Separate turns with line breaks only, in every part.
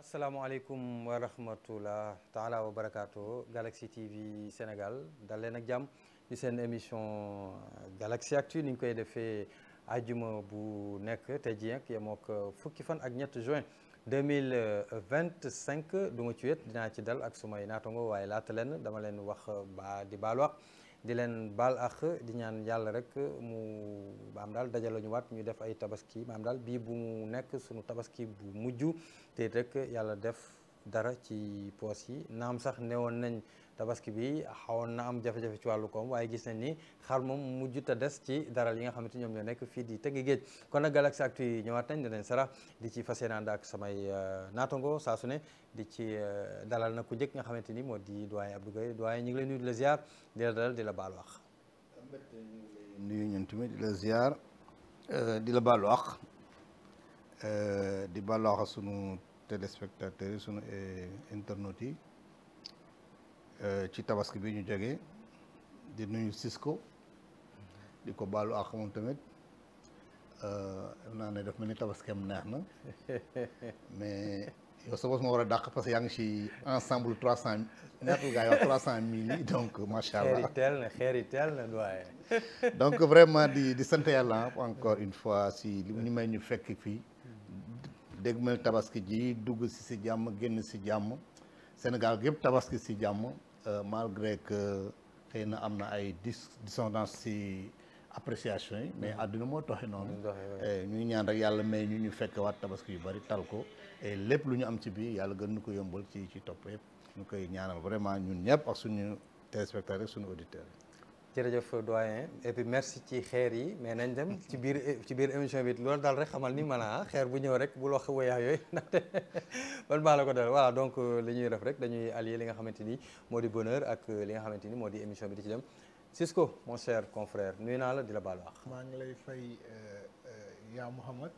asalaamaaleykum wa rahmatullah taala wa barakaatu Galaxy TV Sénégal dal leen ak jàmm ci seen émission Galaxy Actu ni ñu koy defee ajuma bu nekk tey jii nag yemoo ak fukki fan ak ñett juin 2025 du ma ci wet dinaa ci dal ak sumay naatango waaye laata leen dama leen wax di baal wax di leen baal ak di ñaan yàlla rek mu maam daal dajale ñu waat ñu def ay tabaski maam daal bii bu mu nekk sunu tabaski bu mujj te rek yàlla def dara ci poos yi naam sax newoon nañ tabaski bi xawoon na am jafe-jafe ci wàllu koom waaye gis nañ ni xar moom mujj te des ci daral yi nga xamante ñoom ñoo nekk fii di Tëgg Géej kon nag Galaxy Actu yi ñëwaat nañ dinañ sara di ci fas yéene ànd ak samay naatango saa su ne di ci dalal na ku njëkk nga xamante ni moo di doyen Abdou Gueye doyen ñu ngi lay nuyu di la ziar di la dalal di la baal wax.
nuyu ñun tamit di la ziar di la baal wax di baal wax sunu téléspectateurs yi sunu internautes yi ci tabaski bi ñu jógee di nuyu Cisco di ko baalu ak moom tamit naa ne daf mel ni tabaskeem neex na mais yow sa bopp ma war a dàq parce que yaa ngi ci ensemble 300 ñaata gaa yi wax 300 000 yi donc macha allah
xeer yi teel na doyen.
donc vraiment di sant yàlla encore une fois si li ñu may ñu fekk fii dégg mel tabaski ji dugg si jàmm génn si jàmm Sénégal yëpp tabaski si jàmm malgré que xëy na am na ay dissonance si appréciation yi mais àdduna moo toxe noonu ñuy ñaan rek yàlla may ñu fekk waat tabaski yu bari tal ko et lépp lu ñu am ci biir yàlla gën ñu ko yombal ci topp yëpp ñu koy ñaanal vraiment ñun ñëpp ak suñu téléspectateurs suñu auditeurs yi.
jërëjëf doyen et puis merci ci xeer yi mais nañ dem ci biir émission bi loolu daal rek xamal ni man xeer bu ñëw rek bul wax woyaa yooyu ndaxte man maa la ko dal voilà donc li ñuy def rek dañuy allier li nga xamante ni moo di bonheur ak li nga xamante ni moo di émission bi di ci dem Cisco mon cher confrère nuyu naa la di la baalu àq.
maa ngi lay fay yaa Mouhamad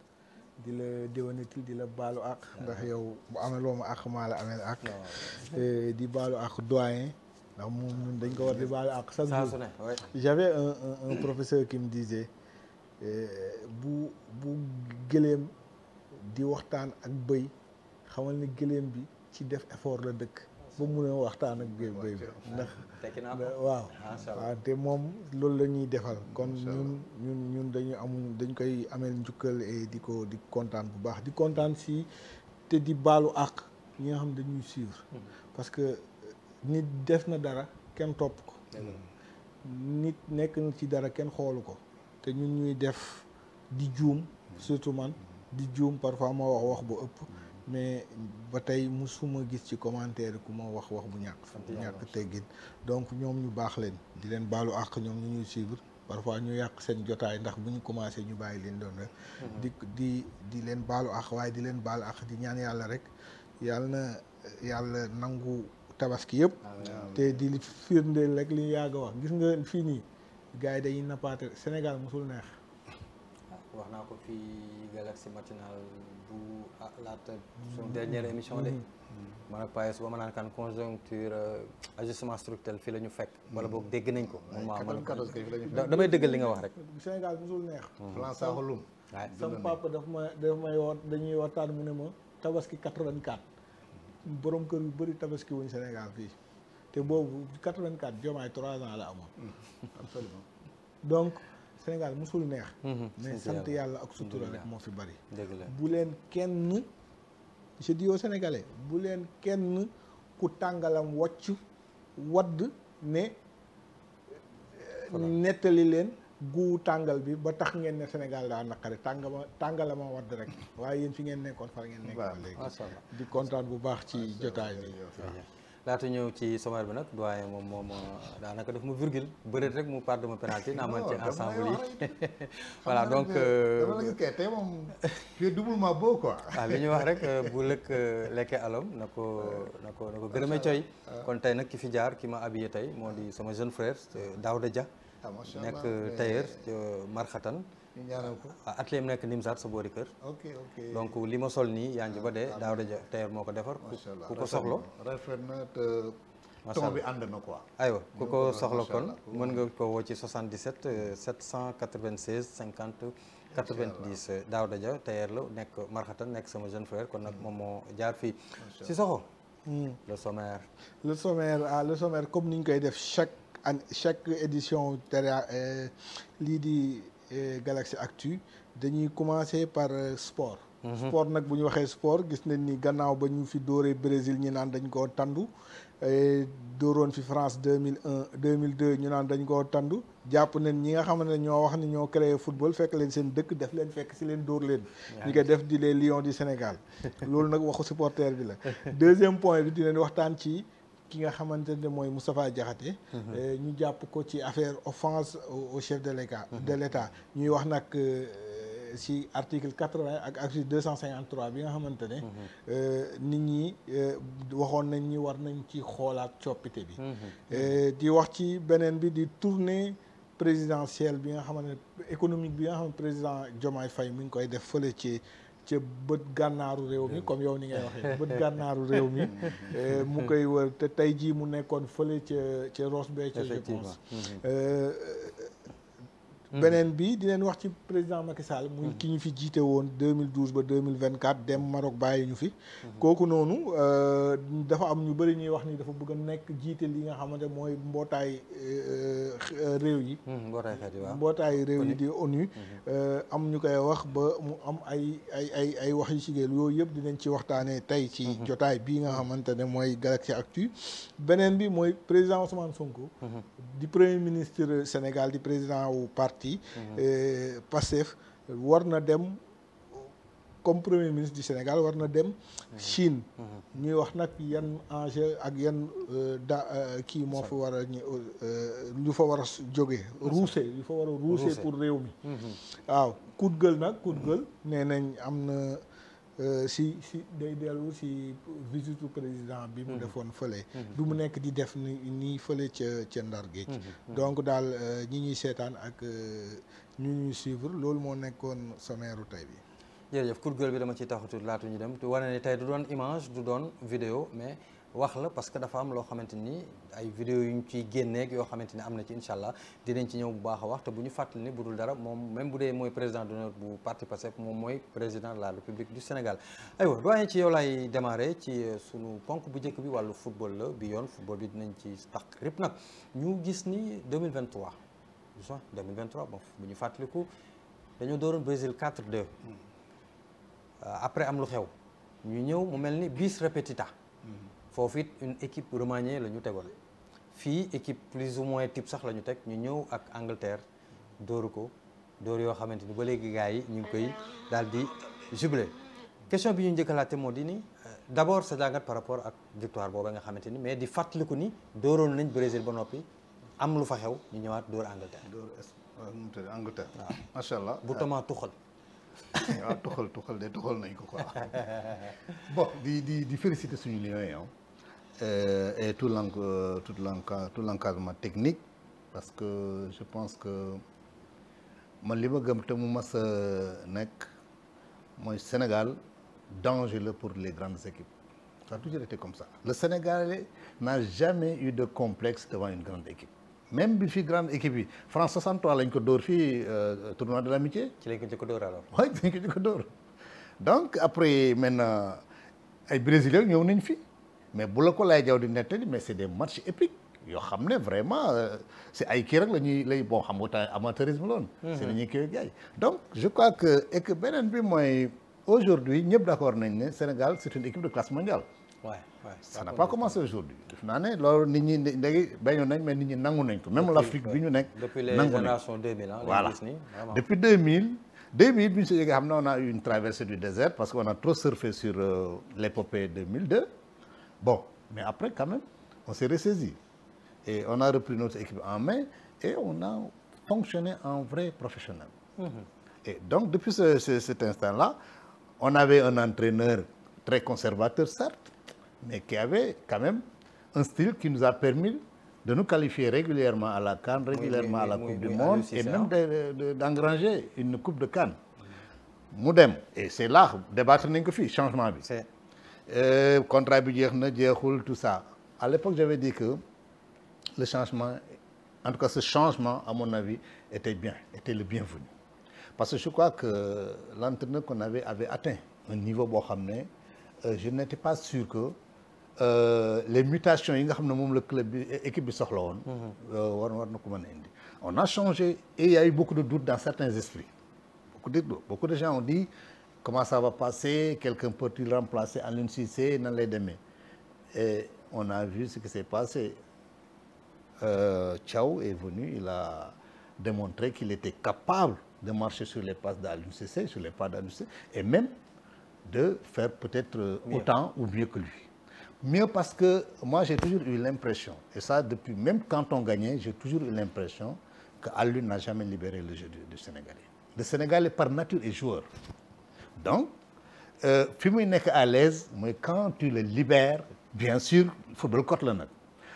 di la déwénati di la baalu àq ndax yow bu amee loo ma àq maa la amee àq di baalu àq doyen ndax moom ñun dañ ko war di baalu àq chaque jour. J'avais un professeur qui me disait bu gëléem di waxtaan ak bëy xamal ni gëléem bi ci def effort la dëkk ba mun a waxtaan ak bëy bi ndax waaw te moom loolu la ñuy defal kon ñun dañ koy ameel njukkal et di kontaan bu baax di kontaan si te di baalu àq ñi nga xam dañuy suivre parce que nit def na dara kenn topp ko nit nekk na ci dara kenn xoolu ko te ñun ñuy def di juum surtout man di juum parfois ma wax bu ëpp mais ba tey musuma gis ci commentaire ku ma wax bu ñàkk teggin donc ñoom ñu baax leen di leen baalu àq ñoom ñu ñuy suivre parfois ñu yàq seen jotaay ndax bu ñu commencé ñu bàyyi leen doon rek di leen baalu àq waaye di leen baalu àq di ñaan yàlla rek yàlla nangu tabaski yëpp te di firndeel rek li ñu yàgg a wax gis nga fii nii gars yi dañuy nappaate Sénégal mosul neex
wax naa ko fii Galaxy matinal bu laata suñu dernière émission de man ak Payes ba ma naan kan conjoncture ajustement structurel fii la ñu fekk wala boog dégg nañ ko man damay dëggal li nga wax rek
Sénégal mosul neex
plan saxalum
sama papa daf may wax dañuy waxtaan mu ne ma tabaski 84 borom kër yu bëri tabaski wuñ Sénégal fii te boobu 84 Diomaye 3 ans la amoon absolument donc Sénégal musul neex mais sant yàlla ak sutura rek moo fi bëri bu leen kenn je dis aux Sénégalais bu leen kenn ku tàngalam wocc wadd ne nettali leen gu tàngal bi ba tax ngeen ne Sénégal daa naqari tàngalama wadd rek waaye yéen fi ngeen nekkoon far ngeen nekk ba léegi di kontaan bu baax ci jotaay bi
laata ñëw ci sommaire bi nag doyen moom daanaka daf ma virgule bëreet rek mu part de ma penalty naa man ci ensemble yi voilà donc
dama la kay tey moom fii doublement beau quoi
li ñuy wax rek bu lëkk lekkee alom na ko gërëmee coy kon tey nag ki fi jaar ki ma habillé tey moo di sama jeune frère Daouda Dia nekk tailleur Marxatan
ñu ñaanal ko
atelier nekk Nimzaat sa boori kër donc li ma sol nii yaa ngi ba dee Daouda Dia tailleur moo ko defar ku ko soxla
rafet na te ton bi ànd na quoi
aywa ku ko soxla kon mën nga ko woo ci 77 796 50 90 Daouda Dia tailleur la nekk Marxatan nekk sama jeune frère kon nag moom moo jaar fii Sissoko le sommaire
le sommaire comme ni ñu koy def chaque édition lii di Galaxy Actu dañuy commencer par sport sport nag bu ñu waxee sport gis nañ ni gannaaw ba ñu fi dóoree Brésil ñi naan dañ koo tandu dóoroon fi France 2002 ñu naan dañ koo tandu jàpp nañ ñi nga xam ne ñoo wax ni ñoo créé football fekk leen seen dëkk def leen fekk si leen dóor leen ñu koy def di les Lions du Sénégal loolu nag waxu supporter bi la deuxième point bi dinañ waxtaan ci ki nga xamante ne mooy Moustapha Diakhaté ñu jàpp ko ci affaire offense au chef de l'État ñuy wax nag ci article 80 ak article 253 bi nga xamante ne nit ñi waxoon nañ ñi war nañ ci xoolaat coppite bi di wax ci beneen bi di tournée présidentielle bi nga xamante ne économique bi nga xam ne président Diomaye Faye mi ngi koy def fële ci bët gànnaaru réew mi comme yow ni ngay waxee bët gànnaaru réew mi mu koy wër te tey jii mu nekkoon fële ca Ross Béthio je pense beneen bi dinañ wax ci président Macky Sall muy ki ñu fi jiite woon 2012 ba 2024 dem Maroc bàyyi ñu fi kooku noonu dafa am ñu bëri ñuy wax ni dafa bëgg a nekk jiite li nga xamante mooy mbootaay réew yi mbootaay réew yi di ONU am ñu koy wax ba mu am ay wax yu ci géel yooyu yëpp dinañ ci waxtaanee tey ci jotaay bii nga xamante ne mooy Galaxy Actu beneen bi mooy président Ousmane Sonko di premier ministre Sénégal di président wu parti Pastef war na dem comme premier ministre du Sénégal war na dem Chine ñuy wax nag yan enjeu ak yan kii moo fa war a lu fa war a jóge ruuse lu fa war a ruuse pour réew mi waaw coup de gueule nag coup de gueule nee nañ am na si day dellu si visite président bi mu defoon fële bi mu nekk di def nii fële ca Ndar Géej donc daal ñi ñuy seetaan ak ñu ñuy suivre loolu moo nekkoon sommaire tey bi
jërëjëf coup de gueule bi dama ciy taxatu laatu ñu dem te wane ne tey du doon image du doon vidéo mais wax la parce que dafa am loo xamante ni ay vidéo yu ñu ciy génneeg yoo xamante ni am na ci incha allah dinañ ci ñëw bu baax a wax te bu ñu fàttali ni bu dul dara moom même bu dee mooy président d'honneur bu parti Pastef moom mooy président de la République du Sénégal. aywa doyen ci yow laay démarrer ci sunu ponk bu njëkk bi wàllu football la bi yoon football bi dinañ ci tax rip nag ñu gis ni 2023 juin 2023 bon bu ñu fàttaliku dañoo dooroon Brésil 4-2 après am lu xew ñu ñëw mu mel ni bis repetita. foofu it une équipe remaniée la ñu tegoon fii équipe plus ou moins type sax la ñu teg ñu ñëw ak Angleterre dóoru ko dóor yoo xamante ni ba léegi gars yi ñu ngi koy daal di jubilé question bi ñu njëkk a laajte moo di ni d'abord sa jàngat par rapport ak victoire booba nga xamante ni mais di fàttaliku ni dóoroon nañ Brésil ba noppi am lu fa xew ñu ñëwaat dóor Angleterre.
dóor Angleterre. waaw macha allah
bu Thomas Tuchel.
waaw tuxal nañ ko quoi bon di féliciter suñu Lions yi et tout l'encadrement technique parce que je pense que man li ma gëm te mu mas a nekk mooy Sénégal danger la pour les grandes équipes ça a toujours été comme ça le Sénégalais n'a jamais eu de complexe devant une grande équipe même bi fi grande équipe yi France 63 lañ ko dóor fii tournoi de l'amitié.
ci lañ ko njëkk a dóor alors.
oui dañ ko njëkk a dóor donc après maintenant ay Brésiliens ñëw nañ fi mais bu la ko lay jaw di nettali mais c'est des matchs épiques yoo xam ne vraiment c'est ay kii rek lay bon xam nga temps amateurisme loon c'est la ñuy kii jaay donc je crois que et que beneen bi mooy aujourd'hui ñëpp d'accord nañ ne Sénégal c'est une équipe de classe mondiale. Ça n'a pas commencé aujourd'hui def naa ne loolu nit ñi léegi bañoon nañ mais nit ñi nangu nañ ko même l'Afrique bi ñu nekk
depuis les générations 2000
voilà depuis 2000 bi ñu si jógee xam na on a eu une traversée du désert parce qu'on a trop surfé sur l'épopée 2002 bon mais après quand même on s'est ressaisi et on a repris notre équipe en main et on a fonctionné en vrai professionnel et donc depuis cet instant-là on avait un entraîneur très conservateur certes mais qui avait quand même un style qui nous a permis de nous qualifier régulièrement à la CAN, régulièrement à la Coupe du Monde et même d'engranger une Coupe de CAN. mu dem et c'est là débattre nañ ko fii changement bi. contrat bi jeex na jeexul tout ça à l'époque j'avais dit que le changement en tout cas ce changement à mon avis était le bienvenu parce que je crois que l'entraîneur qu'on avait atteint un niveau boo xam ne je n'étais pas sûr que les mutations yi nga xam ne moom la club bi équipe bi soxla woon war na ko mën a indi. On a changé et il y a eu beaucoup de doutes dans certains esprits. Beaucoup de gens ont dit comment ça va passer, quelqu'un peut-il remplacer Aliou Cissé nan lay demee. Et on a vu ce qui s'est passé. Thiaw est venu, il a démontré qu'il était capable de marcher sur les pas d'Aliou Cissé, sur les pas d'Aliou Cissé, et même de faire peut-être autant ou mieux que lui. Mieux parce que moi j'ai toujours eu l'impression, et ça depuis, même quand on gagnait, j'ai toujours eu l'impression que Aliou n'a jamais libéré le jeu du Sénégalais. Le Sénégalais par nature est joueur. Donc, fi muy nekk à l'aise mooy quand tu le libères, bien sûr football cote la nag.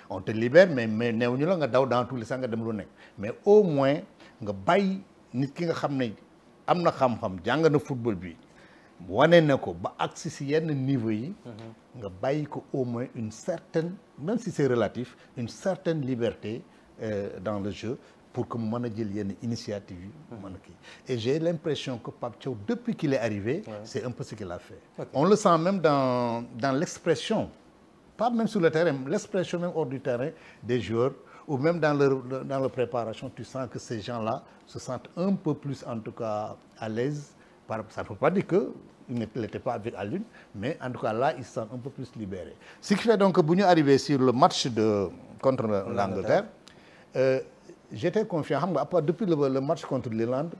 On te libère mais néew ñu la nga daw dans tous les sens nga dem lu nekk mais au moins nga bàyyi nit ki nga xam ne am na xam-xam jàng na football bi wane na ko ba agsi si yenn niveau yi nga bàyyi ko au moins une certaine, même si c'est relatif, une certaine liberté dans le jeu pour que mu mën a jël yenn initiative yi mën a kii. Et j'ai l'impression que Pape Thiaw depuis qu'il est arrivé c'est un peu ce qu'il a fait. On le sent même dans l'expression, pas même sur le terrain, l'expression même hors du terrain des joueurs ou même dans leur préparation, tu sens que ces gens-là se sentent un peu plus en tout cas à l'aise. Ça ne veut pas dire qu'il n'était pas avec Aliou, mais en tout cas là, ils se sentent un peu plus libérés. Ce qui fait donc que bu ñu arrivé sur le match contre l'Angleterre, j'étais confiant xam nga à part depuis le match contre l'Irlande,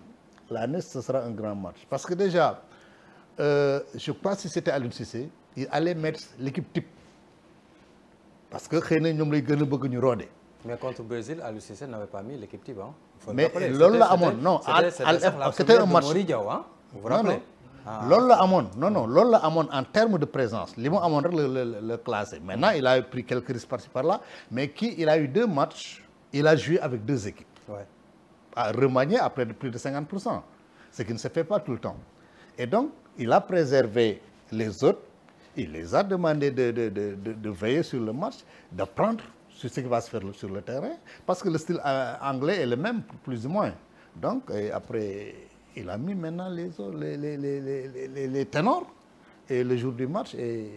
l'année ce sera un grand match. Parce que déjà, je crois que si c'était Aliou Cissé, il allait mettre l'équipe type. Parce que xëy na ñoom lay gën a bëgg ñu roode.
Mais contre le Brésil, Aliou Cissé n'avait pas mis l'équipe type.
Mais loolu la amoon non c'était un match.
Vous vous rappelez?
Loolu la amoon non loolu la amoon en termes de présence li mu amoon rek le classé. Maintenant il a pris quelques risques par-ci par-là mais il a eu 2 matchs, il a joué avec 2 équipes. Ouais. À remanier après plus de 50%, ce qui ne se fait pas tout le temps. Et donc il a préservé les autres, il les a demandé de veiller sur le match, d'apprendre sur ce qui va se faire sur le terrain, parce que le style anglais est le même plus ou moins. Donc après il a mis maintenant les ténors et le jour du match et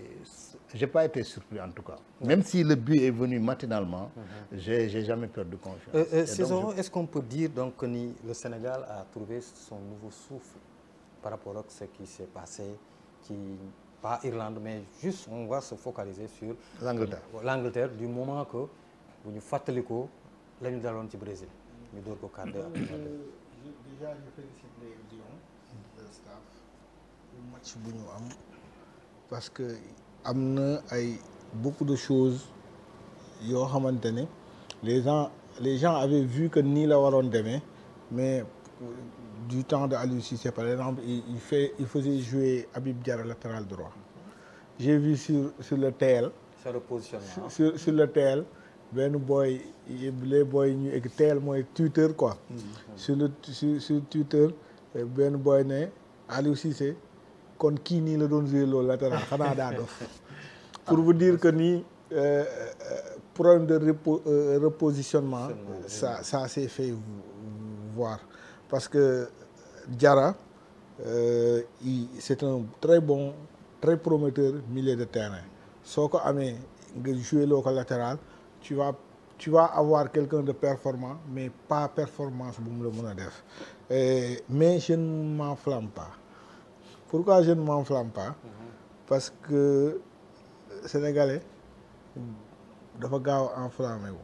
j'ai pas été surpris en tout cas. Même si le but est venu matinalement, j'ai jamais perdu confiance.
César, est-ce qu'on peut dire donc que le Sénégal a trouvé son nouveau souffle par rapport à ce qui s'est passé, pas Irlande mais juste on va se focaliser sur l'Angleterre du moment que bu ñu fàttali ko la ñu daloon ci Brésil ñu door ko cadre.
Déjà je félicite les Lions, le staff, le match bu ñu am parce que am na ay beaucoup de choses yoo xamante ne les gens avaient vu que nii la waroon demee mais du temps de Aliou Cissé par exemple il faisait jouer Habib Diarra latéral droit. J'ai vu sur le TL.
Sur le positionnement.
Sur le TL benn boy les boy ñu egg TL mooy Twitter quoi. Sur Twitter benn boy ne Aliou Cissé kon kii nii la doon jouer loolu latéral xanaa daa dof. Pour vous dire que nii problème de repositionnement ça s'est fait voir parce que Diarra c'est un très prometteur milieu de terrain. Soo ko amee nga jouer loo ko latéral tu vas avoir quelqu'un de performant mais pas performance bu mu la mën a def mais je ne m'enflamme pas. Pourquoi je ne m'enflamme pas? Parce que Sénégalais dafa gaaw a enflammé wu.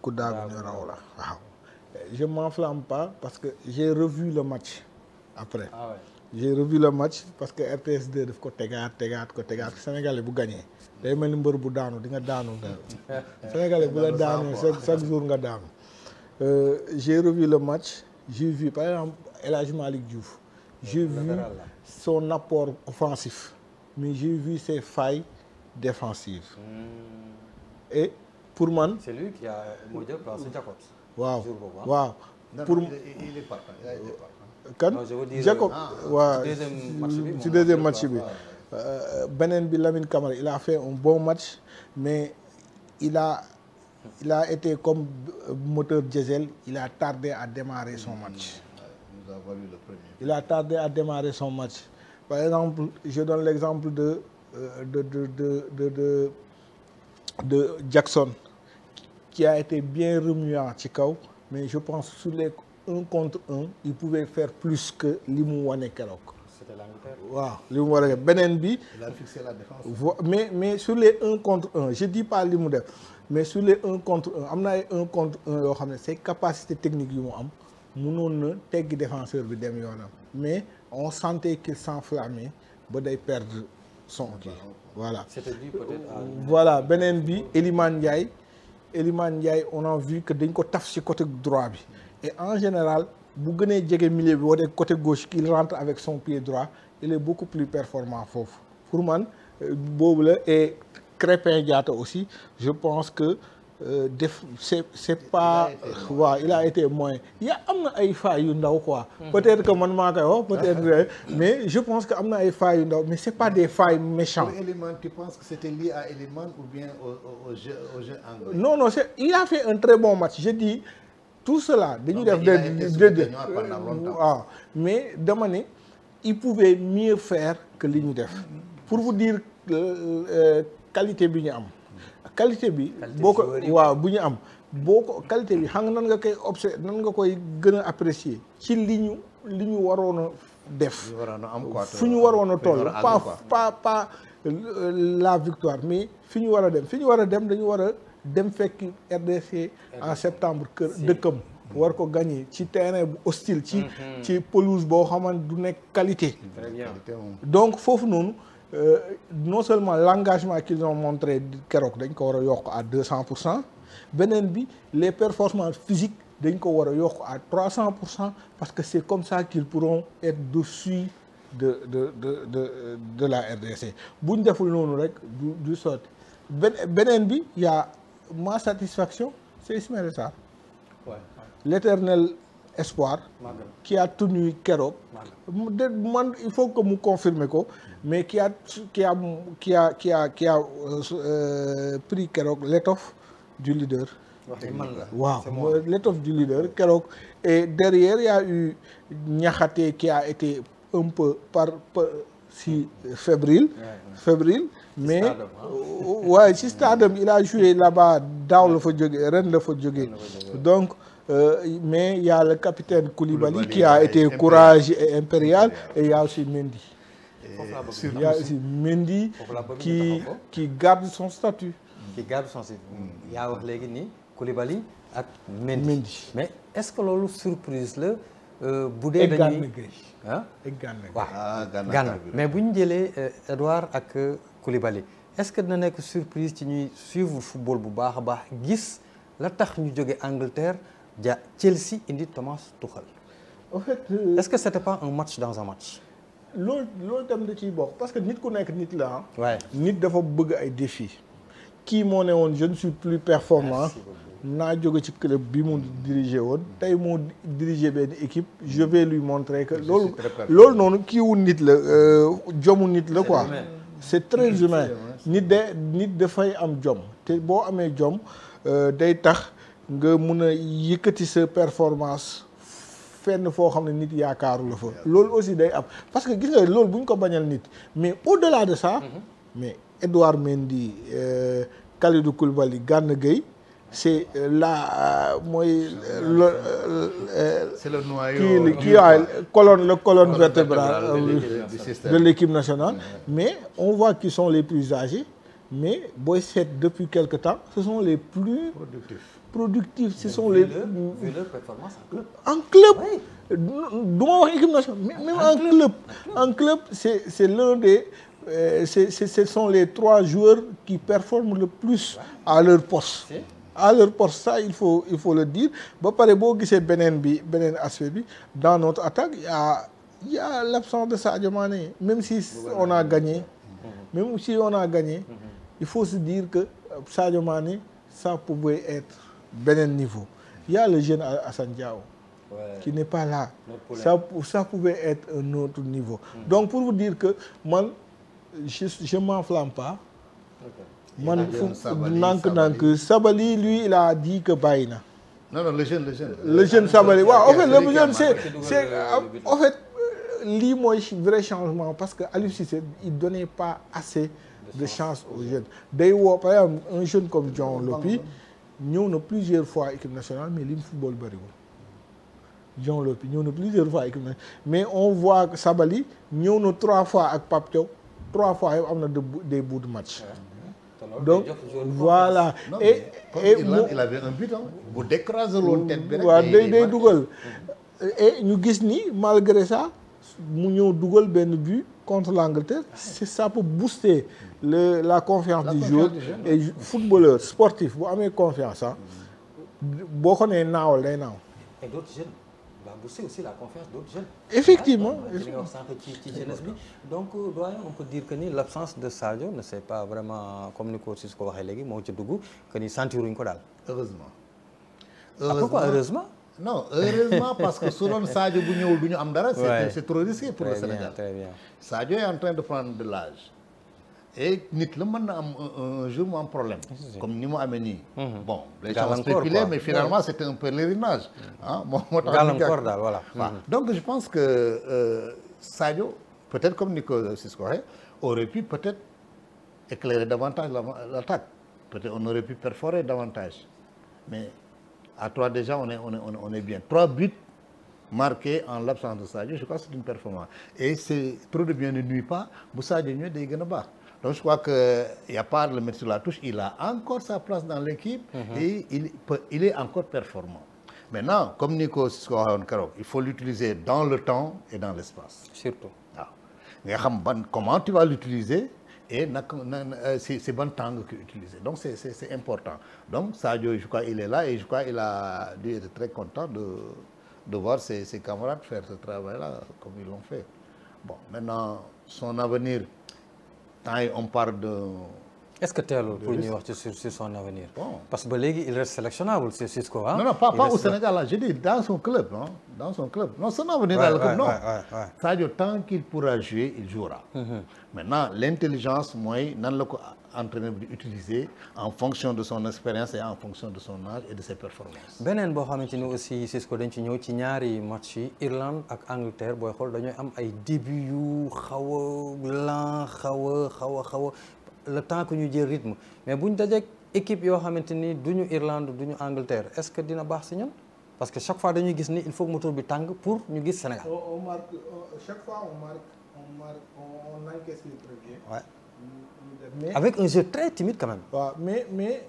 ku daagu ñu raw la waaw. Je m'enflamme pas parce que j'ai revu le match après. Ah ouais. J'ai revu le match parce que RTS2 daf ko tegaat Sénégalais bu gagné day mel ni mbër bu daanu di nga daanu Sénégalais bu la daanu chaque jour nga daanu. J'ai revu le match, j'ai vu par exemple El Hadji Malick Diouf, j'ai vu son apport offensif mais j'ai vu ses failles défensives. Et pour man
c'est lui qui a modifié le Jacobs.
waaw pour
il est partant, il a été partant.
kan Jacob waaw ci deuxième match bi beneen bi Lamine Camara il a fait un bon match mais il a été comme moteur diesel, il a tardé à démarrer son match.
a valu le premier.
Il a tardé à démarrer son match. Par exemple, je donne l'exemple de Jackson, qui a été bien remuant ci kaw, mais je pense sur les 1 contre 1, il pouvait faire plus que li mu wane keroog.
C'était l'Angleterre.
waaw li mu war a def beneen bi.
Il a fixé la défense.
mais sur les 1 contre 1 je dis pas li mu def mais sur les 1 contre 1 am na ay 1 contre 1 yoo xam ne ses capacités techniques yu mu am mënoon na teggi défenseur bi dem yoonam mais on sentait qu'il s'enflammait ba day perdre son kii voilà.
C'était dû peut-être à...
voilà beneen bi Elimane Ndiaye on a vu que dañ ko taf ci côté droit bi et en général bu gënee jege milieu bi wala côté gauche qu'il rentre avec son pied droit il est beaucoup plus performant foofu pour man boobu la. Et Crépin Diatta aussi je pense que c'est pas waaw il a été moins am na ay failles yu ndaw quoi. peut-être que man maa koy wax peut-être mais je pense que am na ay failles yu ndaw mais c'est pas des failles méchantes.
Pour Elimane, tu penses que c'était lié à Elimane ou bien au jeu anglais?
Non, il a fait un très bon match. Je dis tout cela dañuy def waaw mais dama ne il pouvait mieux faire que li ñu def pour vous dire qualité bi ñu am. qualité bi boo ko waaw bu ñu am boo ko qualité bi xam nga nan nga koy observer nan nga koy gën a apprécier ci li ñu waroon a def fu ñu waroon a toll pas la victoire mais fi ñu war a dem dañu war a dem fekk RDC en septembre kër dëkkam war ko gagner ci terrain bu hostile ci pelouse boo xamante du nekk qualité.
Très bien.
Donc foofu noonu non seulement l'engagement qu'ils ont montré keroog dañ ko war a yokk à 200%, beneen bi les performances physiques dañ ko war a yokk à 300% parce que c'est comme ça qu'ils pourront être dessus de la RDC bu ñu deful noonu rek du sotti beneen bi y a ma satisfaction c'est Ismaïla Sarr.
Ouais.
L'éternel espoir qui a tenu keroog man il faut que mu confirmer ko mais qui a pris keroog l'étoffe du leader. waaw l'étoffe du leader keroog et derrière il y a eu Niakhaté qui a été un peu fébrile mais waaye ci stade il a joué là-bas daaw la fa jógee ren la fa jógee donc mais il y a le capitaine Koulibaly qui a été courageux et impérial et il y a aussi Mendy. Il y a aussi Mendy qui garde son statut.
yaa wax léegi ni Koulibaly ak Mendy. Mais est-ce que loolu surprise la bu dee dañuy ah Gana mais bu ñu jëlee Edouard ak Koulibaly est-ce que dina nekk surprise ci ñuy suivre football bu baax a baax gis la tax ñu jóge Angleterre ja Chelsea indi Thomas Tuchel.
En fait
est-ce que c'était pas un match dans un match.
loolu tam da ciy bokk parce que nit ku nekk nit la ah.
waaye
nit dafa bëgg ay défis. kii moo ne woon je ne suis plus performant naa jóge ci club bi mu dirigé woon tey moo dirigé benn équipe je vais lui montrer que loolu noonu kiiwu nit la jomu nit la quoi. C'est très humain nit dafay am jom te boo amee jom day tax nga mun a yëkkati sa performance fenn foo xam ne nit yaakaaru la fa loolu aussi day am parce que gis nga loolu bu ñu ko bañal nit mais au-delà de ça mais Edouard Mendy Kalidou Koulibaly Gana Gueye c'est la mooy
c'est le noyau
la colonne vertébrale de l'équipe nationale mais on voit qu'ils sont les plus âgés mais booy seet depuis quelque temps ce sont les plus productifs ce sont les
vu leur performance
en club du ma wax équipe nationale même en club c'est l'un des ce sont les 3 joueurs qui performent le plus à leur poste. Ça il faut le dire ba pare boo gisee beneen aspect bi dans notre attaque il y a l'absence de Sadio Mané même si on a gagné il faut se dire que Sadio Mané ça pouvait être beneen niveau il y a le jeune Assane Diao qui n'est pas là ça pouvait être un autre niveau donc pour vous dire que man je m'enflamme pas man nank Sabali lui il a dit que bàyyi na
non le jeune.
le jeune Sabaly waaw en fait le jeune c'est en fait lii mooy vrai changement parce que Aliou Cissé il donnait pas assez de chance aux jeunes day woo par exemple un jeune comme Dion Lopy ñëw na plusieurs fois équipe nationale mais li mu football bëriwul Dion Lopy ñëw na plusieurs fois équipe nationale mais on voit que Sabaly ñëw na 3 fois ak Pape Thiaw 3 fois yëpp am na des bouts de match. Donc voilà et
il avait un but bu décraser loon tête bi rek
waaw day dugal et ñu gis ni malgré ça mu ñëw dugal benn but contre l'Angleterre c'est ça peut booster la confiance du joueur et footballeur sportif bu amee confiance boo ko nee naawal day naaw.
Et d'autres jeunes va booster aussi la confiance d'autres jeunes.
Effectivement.
li nga wax sànq ci jeunesse bi donc doyen on peut dire que ni l'absence de Sadio ne c'est pas vraiment comme ni ko si ko waxee léegi moo ci dugg que ni sentiruñ ko daal.
heureusement.
Pourquoi heureusement.
Non heureusement parce que su doon Sadio bu ñëwul du ñu am dara. c'est trop risqué pour le Sénégal.
Très bien.
Sadio est en train de prendre de l'âge et nit la mën na am un jour mu am problème. comme ni mu amee nii. bon les gens spéculaient mais finalement c'était un pèlerinage. moo tax
gàllankoor daal voilà.
donc je pense que Sadio peut-être comme ni ko Ciss waxee aurait pu peut-être éclairer davantage l'attaque peut-être on aurait pu perforer davantage mais à 3 déjà on est bien 3 buts marqués en l'absence de Sadio je crois que c'est une performance et c'est trop de bien ne nuit pas bu Sadio ñëwee day gën a baax donc je crois que y a pas le mettre sur la touche il a encore sa place dans l'équipe et il est encore performant maintenant comme ni ko Ciss ko waxoon keroog il faut l'utiliser dans le temps et dans l'espace
surtout
waaw nga xam comment tu vas l'utiliser et c'est bon temps nga koy utiliser donc c'est important donc Sadio je crois il est là et je crois il a dû être très content de voir ses camarades faire ce travail-là comme ils l'ont fait bon maintenant son avenir tant on parle de.
Est-ce que teelul pour ñuy wax sur son avenir. Bon. Parce que ba léegi il reste sélectionnable c'est Cisco ah.
non pas au Sénégal là je dis dans son club dans son club non son avenir dans le club non. Sadio tant qu'il pourra jouer il jouera. Maintenant l'intelligence mooy nan la ko entraîneur bi di utiliser en fonction de son expérience et en fonction de son âge et de ses performances.
beneen boo xamante ni aussi Cisco dañ ci ñëw ci ñaari match yi Irlande ak Angleterre booy xool dañooy am ay début yu xaw a lent xaw a le temps que ñu jël rythme mais buñ dajeek équipe yoo xamante ni duñu Irlande duñu Angleterre est-ce que dina baax si ñun parce que chaque fois dañuy gis ni il faut que moteur bi tàng pour ñu gis Sénégal.
on marque chaque fois on encaisse les premiers.
Ouais.
Mais
avec un jeu très timide quand même.
waaw mais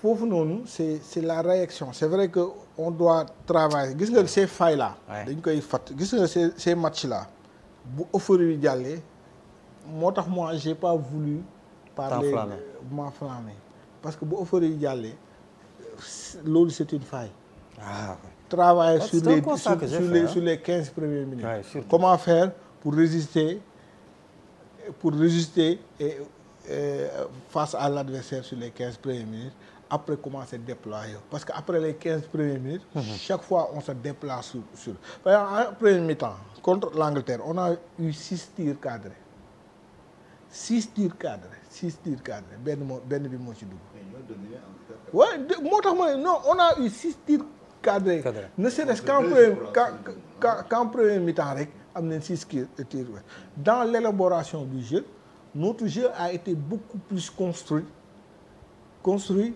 foofu noonu c'est la réaction c'est vrai que on doit travailler gis nga ces failles là. dañ koy fàtt gis nga ces matchs là bu euphorie yi jàllee moo tax moi j'ai pas voulu. parler m'enflammer parce que bu euphorie yi jàllee loolu c'est une faille. Travailler sur les 15 premières minutes. Comment faire pour résister et face à l'adversaire sur les 15 premières minutes, après commencer à déployer. Parce qu'après les 15 premières minutes, chaque fois on se déplace sur. Par exemple, en premier mi-temps, contre l'Angleterre, on a eu 6 tirs cadrés. 6 tirs cadrés. Ben bi moo ci dugg. Ouais, non, on a eu 6 tirs cadrés. Ne serait-ce qu'en premier mi-temps rek am nañ 6 tirs. Dans l'élaboration du jeu, notre jeu a été beaucoup plus construit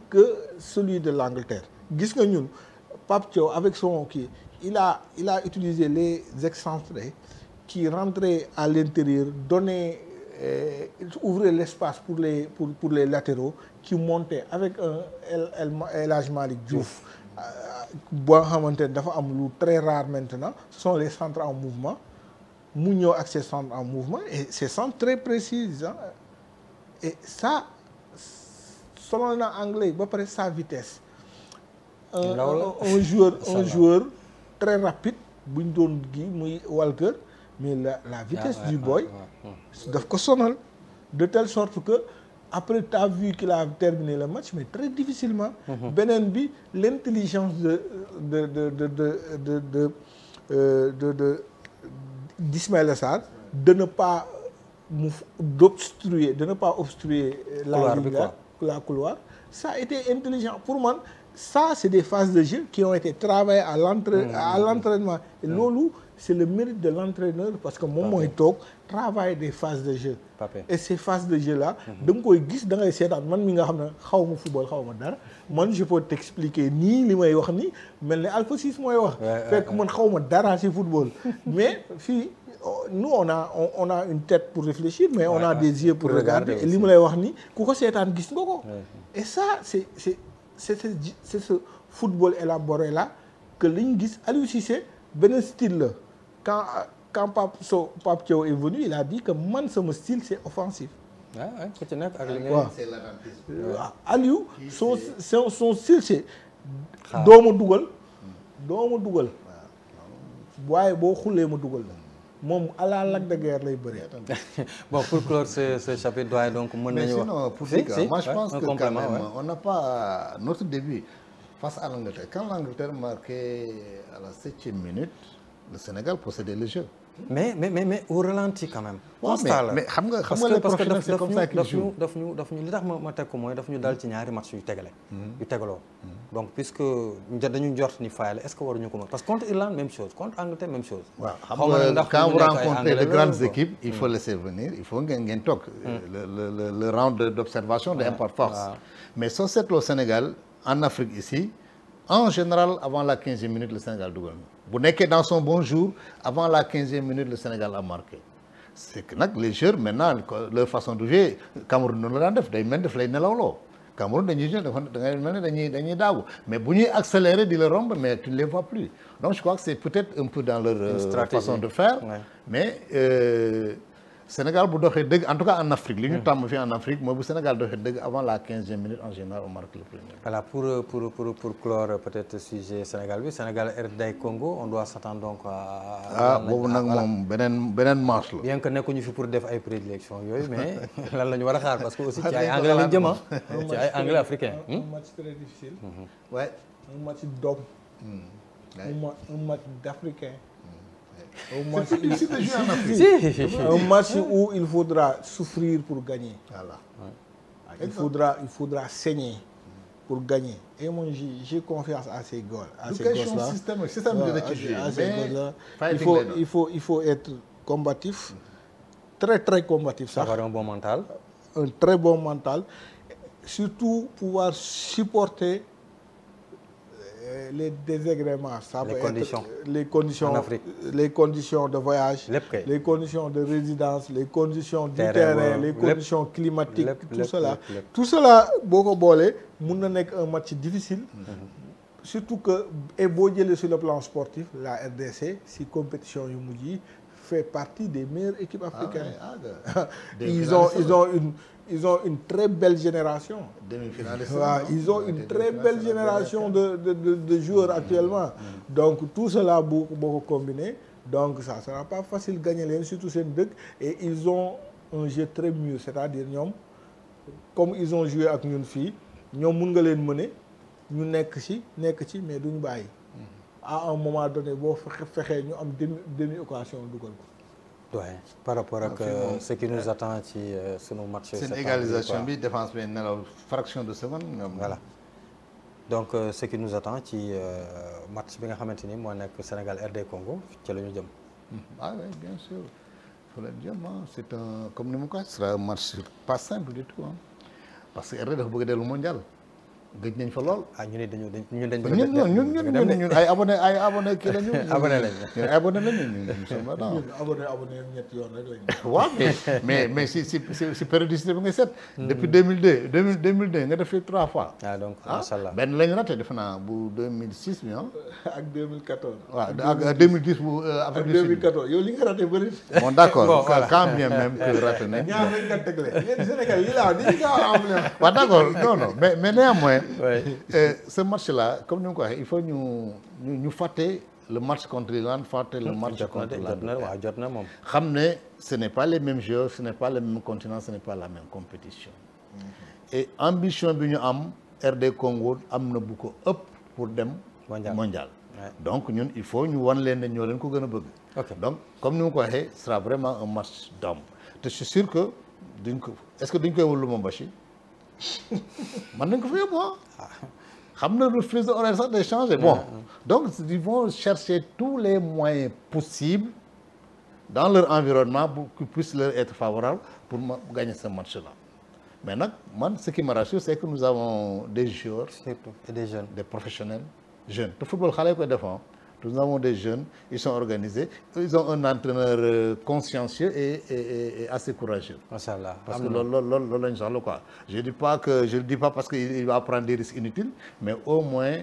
que celui de l'Angleterre. Gis nga ñun Pape Thiaw avec son il a utilisé les excentrés qui rentraient à l'intérieur, ouvraient l'espace pour les latéraux qui montaient avec un El Hadji Malick Diouf boo xamante ne dafa am lu très rare maintenant, ce sont les centres en mouvement. mu ñëw ak ses centres en mouvement et ces centres très précises et ça selon na anglais ba pare sa vitesse un joueur très rapide bu ñu doon gi muy Walker mais la vitesse du boy daf ko sonal de telle sorte que après tu as vu qu'il a terminé le match mais très difficilement beneen bi l'intelligence d'Ismaïla Sarr de ne pas obstruer la couloir, ça a été intelligent pour moi. ça c'est des phases de jeu qui ont été travaillées à l'entraînement et loolu c'est le mérite de l'entraîneur parce que moom mooy toog travailler des phases de jeu et ces phases de jeu là da nga koy gis da ngay seetaan man mi nga xam ne xaw ma football xaw ma dara man je peux t'expliquer nii li may wax ni mel ne Alpha Ciss mooy wax fekk man xaw ma dara ci football mais fii nous on a une tête pour réfléchir mais on a des yeux pour regarder et li ma lay wax ni ku ko seetaan gis nga ko et ça c'est ce football élaboré là que li ñu gis Aliou Cissé benn style la quand Pape Thiaw est venu il a dit que man sama style c'est offensif.
waaw ku ci nekk ak li ngay
c'est l'attentiste.
Aliou son style c'est doo ma dugal waaye boo xulee ma dugal la moom à la Lac de Guiers lay bëree.
Bon pour clore ce chapitre doyen donc mën nañu wax.
sinon pour moi je pense que quand même on n'a pas notre début face à l'Angleterre. Quand l'Angleterre marquait à la 7e minute le Sénégal possédait le jeu.
mais au ralenti quand même.
mais xam nga les professionnels c'est comme ça qu'ils jouent.
daf ñu li tax ma teg ko mooy daf ñu dal ci ñaari match yu tegale. yu tegaloo. donc puisque dañu njort ni fayal est-ce que waruñu ko mën parce que contre Irlande même chose contre Angleterre même chose.
waaw xam nga quand vous rencontrez de grandes équipes il faut laisser venir il faut ngeen toog. le round d'observation day importe force. mais soo seetloo Sénégal en Afrique ici en général avant la 15e minute le Sénégal dugal na. bu nekkee dans son bon jour avant la 15e minute le Sénégal a marqué c'est que nag les joueurs maintenant leur façon de jouer Cameroun noonu la daan def day mel daf lay nelawloo Cameroun dañuy jouer da ngay mel ne dañuy daagu mais bu ñuy accélérer di la romb mais tu ne les vois plus donc je crois que c'est peut-être un peu dans leur façon de faire mais Sénégal bu doxee dëgg en tout cas en Afrique li ñu tàmm fii en Afrique mooy bu Sénégal doxee dëgg avant la 15e minute en général on marque le premier.
Voilà pour clore peut-être sujet Sénégal bi Sénégal RD Congo on doit s'attendre donc à.
boobu nag moom beneen marche la.
bien que nekkuñu fi pour def ay prédilection yooyu mais lan la ñu war a xaar parce que aussi ci ay anglais lañ jëm ci ay anglais africain.
un match très difficile.
ouais.
un match d'homme. un match d'africain. Un match où il faudra souffrir pour gagner.
Voilà.
Il faudra saigner pour gagner. Et moi, j'ai confiance à ces gars-là. Il faut être combatif, très très combatif. Ça.
Avoir un bon mental.
Un très bon mental. Surtout pouvoir supporter les désagréments, ça peut être les conditions en Afrique, les conditions de voyage, les conditions de résidence, les conditions du terrain, les conditions climatiques, tout cela boo ko boolee mun na nekk un match difficile. Surtout que et boo jëlee sur le plan sportif la RDC si compétition yu mujj yi fait partie des meilleures équipes africaines. Ils ont une très belle génération. Ils ont une très belle génération de joueurs actuellement. Donc tout cela boo ko combiné donc ça sera pas facile gagner leen surtout seen dëkk et ils ont un jeu très mûr c'est-à-dire ñoom comme ils ont joué ak ñun fii ñoom mun nga leen mener ñu nekk ci mais duñu bàyyi. À un moment donné boo fexee ñu am demi occasion dugal ko.
Ouais, par rapport ak ce qui nous attend ci sunu match.
C'est une égalisation bi défense bi nelaw fraction de seconde.
Voilà donc ce qui nous attend ci match bi nga xamante ni moo nekk Sénégal RD Congo ci la ñu jëm.
Ah oui bien sûr faut leen jëm c'est un comme ni ma ko waxee ce sera un match pas simple du tout parce que RD dafa bëgg a dellu mondial. gëj nañ fa lool.
ñu ne dañu
ñun ay abonné kii lañu.
abonné lañu.
ñun ay abonné lañu
ñun abonné ñetti yoon rek lañu.
waaw mais si périodicité bi nga seet. depuis 2002 nga def fi 3 fois.
Donc macha allah
benn lañu raté defe naa bu 2006 bi
ak 2014.
waaw ak 2010 bu Afrique du Sud.
2014 yow li nga raté bëri.
bon d'accord quand bien même que raté nañ.
ñaar lañ nga tegle yéen Sénégal yi laa dañuy gaaw a am leen.
waaw d'accord non mais néanmoins. Ce match-là comme ni nga ko waxee il faut ñu fàtte le match contre l'Irlande fàtte le match contre l'Angleterre.
jot na moom.
xam ne ce n'est pas les mêmes joueurs ce n'est pas le même continent ce n'est pas la même compétition. Et ambition bi ñu am RD Congo am na bu ko ëpp pour dem. mondial donc ñun il faut ñu wan leen ne ñoo leen ko gën a bëgg. donc comme ni ma ko waxee ce sera vraiment un match d'homme te je suis sûr que est-ce que duñ koy wul Lubumbashi. man nañ ko fa yóbbu xam na le fuseau horaire sax day changé bon donc ils vont chercher tous les moyens possibles dans leur environnement pour qu'ils puissent leur être favorables pour gagner ce match-là mais nag man ce qui me rassure c'est que nous avons des joueurs
surtout et des jeunes
des professionnels jeunes te football xale koy défend nous avons des jeunes ils sont organisés ils ont un entraîneur consciencieux et assez courageux
macha allah
parce que loolu lañ soxla quoi je le dis pas parce que il va prendre des risques inutiles mais au moins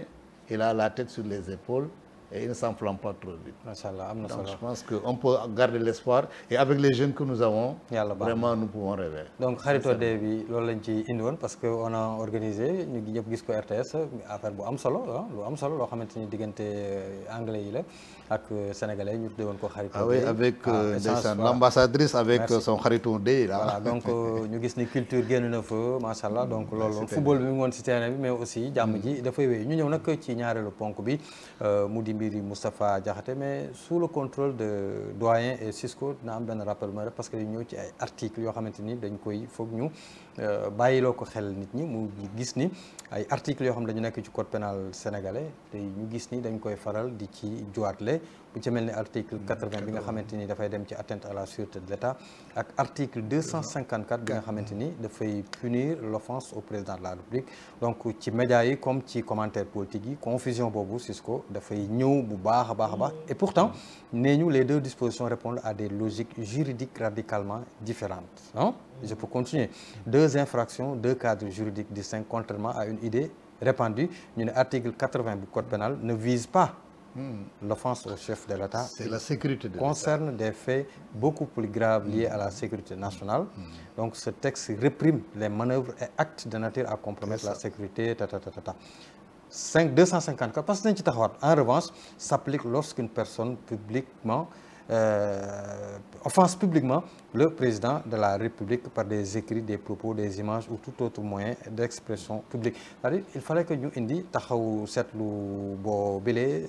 il a la tête sur les épaules et il ne s'enflamme pas trop vite.
macha allah am na solo
donc je pense que on peut garder l'espoir et avec les jeunes que nous avons.
yàlla baax
vraiment nous pouvons rêver.
donc xaritoo dee bi loolu lañ ci indi woon parce que on a organisé ñu ñëpp gis ko RTS affaire bu am solo lu am solo loo xamante ni diggante anglais yi la ak sénégalais ñu tuddee woon ko xaritoo dee.
ah oui avec ndeysaan l'ambassadrice avec son xaritoo dee là.
voilà donc ñu gis ni culture génn na fa macha allah donc loolu football bi mu ngi woon si terrain bi mais aussi jàmm ji dafay wéy ñu ñëw nag ci ñaareelu ponk bi mu di mbiri Moustapha Diakhaté mais sous le contrôle de doyen et Cisco dina am benn rappel mooy rek parce que dañu ñëw ci ay articles yoo xamante ni dañ koy foog ñu bàyyiloo ko xel nit ñi mu gis ni ay articles yoo xam dañu nekk ci code pénal sénégalais te ñu gis ni dañ koy faral di ci juwaatle bu ci mel ni article 80 bi nga xamante ni dafay dem ci atteinte à la sûreté de l'État ak article 254 bi nga xamante ni dafay punir l'offense au président de la République donc ci médias yi comme ci commentaire politique yi confusion boobu Cisco dafay ñëw bu baax a baax a baax et pourtant nee ñu les deux dispositions répondent à des logiques juridiques radicalement différentes hein? Je peux continuer deux infractions deux cadres juridiques distincts contrairement à une idée répandue ñu ne article 80 bu code pénal ne vise pas l'offense au chef de l'État.
C'est la sécurité de l'État.
Concerne des faits beaucoup plus graves liés à la sécurité nationale. Donc ce texte réprime les manœuvres et actes de nature à compromettre la sécurité 254 parce que dañ ci taxawaat en revanche s'applique lorsqu'une personne publiquement offense publiquement le président de la République par des écrits, des propos, des images ou tout autre moyen d'expression publique. C'est-à-dire il fallait que ñu indi taxaw seetlu boo bilee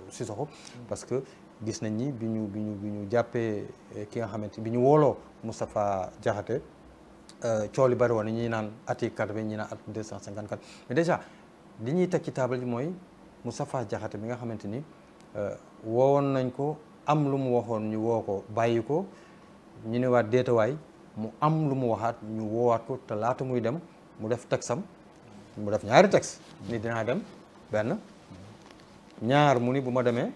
Sissoko parce que gis nañ ni bi ñu jàppee ki nga xamante bi ñu wooloo Moustapha Diakhaté coow li bari woon ñi naan article 80 ñi naan article 254 mais déjà li ñuy teg ci table ji mooy Moustapha Diakhaté bi nga xamante ni woowoon nañ ko am lu mu waxoon ñu woo ko bàyyi ko ñu ne waat déetawaay mu am lu mu waxaat ñu woowaat ko te laata muy dem mu def texam mu def ñaari texte ni dinaa dem benn ñaar mu ni bu ma demee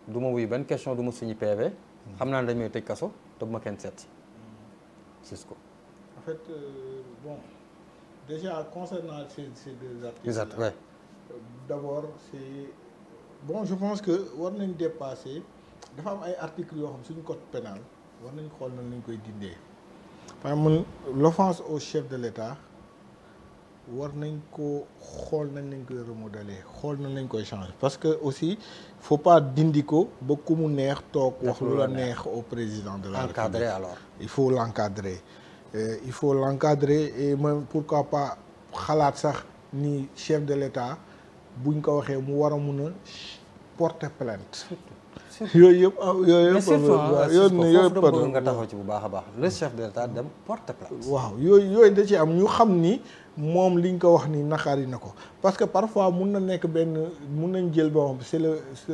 du ma wuy benn question du ma signé PV xam naa ne dañ may tëj kaso te bu ma kenn seet Cisco
en fait bon déjà concernant ces deux articles
exact ouais.
D'abord c'est bon je pense que war nañ dépasser dafa am ay articles yoo xam suñu code pénal war nañ xool nan lañ koy dindee par exemple l'offense au chef de l'État war nañ ko xool nañ lañ koy remodeler xool nañ lañ koy changer parce que aussi faut pas dindi ko ba ku mu neex toog wax lu la neex au président de la République.
Encadrer alors
il faut l'encadrer il faut l'encadrer et même pourquoi pas xalaat sax ni chef de l'État buñ ko waxee mu war a mun a porter plainte yooyu yëpp
yooyu nga taxaw ci bu baax a baax le chef de l'État dem porter plainte
waaw yooyu da ci am ñu xam ni moom liñ ko wax ni naqari na ko parce que parfois mun na nekk mun nañ jël boo xam c'est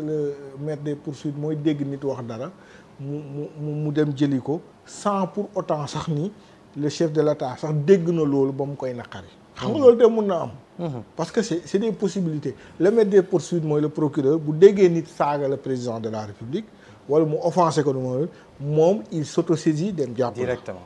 le maître des poursuites mooy dégg nit wax dara mu dem jëli ko sans pour autant sax ni le chef de l'État sax dégg na loolu ba mu koy naqari xam nga loolu te mun na am parce que c'est des possibilités le maître des poursuites mooy le procureur bu déggee nit saaga le président de la République wala mu offensé ko moom il s'autosaisit dem jàpp
directement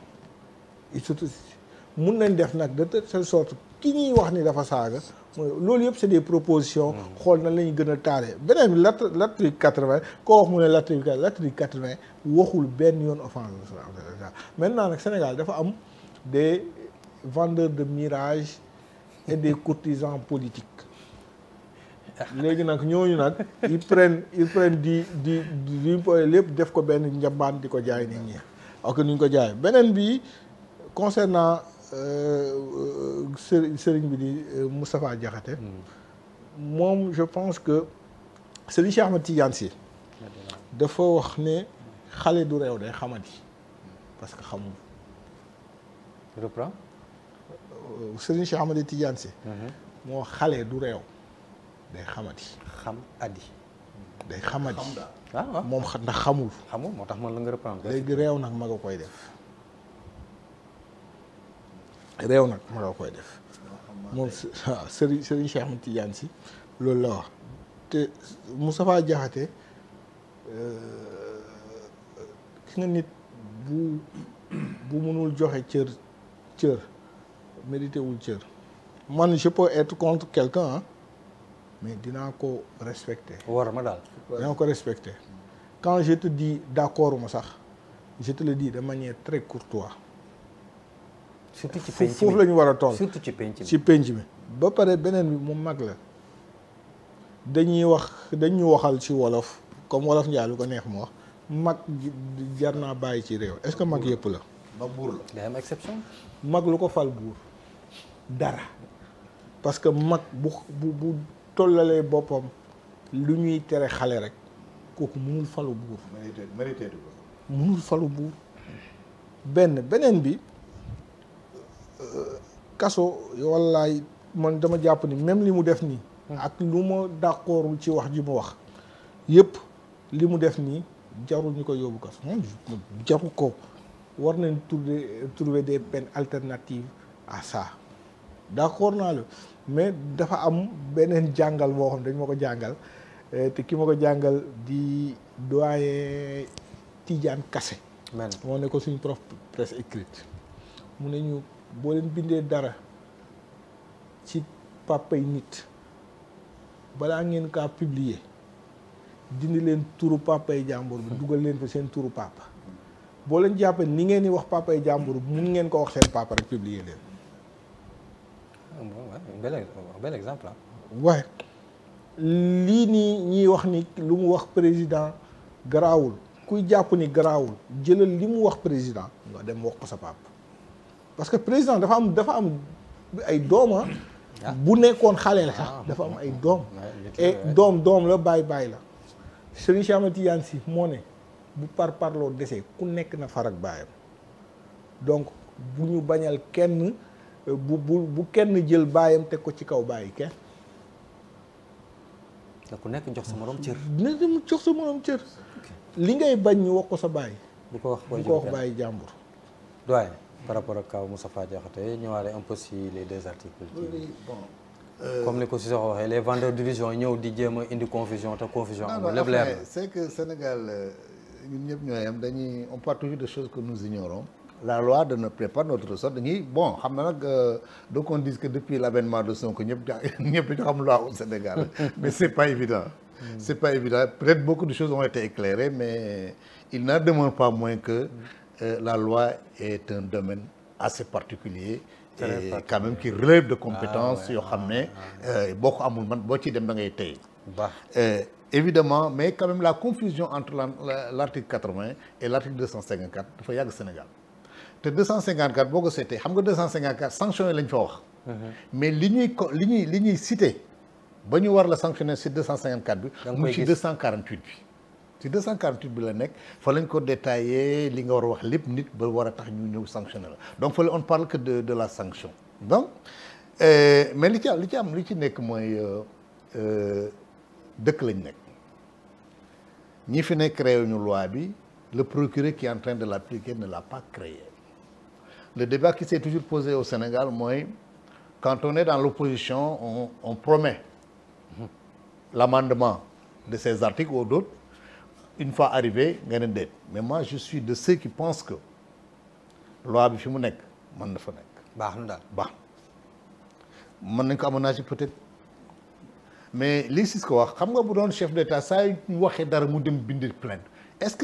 il s'autosaisit mun nañ def nag de telle sorte ki ñuy wax ni dafa saaga mooy loolu yëpp c'est des propositions xool na la ñu gën a taaree beneen bi l'article 80 koo wax mu ne l'article 80 waxul benn yoon offense maintenant nag Sénégal dafa am des vendeurs de mirage et des courtisans politiques léegi nag ñooñu nag ils prennent di lépp def ko benn njambaan di ko jaay nit ñi ak ni ñu ko jaay beneen bi concernant sëriñ bi di Moustapha Diakhaté moom je pense que Serigne Cheikh Ahmed Tidiane Sy dafa wax ne xale du réew day xamadi parce que xamul
reprend
Serigne Cheikh Ahmed Tidiane Sy moo xale du réew day xamati.
xam addi.
day xamati.
waaw
moom ndax xamul.
xamul moo tax man la nga reprendre.
léegi réew nag ma nga koy def. réew nag ma nga koy def. moom waaw Serigne Cheikh Ahmed Tidiane Sy loolu la wax te Moustapha Diakhaté ki nga nit bu mënul joxe cër mérité wul cër man je peux être contre quelqu'un mais dinaa ko respecter.
war ma daal.
dinaa ko respecter quand je te dis d'accord ma sax je te le dis de manière très courtoise.
surtout ci penc mi
foofu la ñu war a toll.
surtout ci penc mi
ci penc mi. ba pare beneen bi moom mag la dañuy waxal ci wolof comme wolof njaay lu ko neex mu wax mag jar naa bàyyi ci réew est-ce que mag yëpp la.
mag buur la.
day am exception.
mag lu ko fal buur dara parce que mag bu tollalee boppam lu ñuy tere xale rek kooku mënul falu buur.
mérité
mënul falu buur beneen bi. kaso wallaay man dama jàpp ni même li mu def nii ak lu ma d'accordul ci wax ji mu wax yëpp li mu def nii jarul ñu ko yóbbu kaso jaru ko war nañ trouver des peines alternatives à ça d'accord naa la mais dafa am beneen jàngal boo xam dañ ma ko jàngal te ki ma ko jàngal di doyen Tidiane Kassé moo ne ko suñ prof presse écrite mu ne ñu boo leen bindee dara ci papay nit balaa ngeen kaa publier dindi leen turu papay jàmbur bi dugal leen fa seen turu papa boo leen jàppee ni ngeen di wax papay jàmbur bi mun ngeen ko wax seen papa rek publier leen.
bel exemple
waaye lii nii ñiy wax ni lu mu wax président garaawul kuy jàpp ni garaawul jëlal li mu wax président nga dem wax ko sa papa. parce que président dafa am ay doom bu nekkoon xale la sax dafa am ay doom et doom la bàyyi la Serigne Cheikh Ahmed Tidiane Sy moo ne bu parloo desee ku nekk na farak baayam donc bu ñu bañal kenn bu kenn jël baayam teg ko ci kaw bàyyi kenn
ku nekk jox sa morom cër
na dem jox sa morom cër li ngay bañ ñu wax ko sa bàyyi
bu ko wax
bàyyi jàmbur
doyen par rapport ak kaw Moustapha Diakhaté ñëwaale un peu si les deux articles comme ni ko si soxo waxee les vendeurs d'illusions ñëw di jéem a indi confusion te confusion amul lépp leer na
c'est que Sénégal ñun ñëpp ñooy am on parle toujours de choses que nous ignorons la loi ne prépare notre ressort dañuy xam na nag donc on dit que depuis l'avènement de Sonko ñëpp dañu xam loi au Sénégal mais c'est pas évident c'est pas évident peut-être beaucoup de choses ont été éclairées mais il n'en demeure pas moins que la loi est un domaine assez particulier et quand même qui relève de compétences yoo xam ne boo ko amul man boo ciy dem da ngay tey évidemment mais quand même la confusion entre l'article 80 et l'article 254 dafa yàgg Sénégal te 254 boo ko seetee xam nga 254 sanctions yi lañ fa wax mais li ñuy cité ba ñu war la sanctionner ci 254 bi mu ci 248 bi ci 248 bi la nekk fa lañ ko détaillé li nga war a wax lépp nit ba war a tax ñu ñëw sanctionner la donc fa on parle que de la sanction donc mais li ci nekk mooy dëkk lañ nekk ñi fi nekk créé ñu loi bi le procureur qui est en train de l'appliquer ne l'a pas créé le débat qui s'est toujours posé au Sénégal mooy quand on est dans l'opposition on promet l'amendement de ces articles ou d'autres une fois arrivé nga ne déet mais moi je suis de ceux qui pensent que loi bi fi mu nekk mën na fa nekk.
baax na daal
baax mën nañ ko aménager peut-être mais li si ko wax xam nga bu doon chef d'État saa yu waxee dara mu dem bind plainte est-ce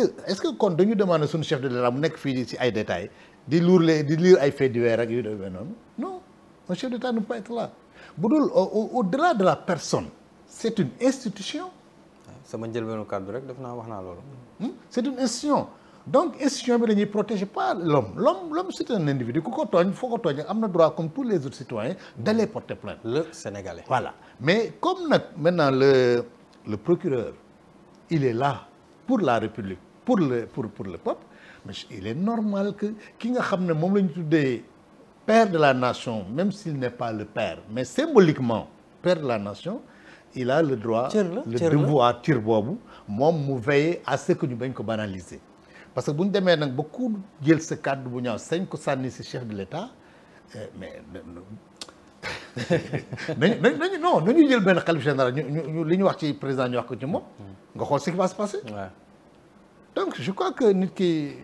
que kon dañu demander suñu chef d'État mu nekk fii ci ay détails di lire ay faits divers rek yu demee noonu non un chef d'État ne peut pas être là bu dul au-delà de la personne c'est une institution.
sama njëlbeenu kàddu rek def naa wax naa loolu.
c'est une institution donc institution bi dañuy protéger pas l'homme c'est un individu ku ko tooñ foo ko tooñ am na droit comme tous les autres citoyens d'aller porter plainte.
Le Sénégalais.
Voilà mais comme nag maintenant le procureur il est là pour la République pour le peuple mais il est normal que ki nga xam ne moom la ñu tuddee père de la nation, même s'il n'est pas le père, mais symboliquement père de la nation, il a le droit, le devoir cër boobu moom mu veiller à ce que ñu bañ ko banaliser. Parce que bu ñu demee nag ba ku jël sa kàddu bu ñaaw sañ ko sànni si chef de l'État mais nañu jël benn xalif général ñu li ñu wax ci président ñu wax ko ci moom nga xool ce qui va se passer. Donc je crois que nit ki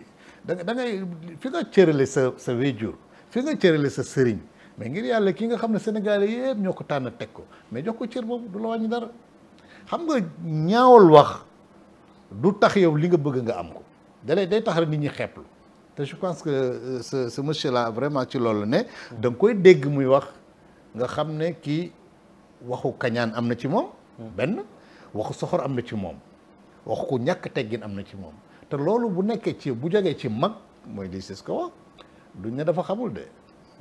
da ngay fi nga cërale sa wéjur fi nga cërale sa sëriñ mais ngir yàlla ki nga xam ne Sénégalais yëpp ñoo ko tànn teg ko mais jox ko cër boobu du la wàññi dara xam nga ñaawal wax du tax yow li nga bëgg nga am ko day tax rek nit ñi xeeblu te je pense que ce monsieur là vraiment ci loolu ne da nga koy dégg muy wax nga xam ne kii waxu kañaan am na ci moom benn waxu soxor am na ci moom waxu ko ñàkk teggin am na ci moom te loolu bu nekkee ci bu jógee ci mag mooy di c'est ce que wax duñ ne dafa xamul de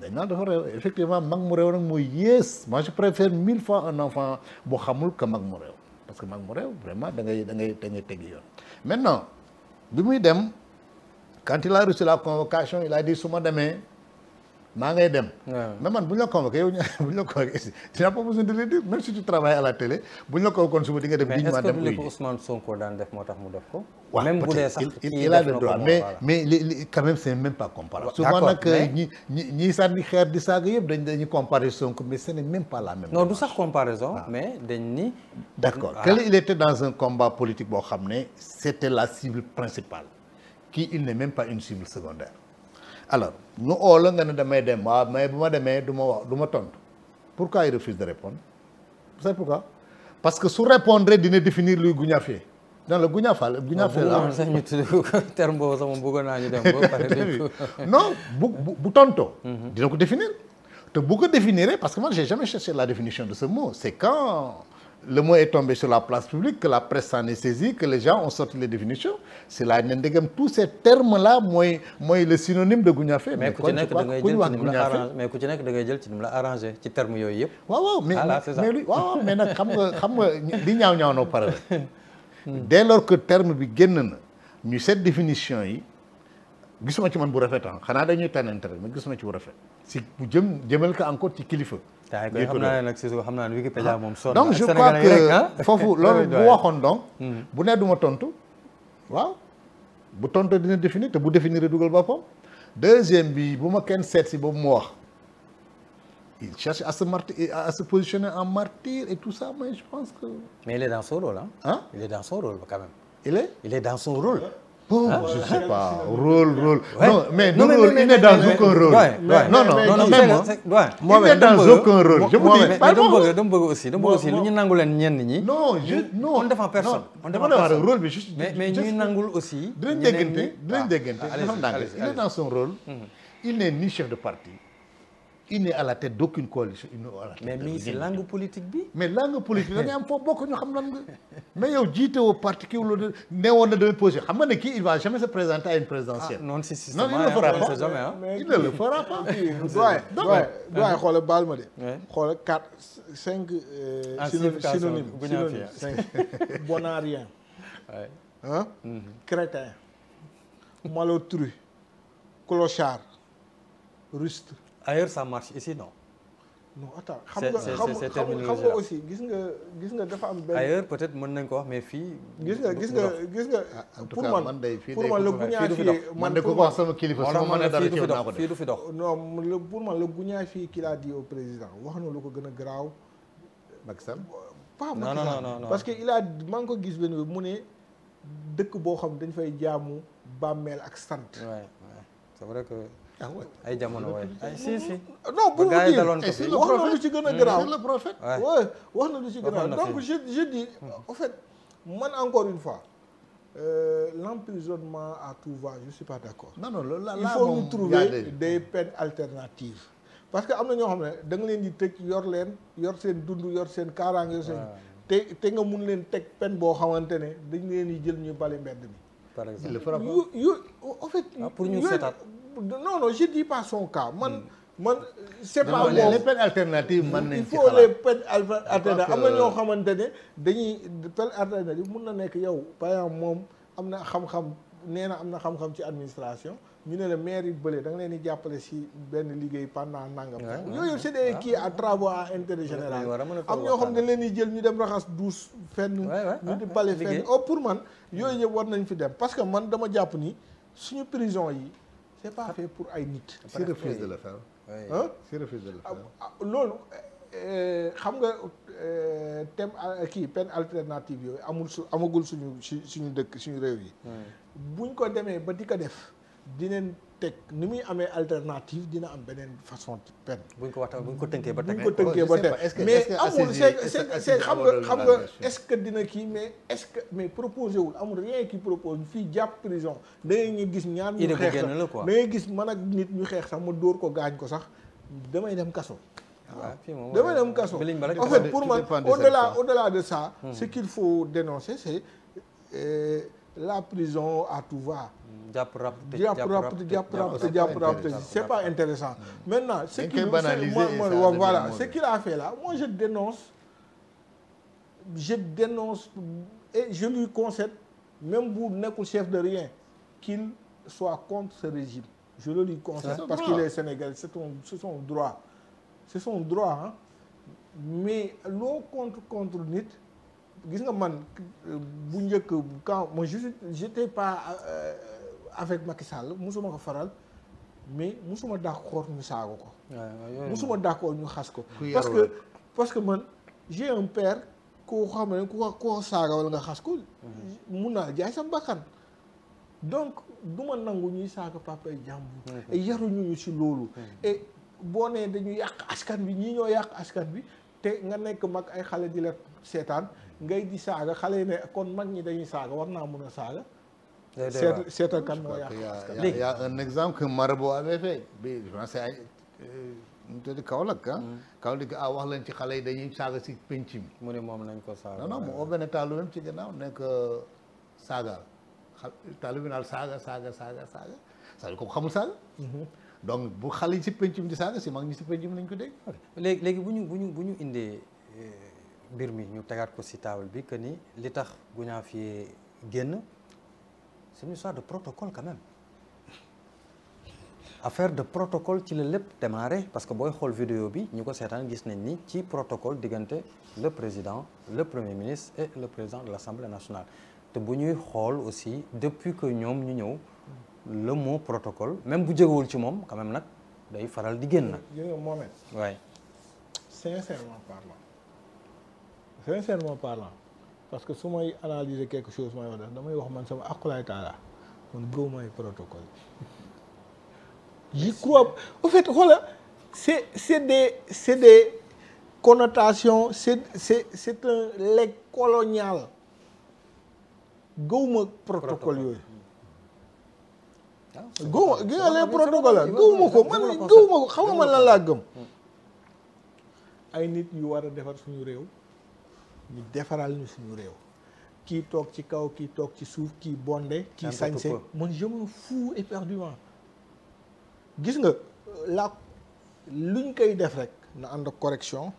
dañ naan dafa réew effectivement mag mu réew nag mooy yées moi je préfère 1000 fois un enfant bu xamul que mag mu réew parce que mag mu réew vraiment da ngay teggi yoon maintenant bi muy dem quand il a reçu la convocation il a dit su ma demee maa ngay dem. mais man bu ñu la convoqué yow bu ñu la convoqué ici tu n'as pas besoin de le dire même si tu travailles à la télé bu ñu la convoqué suba di nga dem.
dignement dem mais est-ce que li ko Ousmane Sonko daan def moo tax mu def ko.
waaw
même bu dee sax
il a le droit mais quand même c'est même pas comparable. souvent nag ñi sànni xeer di saaga yëpp dañuy comparer Sonko mais ce n'est même pas la même.
non du sax comparaison. mais dañ ni.
d'accord que il était dans un combat politique boo xam ne c'était la cible principale qui il n'est même pas une cible secondaire. alors ñu oo la nga ne damay dem waaw mais bu ma demee du ma tontu pourquoi il refuse de répondre vous savez pourquoi parce que su répondre dina définir luy guñaafee dans le guñaafal guñaafee la
sax ñu tudd terme boobu sax moom bëggoon naa ñu dem ba pare
non bu tontoo dina ko définir te bu ko définir parce que moi j'ai jamais cherché la définition de ce mot c'est quand le mot est tombé sur la place publique que la presse s'en est saisie que les gens ont sorti les définitions c'est là ne ndegam tous ces termes là mooy le synonyme de guñafe
mais ku ci nekk da ngay jël ci ni mu la arrangé mais ku ci nekk da ngay jël ci ni mu la arrangé ci terme yooyu yëpp
waaw mais lui waaw mais nag xam nga li ñaaw noo pare rek dès lors que terme bi génn na ñu cette définition yi gisuma ci man bu rafet xanaa dañuy tànnante rek mais gisuma ci bu rafet si bu jëmal ko encore ci kilifa.
xam naa ne nag si xam naa ne Wikipédia moom sonn
donc je crois que foofu loolu bu waxoon donc bu nee duma tontu waaw bu tontu dina définir te bu définir dugal boppam deuxième bi bu ma kenn seet si boobu mu wax il cherche à se positionner en martyr et tout ça mais je pense que
mais il est dans son rôle hein il est dans son rôle quand même il est dans son rôle.
Bon, je sais pas rôle. Ouais. Non, mais il n'est dans aucun rôle. Non, même il n'est dans aucun rôle. Je vous dis,
mais dama bëgg aussi lu ñu nangu leen ñenn ñi.
Non,
on défend personne. On défend
personne. Rôle bi
mais ñuy nangul aussi.
dinañ déggante. Il est dans son rôle. Il n'est ni chef de parti. Il n'est à la tête d'aucune coalition.
mais c'est langue politique bi.
mais langue politique da ngay am foofu bokk ñu xam lan nga mais yow jiite woo parti kii wala ne woon na damay posé xam nga ne kii il va jamais se présenter à une présidentielle.
non si
non il ne le fera pas il ne le fera pas.
doyen xoolal baal ma de. xoolal 5 synonyme bonarien. crétin. malotru. clochard. ruste.
Ailleurs ça marche ici non.
non attends xam nga aussi gis nga dafa am benn.
ailleurs peut-être mën nañ ko wax mais fii.
gis nga pour man la guñaa fii
man de ko wax sama kilifa sama mën dara ci naa ko def
fii du fi dox.
non pour man la guñaa fii qu'il a dit au président wax na lu ko gën a garaaw.
Macky Sall.
pas Macky Sall parce que il a maa ngi ko gis benn mu ne dëkk boo xam dañ fay jaamu bàmmeel ak sant.
c'est vrai que. ay jamono waay si.
non pour
gars yi daloon
wax na lu ci gën a garaaw
le prophète.
wax na lu ci gën a garaaw donc je dis en fait man encore une fois l'emprisonnement à tout va je suis pas d'accord.
non là
il faut ñu trouver des peines alternatives. parce que am na ñoo xam ne da nga leen di tëj yor seen dund yor seen kaaraange yor seen. te nga mun leen teg peine boo xamante ne dañ leen di jël ñu bale mbedd mi.
par exemple
en fait.
pour ñu seetaat.
non je dis pas son cas man c'est pas moom
les peines alternatives man nañ
il faut les peines alternatives am na ñoo xamante ne dañuy peine alternative mun na nekk yow par exemple moom am na xam-xam nee na am na xam-xam ci administration ñu ne la maire yi bële da nga leen di jàppale si benn liggéey pendant nangam. yooyu c'est des kii à travaux à intérêt général. am ñoo xam ne leen di jël ñu dem raxas douche fenn. ñu di bale fenn pour man yooyu yëpp war nañ fi dem parce que man dama jàpp ni suñu prison yi c'est pas fait pour ay nit.
s'il refuse de le faire.
ah
s'il refuse de le faire.
loolu xam nga thème kii peine alternative yooyu amagul suñu dëkk suñu réew yi. buñ ko demee ba di ko def dinañ teg ni muy amee alternative dina am beneen façon peine.
buñ ko tënkee ba teg.
buñ ko tënkee ba teg mais amul c'est xam nga est-ce que dina kii mais est-ce que mais proposé wul amul rien qui propose fii jàpp prison da ngay gis ñaar ñu xeex sax da ngay gis man ak nit ñu xeex sax ma dóor ko gaañ ko sax damay dem kaso. damay dem kaso en fait pour man au-delà de ça ce qu'il faut dénoncer c'est la prison à tout va. jàpp rap c'est pas intéressant maintenant ce qu'il a fait là moi je dénonce et je lui concède même bu nekkul chef de rien qu'il soit contre ce régime je le lui concède parce qu'il est sénégalais c'est son droit hein mais loo contre nit gis nga man bu njëkk quand moi j'étais pas avec Macky Sall musuma ko faral mais musuma d'accord ñu saaga ko. musuma d'accord ñu xas ko. parce que man j'ai un père koo xam ne ku ko saaga wala nga xas ko. mun naa jaay sa bakkan donc du ma nangu ñuy saaga papa ay jàmbur. et yaruñu ñu ci loolu. et boo nee dañu yàq askan bi ñii ñoo yàq askan bi te nga nekk mag ay xale di la seetaan ngay di saaga xale yi ne kon mag ñi dañuy saaga war naa mun a saaga. seetal kan moo yàq askan
il y a un exemple que Marabout avait fait bi je pense ay ñu tuddi Kaolack Kaolack wax leen ci xale yi dañuy saaga si penc mi.
mu ne moom nañ ko saaga.
non mu oo benn taalu même ci gannaaw nekk saagaal taalu bi naal saaga c'est-à-dire ko xamul saaga. donc bu xale yi si penc mi di saaga si mag ñi si penc mi nañ ko dégg.
léegi bu ñu indee mbir mi ñu tegaat ko si table bi que ni li tax Gounass yi génn c'est une histoire de protocole quand même affaire de protocole ci la lépp démarré parce que booy xool vidéo bi ñu ko seetaan gis nañ ni ci protocole diggante le président le premier ministre et le président de l'Assemblée nationale te bu ñuy xool aussi depuis que ñoom ñu ñëw le mot protocole même bu jógewul ci moom quand même nag day faral di génn nag.
Mohamed.
waay.
sincèrement parlant parce que su may analyser quelque chose may wax damay wax man sama akulaay taala man gëw may protocole j'y crois en fait voilà c'est des connotations c'est un legs colonial gëwuma protocole yooyu gëwuma gi nga les protocole gëwuma ko man gëwuma ko xam nga man lan laa gëm ay nit yu war a defar suñu réew ñu defaral ñu suñu réew kii toog ci kaw kii toog ci suuf kii bonde kii sañse man je me fous éperdument gis nga la luñ koy def rek na ànd ak correction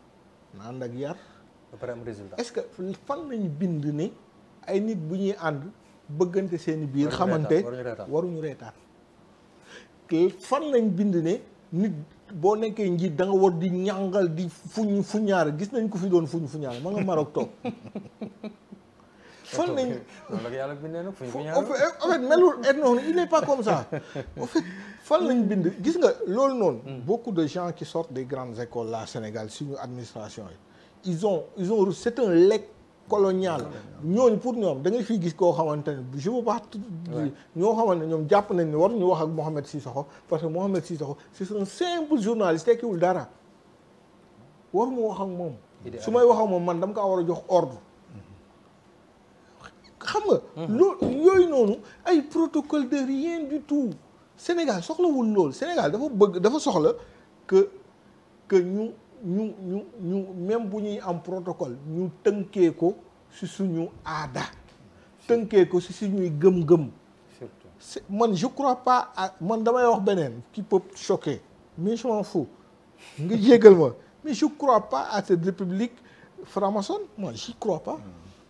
na ànd ak yar
ba pare am résultat
est-ce que fan nañ bind ni ay nit bu ñuy ànd bëggante seeni biir xamante waruñu reetaan fan nañ bind ne nit boo nekkee njiit da nga war di ñàngal di fuñaare gis nañ ko fi doon fuñaare ma nga Maroc toog fan nañ en fait melul et noonu il n'est pas comme ça en fait fan lañ bind gis nga loolu noonu beaucoup de gens qui sortent des grandes écoles là Sénégal suñu administration yi ils ont c'est un legs colonial ñooñu pour ñoom da ngay fiy gis koo xamante ne je veux pas ñoo xamante ne ñoom jàpp nañ ne waruñu wax ak Mohamed Sissoko parce que Mohamed Sissoko c'est un simple journaliste tekkiwul dara waruma wax ak moom su may wax ak moom man dama kaa war a jox ordre xam nga loolu yooyu noonu ay protocole de rien du tout Sénégal soxlawul loolu Sénégal dafa soxla que ñu même bu ñuy am protocole ñu tënkee ko ci suñu aada tënkee ko ci suñuy gëm-gëm surtout man je crois pas man damay wax beneen qui peut choquer mais je m'en fous nga jégal ma mais je crois pas à cette république franc-maçonne moi j'y crois pas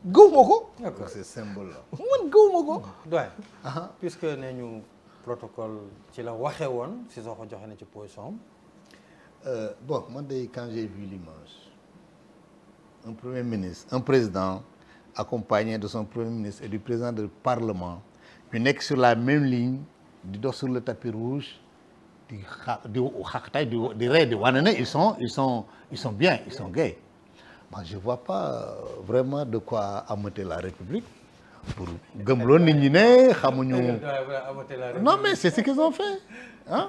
gëwuma ko
c'est symbole la
man gëwuma ko
doy puisque ne ñu protocole ci la waxee woon Sissoko joxe na ci position
bon man de quand j'ai vu l'image un premier ministre un président accompagné de son premier ministre et du président du parlement ñu nekk sur la même ligne di dox sur le tapis rouge di xaqtay di ree di wane ne ils sont bien ils sont gays. Moi je vois pas vraiment de quoi ameuter la République pour gëmloo nit ñi ne xamuñu. Non mais c'est ce qu'ils ont fait hein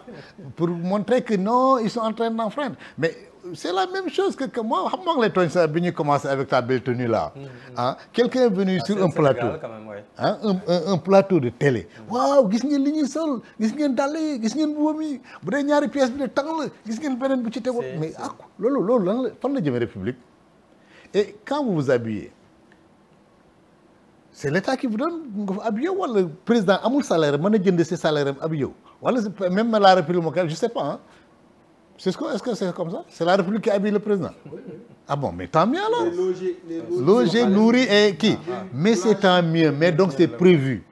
pour montrer que non ils sont en train d'enfreindre mais c'est la même chose que moi xam nga lay tooñ sa bi ñuy commencer avec ta belle tenue là ah quelqu'un est venu sur un plateau ah un plateau de télé waaw gis ngeen li ñuy sol gis ngeen dàll yi gis ngeen buum yi bu dee ñaari pièces bi de tàng la gis ngeen beneen bu ci tegu mais ah loolu lan la fan la jëmee République et quand vous vous habillez c'est l'État qui vous donne nga fa habillé wala président amul salaire mën a jënd si salaire am habillé wala même la République je sais pas hein est-ce que c'est comme ça c'est la République qui habille le président ah bon mais tant mieux alors logé nourri et kii mais c'est tant mieux mais donc c'est prévu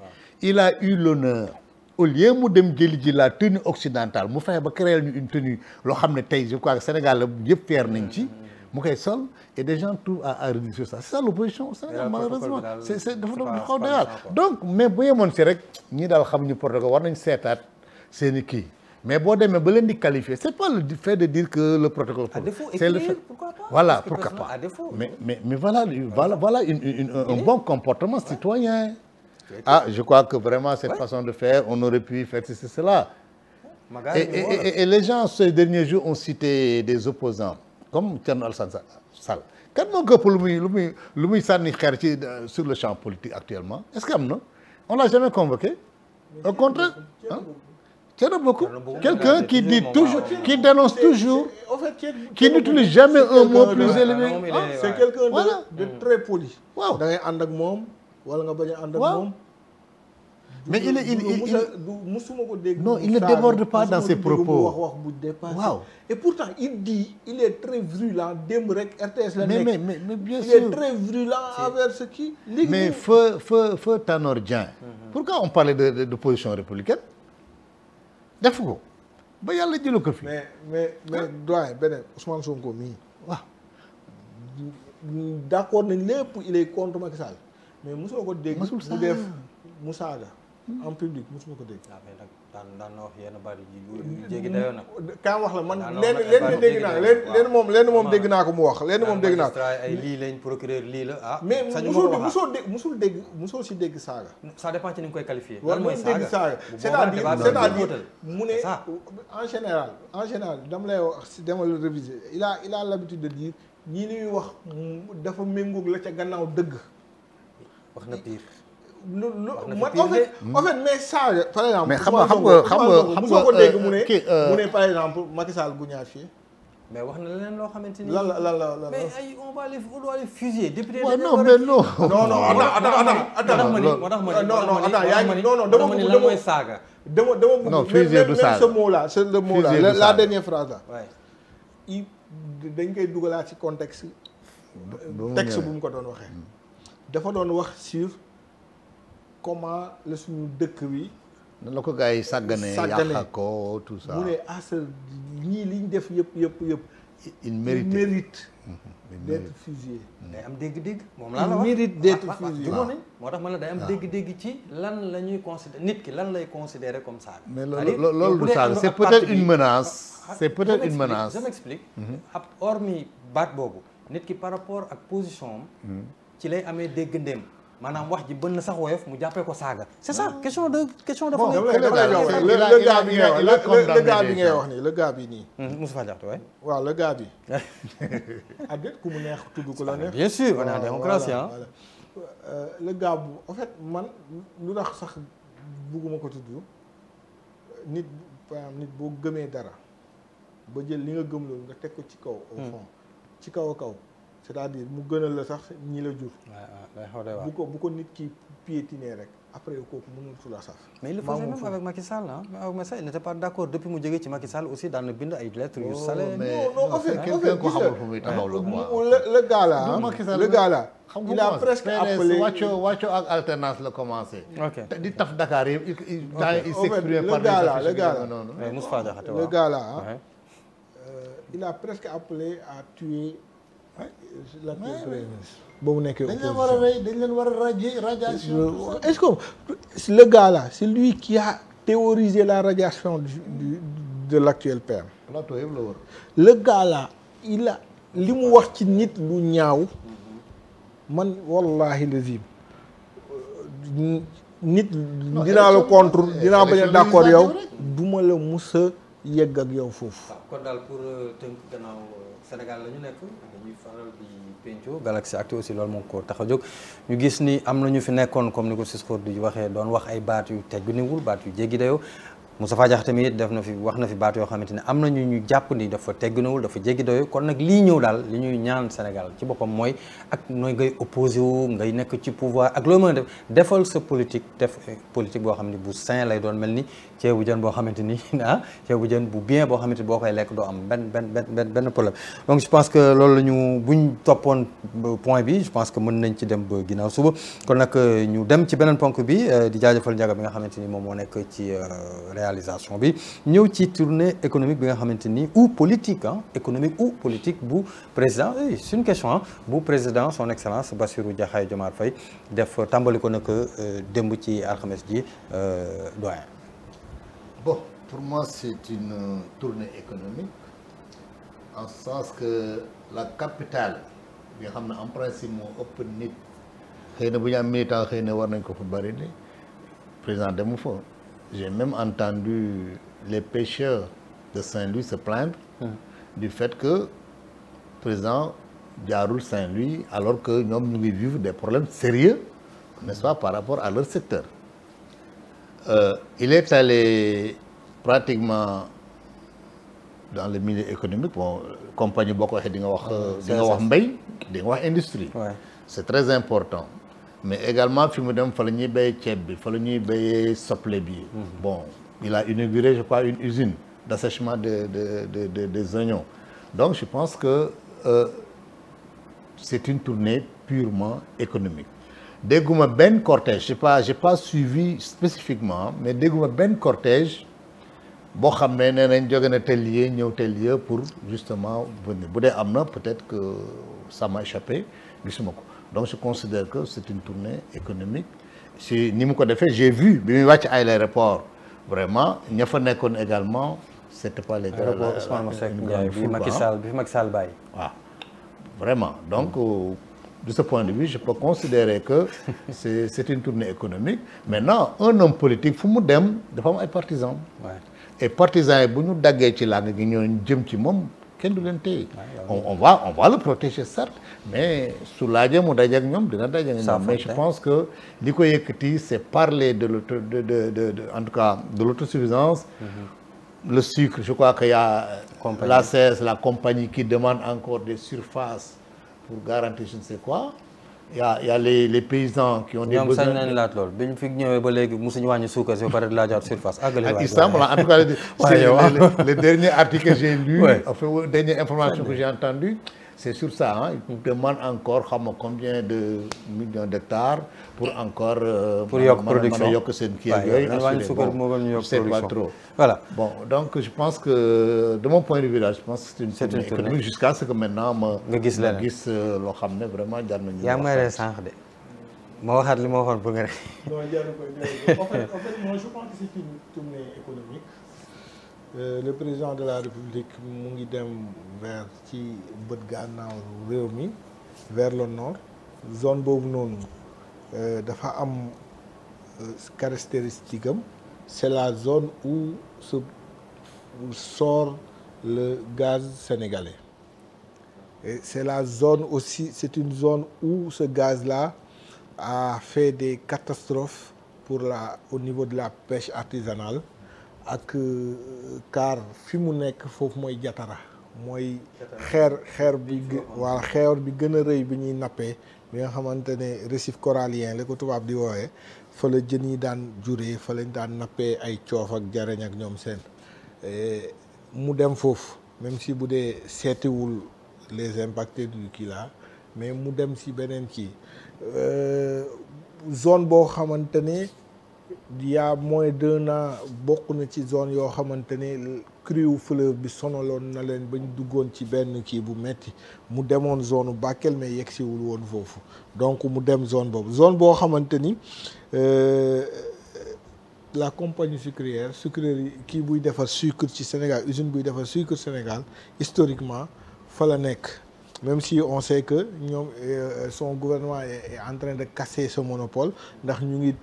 il a eu l'honneur au lieu mu dem jëli ji la tenue occidentale mu fexe ba créer ñu une tenue loo xam ne tey je crois que Sénégal la yëpp fier nañ ci mu koy sol et des gens trouvent à redire sur ça c'est ça l'opposition au Sénégal malheureusement c'est dafa xaw doy waar donc mais bu yemoon si rek ñii daal xamuñu protocole war nañ seetaat seeni kii mais boo demee ba leen di qualifier c'est pas le fait de dire que le protocole c'est le fait voilà pourquoi pas mais voilà un bon comportement citoyen ah je crois que vraiment cette façon de faire on aurait pu faire ceci cela et les gens ces derniers jours ont cité des opposants comme Thierno Alassane Sall kan moo gëpp lu muy sànni xeer ci sur le champ politique actuellement est-ce que am na on l'a jamais convoqué au contraire Thierno Bocoum quelqu'un qui dit toujours qui dénonce toujours qui n'utilise jamais un mot plus élevé
c'est quelqu'un de très poli waaw da ngay ànd ak moom wala nga bañ a ànd ak moom
mais
musuma ko dégg
non il ne déborde pas dans ses propos
wax bu dépassé
waaw
et pourtant il est très virulent démb rek RTS la nekk
mais bien sûr
il est très virulent envers ce qui
mais feu Tanor Dieng pourquoi on parlait de position républicaine def ko ba yàlla jëlu ko fi
mais doyen beneen Ousmane Sonko mii
waaw
d'accord nañ lépp il est contre Macky Sall mais mosuma ko dégg mu def mu saaga en public mosuma ko dégg
daan na wax yenn bari ji jéggi dayoo nag
kaa wax la man leen dégg naa leen moom dégg naa ko mu wax leen moom dégg naa ko
ay lii lañ procureur lii la
mais musul si dégg saaga
ça dépend ci ni nga koy qualifier
war mooy dégg saaga c'est-à-dire mu ne en général dama lay wax si dama la réviser il a l'habitude de dire ñii ñuy wax dafa méngoog la ca gannaaw dëgg
wax na pire
man en fait mais saaga par exemple
mais xam nga
soo ko dégg mu ne par exemple Macky Sall bu ñaar fii
mais wax na leneen loo xamante ni
lan
mais ay on va les fusiller député
non mais non
dama bëgg mooy saaga dama bëgg même ce mot là c'est le mot là la dernière phrase là dañ koy dugalaat ci contexte texte bu mu ko doon waxee dafa doon wax sur comment la suñu dëkk bi
nan la ko gars yi sàggane yàq ko tout ça
mu ne ñii liñ def yëpp
il mérite
d'être fusillé
day am dégg-dégg moom laa la wax
mérite d'être fusillé
moo tax ma la day am dégg-dégg ci lan la ñuy considérer nit ki lan lay considérer comme saaga
mais loolu du saaga c'est peut-être une menace
je m'explique hormis baat boobu nit ki par rapport ak position am ci lay amee dégg ndéem maanaam wax ji bën na sax woyof mu jàppee ko saaga c'est ça question de
le gars bi ngay wax nii le gars bi nii
Moustapha Diakhaté waay
waaw le gars bi addet ku mu neex tudd ko la neex
bien sûr on est en démocratie
le gars bu en fait man lu tax sax bugguma ko tudd nit par exemple nit boo gëmee dara ba jël li nga gëm loolu nga teg ko ci kaw au fond ci kaw a kaw c'est-à-dire mu gënal la sax ñi la jur bu ko nit ki piétiner rek après yow kooku mënul tu la saf.
mais il le faisait même avec Macky Sall ah avec Macky Sall il n'était pas d'accord depuis mu jógee ci Macky Sall aussi daan na bind ay lettres yu salé.
non en fait quelqu'un ko xamul fu muy taxaw la quoi.
le gars là le gars là il a presque appelé
wàcco ak alternance la commencé.
ok
di taf Dakar yi il s'exprime par des affiches
le gars là
noonu.
Moustapha Diakhaté
le gars là il a presque appelé à tuer l'actuel premier ministre. ba mu nekkee opposition
dañ leen war a radiation.
est-ce que le gars là c'est lui qui a théorisé la radiation de l'actuel PM.
plateau yëpp la wër.
le gars là il a li mu wax ci nit lu ñaaw man wallahi lazim nit dinaa la contre dinaa bañ a d'accord yow duma la musa yegg ak yow foofu.
kon daal pour tënk gannaaw Sénégal la ñu nekk dañuy faral di penco Galaxy Actu aussi loolu moo ko tax a jóg ñu gis ni am na ñu fi nekkoon comme ni ko Cisco di waxee doon wax ay baat yu tegguniwul baat yu jéggi dayoo Moustapha Diakhaté tamit def na fi wax na fi baat yoo xamante ne am na ñu jàpp ni dafa tegguniwul dafa jéggi dayoo kon nag lii ñëw daal li ñuy ñaan Sénégal ci boppam mooy ak nooy ngay opposé wu ngay nekk ci pouvoir ak loo mën a def defal sa politique def politique boo xam ne bu sain lay doon mel ni ceebu jën boo xamante ni ceebu jën bu bien boo xamante ni boo koy lekk doo am benn problème donc je pense que loolu la ñu buñ toppoon point bi je pense que mën nañ ci dem ba ginnaaw suba kon nag ñu dem ci beneen ponk bi di jaajëfal njaga bi nga xamante ni moom moo nekk ci réalisation bi ñëw ci tournée économique bi nga xamante ni ou politique économique ou politique bu président c'est une question bu président son excellence Bassirou Diomaye Diakhar Faye def tàmbali ko nag démb ci alxames ji doyen.
Bon, pour moi, c'est une tournée économique, en ce sens que la capitale, en principe, moo ëpp nit xëy na bu ñu am militant xëy na war nañ ko fa bari ni président demu fa. J'ai même entendu les pêcheurs de Saint-Louis se plaindre du fait que président jaarul Saint-Louis alors que ñoom ñu ngi vivre des problèmes sérieux, n'est-ce pas, par rapport à leur secteur. Il est allé pratiquement dans le milieu économique bon compagnie boo ko waxee di nga wax mbay di nga wax industrie. C'est très important. Mais également fi mu dem fa la ñuy béyee ceeb bi fa la ñuy béyee soble bi. Bon il a inauguré je crois une usine d'assèchement des oignons. Donc je pense que c'est une tournée purement économique. dégguma benn cortège j'ai pas suivi spécifiquement mais dégguma benn cortège boo xam ne nee nañ jóge na tel lieu ñëw tel lieu pour justement venir bu dee am na peut-être que ça m'a échappé gisuma ko donc je considère que c'est une tournée économique si ni mu ko defee j'ai vu bi muy wàcc ay l'aéroport vraiment ña fa nekkoon également c'était pas les gars
bi Macky Sall bàyyi
waaw vraiment donc de ce point de vue je peux considérer que c'est une tournée économique maintenant un homme politique fu mu dem dafa am ay partisans et partisans yi bu ñu daggee ci làng gi ñoo jëm ci moom kenn du leen téye on va le protéger certes mais su laajee mu dajeek ñoom dina dajeek ñoom mais je pense que li ko yëkkati c'est parler de en tout cas de l'autosuffisance. Le sucre je crois qu'il y a la CES la compagnie qui demande encore des surfaces pour garantir je ne sais quoi il y a les paysans qui ont des besoins.
ñoom sañ nañ laaj loolu bi ñu fi ñëwee ba léegi mosuñu wàññi suukar si ba pare laajaat surface.
ak Istanbul en tout cas le dernier article que j'ai lu. enfin dernière information que j'ai entendue c'est sur ça ils demandent encore xam nga combien de millions d'hectares pour encore.
pour yokk production
mën a yokk seen kii ak yooyu.
je
sais pas trop.
voilà
bon donc je pense que de mon point de vue là je pense que c'est une tournée économique jusqu'à ce que maintenant
nga gis leneen
gis loo xam ne vraiment jar nañu.
yaa ngi may ree sànq de ma waxaat li ma waxoon pour nga rek.
non jaru ko en fait moi je pense que c'est une tournée économique. Le président de la République mu ngi dem vers ci bët gànnaaw réew mi vers le nord zone boobu noonu dafa am caractéristique am c'est la zone où sort le gaz sénégalais et c'est la zone aussi c'est une zone où ce gaz-là a fait des catastrophes au niveau de la pêche artisanale ak car fi mu nekk foofu mooy Jatara mooy xeer bi gën a rëy bi ñuy nappee bi nga xamante ne récif corallien la ko tubaab di woowee fa la jën yi daan juree fa lañ daan nappee ay coof ak jareñ ak ñoom seen mu dem foofu même si bu dee seetiwul les impactés du kii là mais mu dem si beneen kii zone boo xamante ne y a moins d'un an bokk na ci zone yoo xamante ne crue fleuve bi sonaloon na leen bañ duggoon ci benn kii bu metti mu demoon zone Bakel mais yegsiwul woon foofu donc mu dem zone boo xamante ni la compagnie sucrière sucrerie kii buy defar sucre ci Sénégal usine buy defar sucre Sénégal historiquement fa la nekk même si on sait que ñoom son gouvernement est en train de casser ce monopole ndax ñu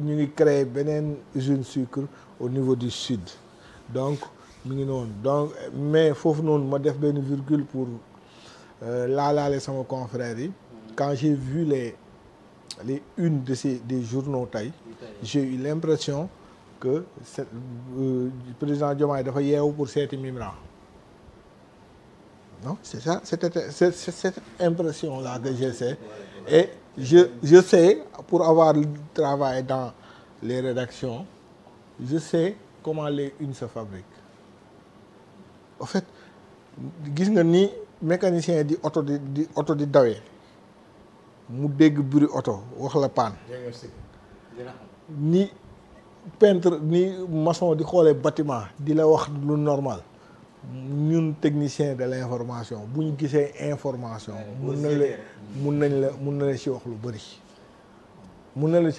ngi créer beneen usine sucre au niveau du sud donc mi ngi noonu donc mais foofu noonu ma def benn virgule pour laalaale sama confrères yi quand j'ai vu les unes des journaux tey j'ai eu l'impression que président Diomaye dafa yeewu pour seeti Mimran non c'est ça c'est cette impression là que je sais et je sais pour avoir travaillé dans les rédactions je sais comment les unes se fabriquent en fait gis nga ni mécanicien di oto di dawee mu dégg bruit oto wax la panne ni peintre ni maçon di xoolee bâtiment di la wax lu normal ñun technicien de l'information bu ñu gisee information mun na la ci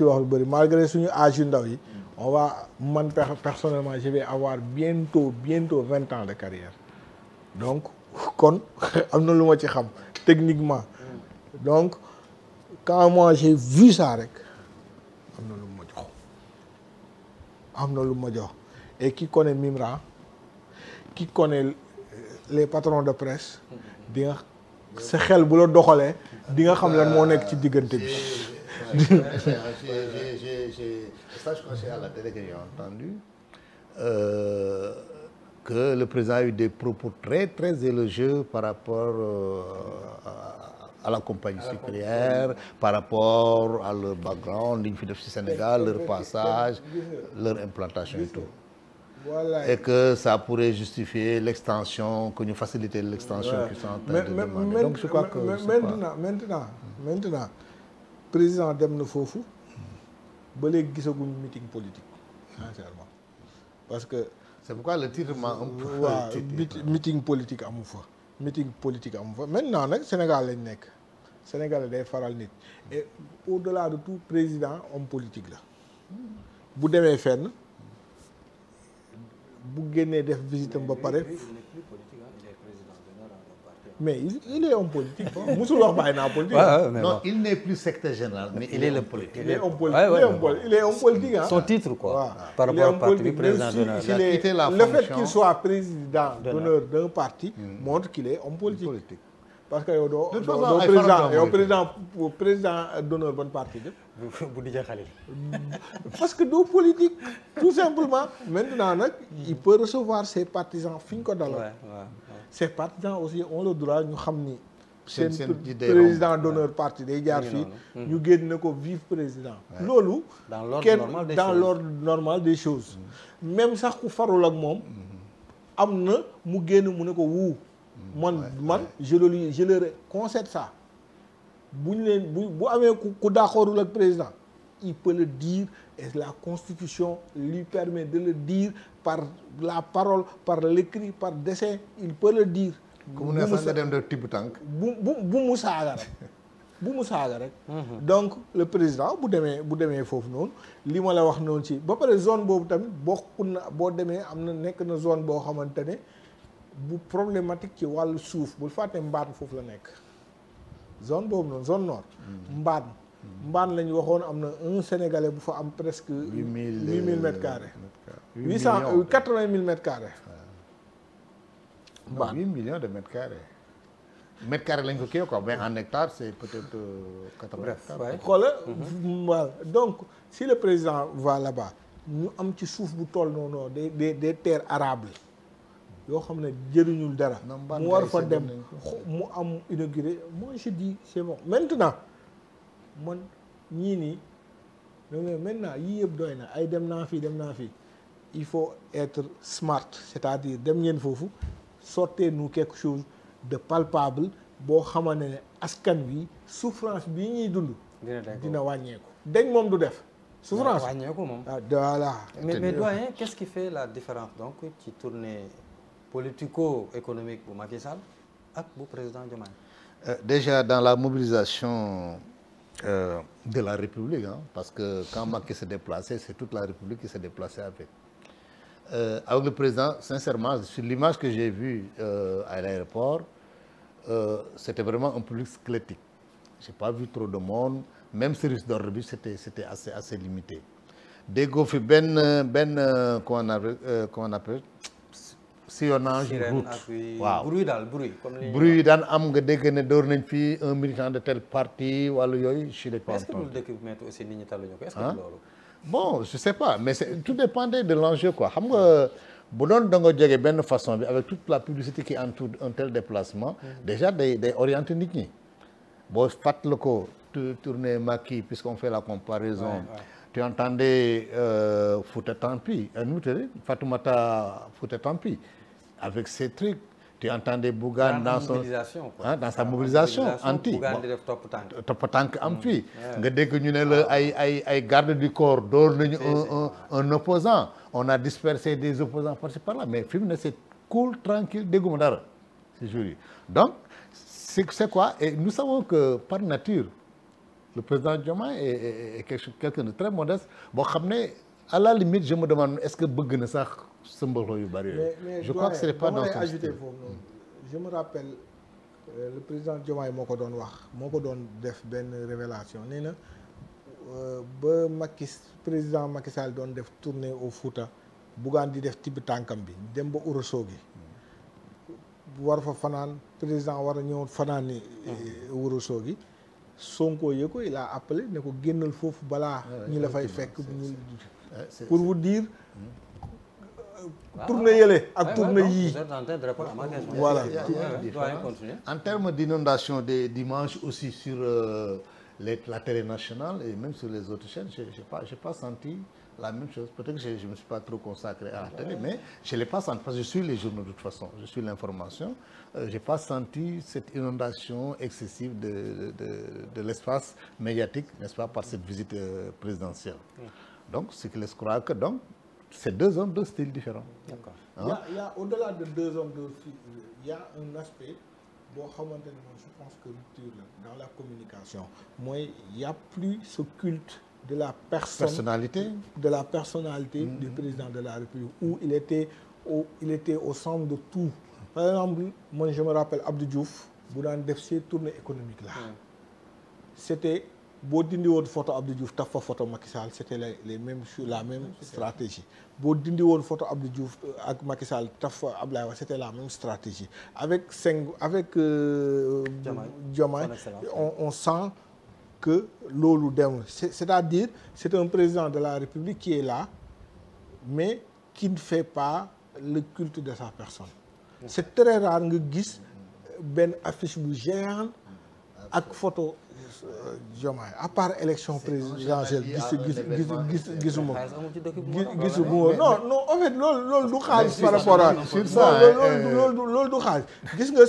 wax lu bëri malgré suñu âge yu ndaw yi on va man personnellement je vais avoir bientôt 20 ans de carrière donc kon am na lu ma ci xam techniquement donc quand moi j'ai vu ça rek am na lu ma jox et qui connaît Mimran qui connaît les patrons de presse di nga sa xel bu la doxalee di nga xam lan moo nekk ci diggante bi.
Ça, je crois à la télé que j'ai entendu que le président a eu des propos très très élogieux par rapport à la compagnie sucrière, par rapport à leur background, li ñu fi def ci Sénégal, leur passage, leur implantation et tout. Voilà. Et que ça pourrait justifier l'extension, que nous faciliter l'extension qu'ils sont en train de demander. Donc je crois que maintenant président dem na foofu ba léegi gisaguñ meeting politique sincèrement parce que c'est pourquoi le titre m'a un peu waaw meeting politique amu fa maintenant nag Sénégal lañ nekk Sénégal day faral nit et au-delà de tout président homme politique la bu demee fenn bu génnee def visitam ba pare mais il est homme politique musul wax bàyyi naa politique non il n'est plus secrétaire général mais il est le politique il est homme politique
son titre quoi par rapport au parti président d'honneur
le fait qu'il soit président d'honneur d'un parti montre qu'il est homme politique parce que yow doo président d'honneur ban parti de
bu Didier Khalil
parce que doo politique tout simplement maintenant nag il peut recevoir ses partisans fi ñu ko dalal ces partisans aussi ont le droit ñu xam ni seen président d'honneur parti day jaar fii ñu génn ko vive président loolu dans l'ordre normal des choses même sax ku farul ak moom am na mu génn mu ne ko wuu man je leur concède ça bu ñu leen bu amee ku d'accordul ak président il peut le dire et la constitution lui permet de le dire par la parole par l'écrit par dessin il peut le dire.
comme ne sax nga dem de tibb tànk.
bu mu saaga rek. donc le président bu demee foofu noonu li ma la wax noonu ci ba pare zone boobu tamit boo demee am na nekk na zone boo xamante ne bu problématique ci wàllu suuf bul fàtte Mbaan foofu la nekk zone boobu noonu zone nord. Mbaan lañu waxoon am na un Sénégalais bu fa am presque 8000 mètres carrés 80 000 mètres carrés.
Mbaan 8 millions de mètres carrés. Mètres carrés lañ ko kii quoi mais en hectare c'est peut-être 80.
Xoolal voilà donc si le président va là-bas ñu am ci suuf bu toll noonu des terres arables yoo xam ne jëriñul dara mu war fa dem mu am inauguré moi je dis c'est bon maintenant man ñii nii maintenant yii yëpp doy na ay dem naa fii il faut être smart c'est-à-dire dem ngeen foofu sortez-nous quelque chose de palpable boo xamante ne askan wi souffrance bii ñuy dund dina wàññeeku dañ moom du def souffrance
wàññeeku moom
voilà
mais doyen qu'est-ce qui fait la différence donc ci tournée politico-économique bu Macky Sall ak bu président Diomaye
déjà dans la mobilisation de la République parce que quand Macky s'est déplacé c'est toute la République qui s'est déplacée avec le président sincèrement sur l'image que j'ai vue à l'aéroport c'était vraiment un public squelettique j'ai pas vu trop de monde même service d'ordre bi c'était assez limité déggoo fi benn comment on appelle sillonnage route waaw bruit yi daan am nga dégg ne door nañ fii un militant de tel parti wala yooyu je l'ai pas entendu.
est-ce que loolu dëkk bi métti aussi nit ñi taluñu ko est-ce que loolu
bon je sais pas mais tout dépendait de l'enjeu quoi xam nga bu doon da nga jege benn façon bi avec toute la publicité qui entoure un tel déplacement déjà day orienter nit ñi boo fàttali ko tournée Macky puisqu'on fait la comparaison tu entendais Fouta Tampi Fatoumata Fouta Tampi avec ses trucs tu entendais Bougane dans sa mobilisation anti topp tànk am fii nga dégg ñu ne la ay garde du corps door nañu un opposant on a dispersé des opposants par-ci par-là mais fi mu ne c'est cool tranquille dégguma dara ces jours yi donc c'est quoi et nous savons que par nature le président Diomaye est quelqu'un de très modeste boo xam ne à la limite je me demande est-ce que bëgg na sax sëmbaloo yu bari yooyu je crois que c'est pas dans son style.
Je me rappelle le président Diomaye moo ko doon def benn révélation nee na ba président Macky Sall doon def tournée au Fouta Bougane di def tibb tànkam bi dem ba Ourossogui war fa fanaan président war a ñëw fanaan ni Ourossogui Sonko yee ko il a appelé ne ko génnal foofu balaa ñi la fay fekk pour vous dire tournée yële ak tournée yii voilà
en termes d'inondation des dimanches aussi sur la télé nationale et même sur les autres chaînes j'ai pas senti la même chose peut-être que je me suis pas trop consacré à la télé mais je l'ai pas senti parce que je suis les journaux de toute façon je suis l'information j'ai pas senti cette inondation excessive de l'espace médiatique n'est-ce pas par cette visite présidentielle donc ce qui laisse croire que donc c'est deux hommes, deux styles différents.
D'accord.
Il y a au-delà de deux hommes, deux styles, il y a un aspect, bon, je pense que rupture dans la communication. Moi, il n'y a plus ce culte de la personnalité du président de la République, où il était au centre de tout. Par exemple, moi, je me rappelle Abdou Diouf, dans ces tournées économiques là. C'était boo dindi woon photo Abdou Diouf taf fa photo Macky Sall c'était les mêmes la même stratégie boo dindi woon photo Abdou Diouf ak Macky Sall taf fa Abdoulaye Wade c'était la même stratégie avec Diomaye on sent que loolu dem c'est-à-dire c'est un président de la République qui est là mais qui ne fait pas le culte de sa personne c'est très rare nga gis benn affiche bu géante ak photo Diomaye à part élection présidentielle gisuma non en fait loolu du xaalis par rapport à sur ça loolu du xaalis gis nga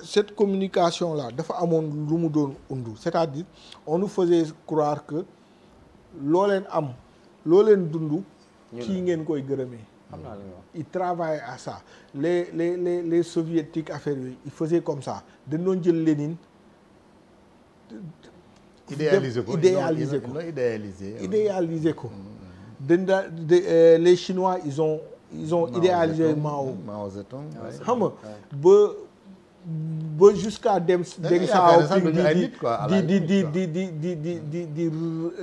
cette communication là dafa amoon lu mu doon undu c'est-à-dire on nous faisait croire que loo leen dund kii ngeen koy gërëmee ils travaillent à ça les soviétiques affaires yooyu ils faisaient comme ça dañ doon jël Lénine idéaliser ko les Chinois ils ont idéalisé Mao xam nga ba jusqu'à dem Deng Xiaoping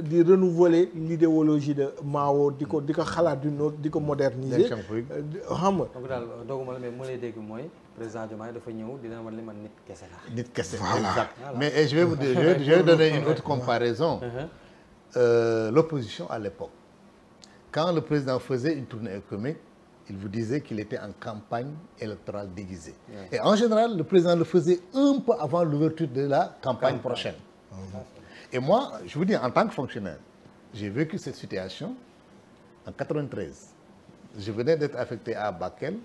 di renouveler l'idéologie de Mao di ko xalaat di ko moderniser xam nga
donc daal dooguma la mais mu lay dégg mooy président Diomaye dafa ñëw dina man li man nit kese la.
nit kese exact mais je vais vous dire je vais donner une autre comparaison. L'opposition à l'époque quand le président faisait une tournée économique il vous disait qu'il était en campagne électorale déguisée. Et en général, le président le faisait un peu avant l'ouverture de la campagne prochaine. Et moi, je vous dis, en tant que fonctionnaire, j'ai vécu cette situation en 93. Je venais d'être affecté à Bakel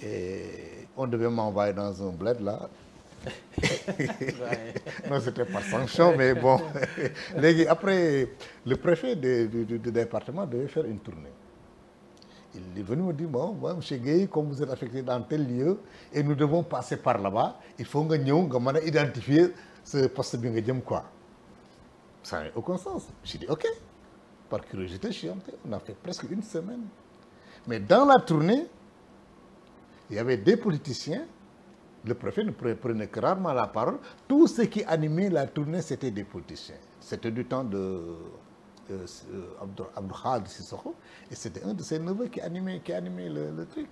et on devait m'envoyer dans un bled là. Non, c'était pas sanction, mais bon. Après, le préfet du département devait faire une tournée. Il est venu me dire, bon, moi, M. Gueye, comme vous êtes affecté dans tel lieu et nous devons passer par là-bas, il faut que nous identifier ce poste de quoi. Ça n'a aucun sens. J'ai dit, ok. Par curiosité, je suis entré. On a fait presque une semaine. Mais dans la tournée, il y avait des politiciens. Le préfet ne prenait que rarement la parole. Tout ce qui animait la tournée, c'était des politiciens. C'était du temps de Abdou Khadre Sissoko. Et c'était un de ses neveux qui animait le truc.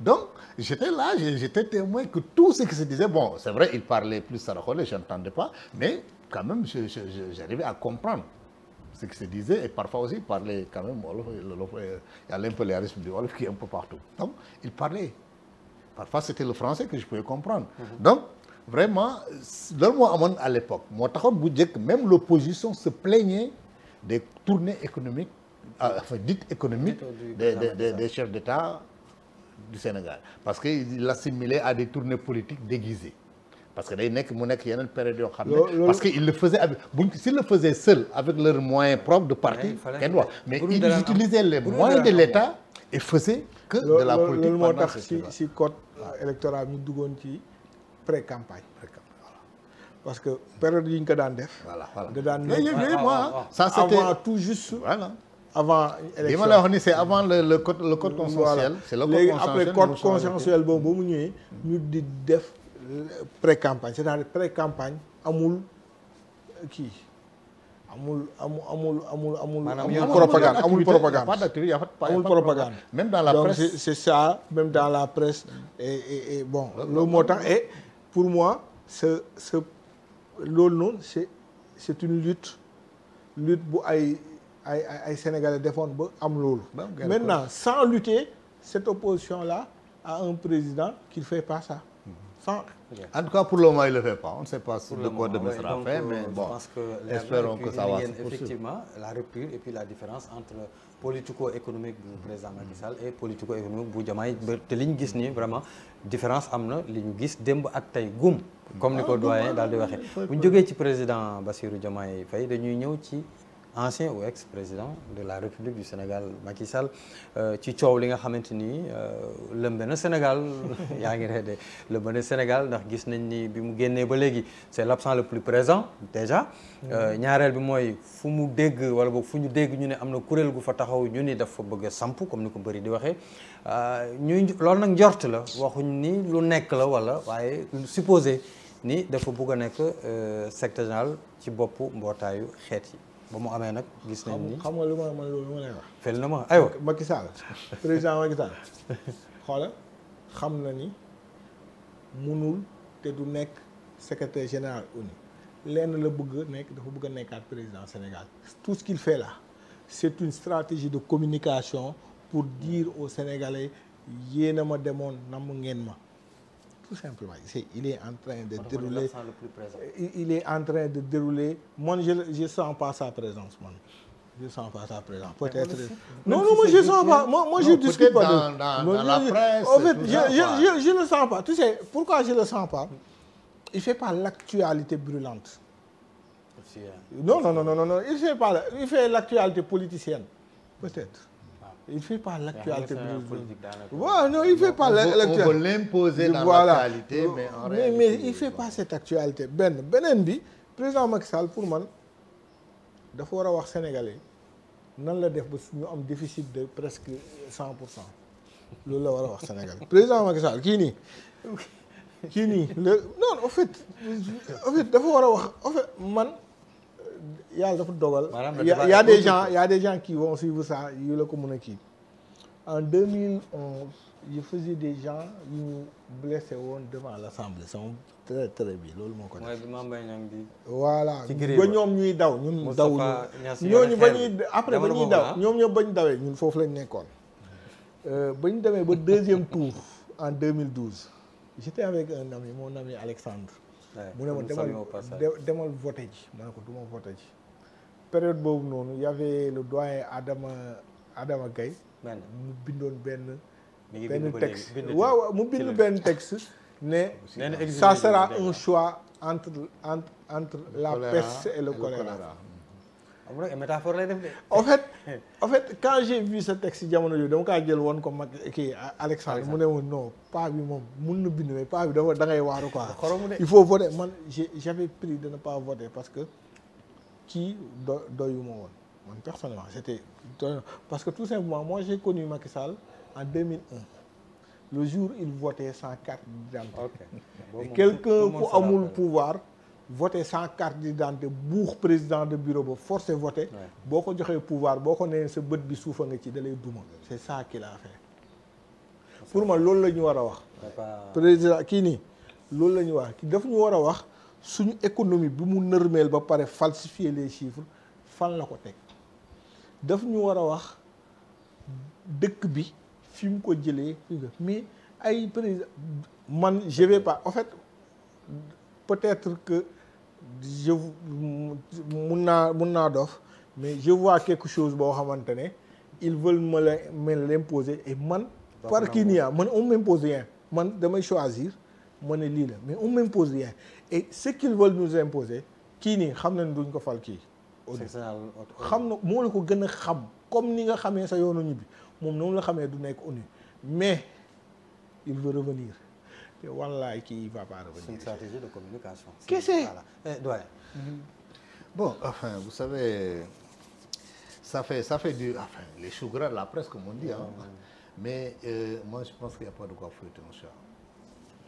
Donc, j'étais là, j'étais témoin que tout ce qui se disait, bon, c'est vrai, il parlait plus saraholais, je n'entendais pas, mais quand même, j'arrivais à comprendre ce qui se disait, et parfois aussi, il parlait quand même Wolof, il y a l'impérialisme du Wolof qui est un peu partout. Donc, il parlait. Parfois, c'était le français que je pouvais comprendre. Donc, vraiment, à l'époque, même l'opposition se plaignait des tournées économiques, enfin, dites économiques, des chefs d'État du Sénégal. Parce qu'il l'assimilait à des tournées politiques déguisées. Parce que période parce qu'ils le faisaient s'ils le faisaient seuls avec leurs moyens propres de parti, mais ils utilisaient les moyens de l'État et faisaient que de la politique.
Le code électoral nous dougon ci pré-campagne. Parce que période yi ñu ko daan def.
Moi, ça c'était
avant tout juste. Voilà. Avant
élection. C'est avant le code consensuel. C'est le code consensuel.
Après code consensuel boobu mu ñëwee ñu di def pré-campagne, c'est-à-dire pré-campagne amul kii amul propagande.
Même dans la presse.
C'est ça, même dans la presse. Et bon, le montant. Et pour moi, c'est une lutte pour les Sénégalais défendre am loolu. Maintenant, sans lutter, cette opposition-là a un président qui ne fait pas ça.
En tout cas, pour le moment, il ne le fait pas. On ne sait pas de quoi demain sera fait, mais bon, espérons que ça va se poursuivre.
Effectivement, la rupture et puis la différence entre politico-économique du président Macky Sall et politico-économique bu Diomaye te li ñu gis nii vraiment différence am na li ñu gis démb ak tey gum comme ni ko doyen daal di waxee bu ñu jógee ci président Bassirou Diomaye Faye dañuy ñëw ci ancien ou ex-président de la République du Sénégal Macky Sall ci coow li nga xamante ni lëmbe na Sénégal yaa ngi reede lëmbe na Sénégal ndax gis nañ ni bi mu génnee ba léegi c'est l'absent le plus présent déjà ñaareel bi mooy fu mu dégg wala boog fu ñu dégg ñu ne am na kuréel gu fa taxaw ñu ni dafa bëgg a samp comme ni ko bëri di waxee ñuy loolu nag njort la waxuñ ni lu nekk la wala waaye supposé ni dafa bëgg a nekk secrétaire général ci boppu mbootaayu xeet yi ba mu amee nag gis nañ ni
xam nga lu ma lay wax.
fel na ma aywa
Macky Sall président Macky Sall xoola xam na ni munul te du nekk secrétaire général ONU lenn la bëgg nekk dafa bëgg a nekkaat président Sénégal tout ce qu'il fait là c'est une stratégie de communication pour dire aux Sénégalais yéen a ma demoon namm ngeen ma tout simplement il est en train de dérouler il est en train de dérouler moi je sens pas sa présence man je sens pas sa présence peut-être non moi je sens pas moi je discute pas
dans la presse
en fait je le sens pas tu sais pourquoi je le sens pas il fait pas l'actualité brûlante non il fait pas il fait l'actualité politicienne peut-être. Il ne fait pas l'actualité politique. Ouais, non, il ne fait pas l'actualité.
On veut l'imposer dans l'actualité, mais en réalité...
Mais il ne fait pas cette actualité. Benen bi, président Macky Sall, pour moi, il faut voir Sénégalais. Nous avons un déficit de presque 100%. C'est ce que nous avons Sénégal. Président Macky Sall, qui n'est non, en fait, il faut voir... En fait, man... Il y a des gens qui vont suivre ça, ils le communiquent. En 2011, il faisait des gens qui blessés devant l'Assemblée. C'est très très bien. Voilà. Après, ba ñu demee ba deuxième tour en 2012 j'étais avec un ami mon ami Alexandre. mu ne ma demal voté ji ma ne ko du ma voté ji. période boobu noonu y avait le doyen Adama Gaye mu bindoon benn texte waaw mu bind benn texte ne ça sera un choix entre la peste et le choléra.
am na métaphore lay def de.
en fait quand j'ai vu ce texte jamono yooyu dama kaa jël woon ko mag kii Alexandre mu ne woon non pas bi moom mun na bind mais pas bi dafa da ngay waaru quoi. il faut voter man j'avais pris de ne pas voter parce que kii doyuma woon man personnellement c'était parce que tout simplement moi j'ai connu Macky Sall en 2001 le jour il votait sans carte d'identité. Et quelqu'un ku amul pouvoir voter sans carte d'identité buux président de bureau ba forcé voter boo ko joxee pouvoir boo ko nee sa bët bi suufa nga ci da lay duma. c'est ça qu'il a fait pour moi loolu la ñu war a wax. président kii nii loolu la ñu wax daf ñu war a wax suñu économie bi mu nërmeel ba pare falsifier les chiffres fan la ko teg daf ñu war a wax dëkk bi fi mu ko jëlee mais ay président man je vais pas en fait peut-être que je mun naa dof mais je vois quelque chose boo xamante ne ils veulent me l'imposer et man par kii nii man on m'impose rien man damay choisir ma ne lii la mais on m'impose rien et ce qu'ils veulent nous imposer kii nii xam nañ duñ ko fal kii xam na moo la ko gën a xam comme ni nga xamee sa yoonu ñibbi moom noonu la xamee du nekk ONU mais il veut revenir te wallaay kii va pas revenir.
C'est une stratégie de communication.
Qu'est-ce que
doyen.
Bon, enfin, vous savez, ça fait du... Enfin, les choux gras de la presse, comme on dit. Hein. Mais moi, je pense qu'il n'y a pas de quoi fouetter un chat.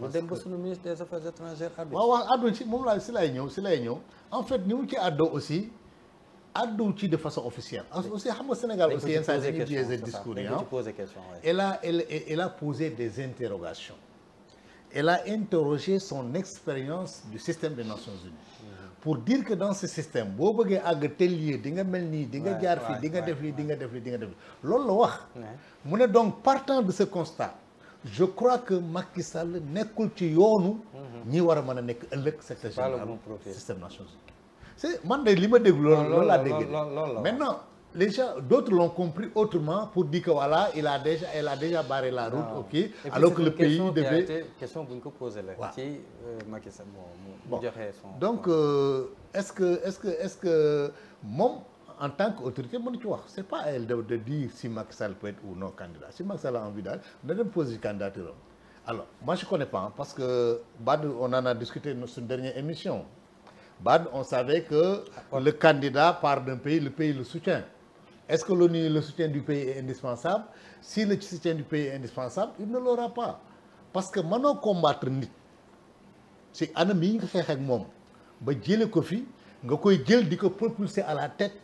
Mu dem ba sunu ministre des affaires étrangères addu.
waaw addu ci moom laa si lay ñëw en fait ni mu ci addoo aussi addu ci de façon officielle. aussi xam nga Sénégal aussi yenn saa yi dañuy biaisé discours yi elle a posé des interrogations. Elle a interrogé son expérience du système des Nations Unies. Pour dire que dans ce système boo bëggee àgg tel lieu di nga mel nii di nga jaar fii di nga def lii di nga def lii di nga def lii loolu la wax. mu ne donc partant de ce constat je crois que Macky Sall nekkul ci yoonu. ñi war a mën a nekk ëllëg secrétaire général système Nations Unies. c'est man de li ma dégg loolu laa dégg maintenant les gens d'autres l'ont compris autrement pour dire que voilà elle a déjà barré la route ok alors que le pays devait
question bu ñu ko posé la ci Macky Sall mu joxe son
donc est-ce que moom en tant qu'autorité mënu ci wax c'est pas à elle de dire si Macky Sall peut être ou non candidat si Macky Sall a envie daal na dem poser candidature alors moi je connais pas parce que Bad on en a discuté dans une dernière émission Bad on savait que le candidat part d'un pays le pays le soutient. Est-ce que le soutien du pays est indispensable? Si le soutien du pays est indispensable, il ne l'aura pas. Parce que mënoo combattre nit si anam yi nga xeex ak moom ba jële ko fi nga koy jël di ko propulser à la tête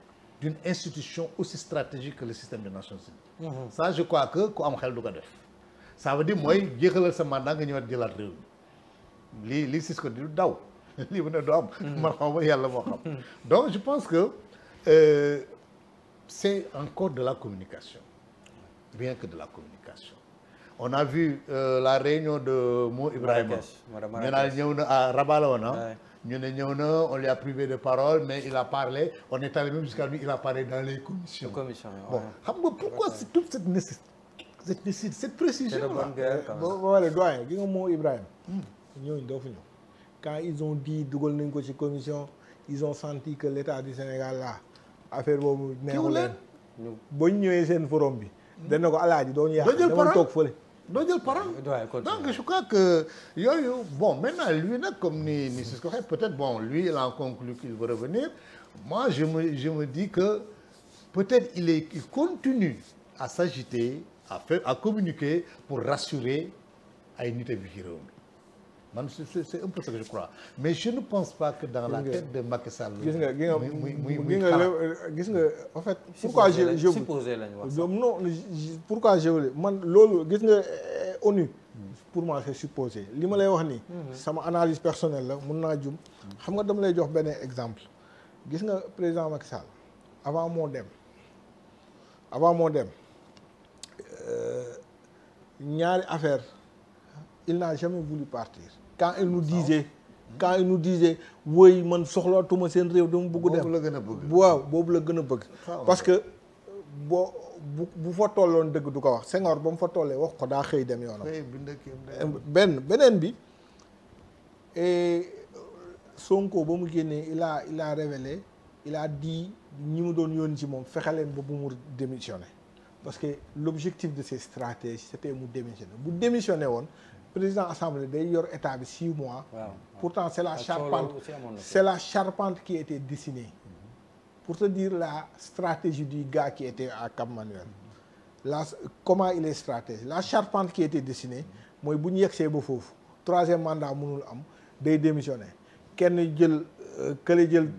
d'une institution aussi stratégique que le système des Nations Unies. Ça je crois que ku am xel du ko def. Ça veut dire mooy jeexalal sa mandat nga ñëwaat jëlaat réew mi lii sis ko di daw lii mu ne du am. man xaw ma yàlla moo xam. Donc je pense que c'est encore de la communication, rien que de la communication. On a vu la réunion de Mo Ibrahima. ñu naan ñëw na à Rabat la woon ñu ne ñëw na on lui a privé de parole mais il a parlé on est allé même jusqu'à lui il a parlé dans les commissions. Bon xam nga pourquoi c'est toute cette nécessité cette précision là.
boo xoolee doyen gi nga Mo Ibrahima. ñooñu doo fa ñëw. Quand ils ont dit dugal nañ ko ci commission ils ont senti que l'État du Sénégal là. affaire boobu neexu leen ba ñu ñëwee seen forum bi. dana ko alaaji doo ñu yàq dama toog fële.
doo jël parole donc je crois que yooyu bon maintenant lui nag comme ni si ko waxee peut-être bon lui il en conclut qu'il veut revenir moi je me dis que peut-être il continue à s'agiter à communiquer pour rassurer ay nit bi ci réew mi man c'est un peu ce que je crois mais je ne pense pas que dans la tête de Macky Sall.
gis nga en fait. pourquoi je
supposé lañu wax
non pourquoi je man loolu gis nga ONU. pour moi c'est supposé li ma lay wax nii. sama analyse personnelle la mun naa jum. xam nga dama lay jox benn exemple. gis nga président Macky Sall avant moo dem ñaari affaire il n'a jamais voulu partir quand il nous disait woy man soxlaatuma seen réew dama bëgg dem
boobu la gën a bëgg.
waaw boobu la gën a bëgg parce que bu fa tolloon dëgg du ko wax Senghor ba mu fa tollee wax ko daa xëy dem yoonam beneen bi Sonko ba mu génnee il a révélé il a dit ñi mu doon yónni ci moom fexe leen ba bu mu démissionné parce que l'objectif de ces stratèges c'était mu démissionné bu démissionné woon président assemblée day yor état bi 6 mois. Pourtant c'est la charpente qui était dessinée. Pour te dire la stratégie du gars qui était à Cap Manuel. Comment il est stratège. La charpente qui était dessinée mooy bu ñu yegsee ba foofu 3e mandat mënul am day démissionné kenn jël kële jël.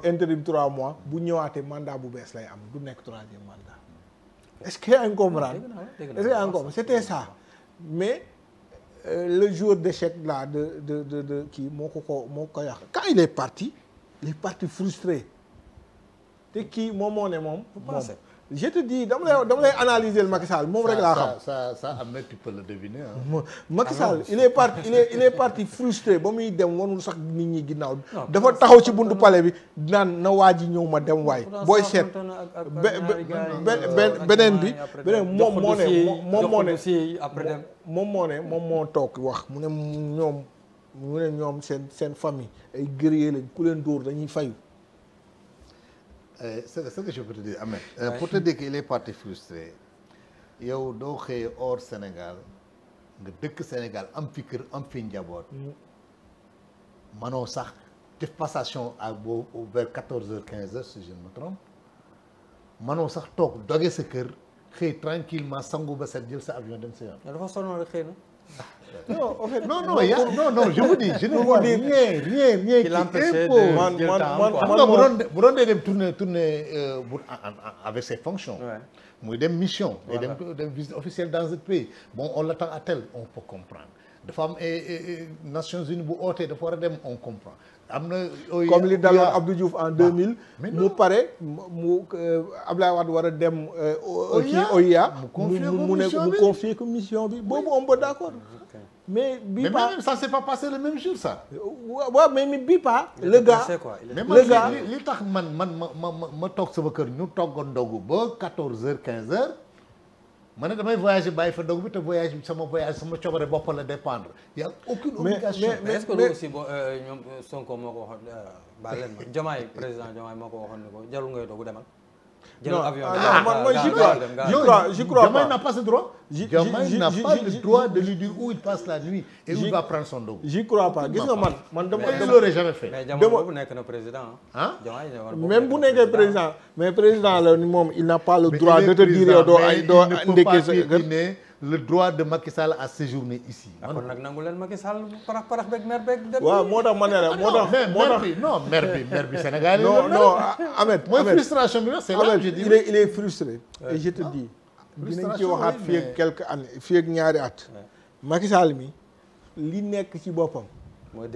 intérim 3 mois bu ñëwaatee mandat bu bees lay am du nekk 3e mandat. Est-ce que yaa ngi comprendre? Est-ce que yaa ngi comprendre? C'était ça. Mais le jour d'échec là de kii moo ko yàq quand il est parti frustré te kii moo ne moom je te dis dama lay analyser le Macky Sall moom rek laa xam
ça Ahmed tu peux le deviner hein.
Macky Sall il est parti frustré ba muy dem wanul sax nit ñi ginnaaw dafa taxaw ci buntu palais bi naan na waa ji ñëw ma dem waay booy seet beneen moom moo toog wax mu ne ñoom seen famille ay guerrier lañ ku leen dóor dañuy fayu.
C'est ce que je peux te dire Ahmed. Pour te dire qu'il est parti frustré yow doo xëyee hors Sénégal nga dëkk Sénégal am fi kër am fi njaboot manoo sax def passation à boobu vers 14h 15h si je ne me trompe manoo sax toog doge sa kër xëy tranquillement sangu ba set jël sa avion dem sa yoon.
dafa sonn rek xëy na.
Non, en fait, non, je vous dis, je ne vois rien qui
l'empêchait
impose.
de jël temps
bu doon dem tourner avec ses fonctions. muy dem mission. dem visite officielle dans un pays. Bon, on l'attend à tel, on peut comprendre. dafa am Nations Unies bu ootee dafa war a dem on comprend. am na
comme li daloon Abdou Diouf en 2000. mu pare mu Abdoulaye Wade war a dem. OIA mu confier ko mission bi boobu on peut d'accord. mais bii pas
même ça s'est pas passé le même jour ça.
waaw mais bii pas. le gars
li tax ma toog sama kër ñu toggoon ndogu ba 14h 15h. ma ne damay voyager bàyyi fa ndogu bi te voyage bi sama coobare bopp la dépendre. y a aucune obligation.
mais est-ce que loolu aussi ñoom Sonko moo ko waxoon baal leen ma Diomaye président Diomaye moo ko waxoon ni ko jarul ngay dogu demal. jël avion
je crois
Diomaye n'a pas ce droit. Diomaye n'a pas le droit de lui dire où il passe la nuit et où il va prendre son ndogu.
J'y crois pas gis nga man dama
l'aurait jamais fait.
mais jamono boobu nekk na président
ah.
même bu nekkee président mais président la ni moom il n'a pas le droit de te dire yow doo ndekkee sa kër.
Le droit de Macky Sall à séjourner ici.
kon nag nangu leen Macky Sall parax beeg mer beeg dem.
waaw moo tax ma ne la moo tax
mer bi Sénégal yi.
non Ahmed
mooy frustration bi c'est là je dis.
il est frustré. et je te dis. dinañ ci waxaat fii ak quelques années fii ak ñaari at. Macky Sall mi li nekk ci boppam. mooy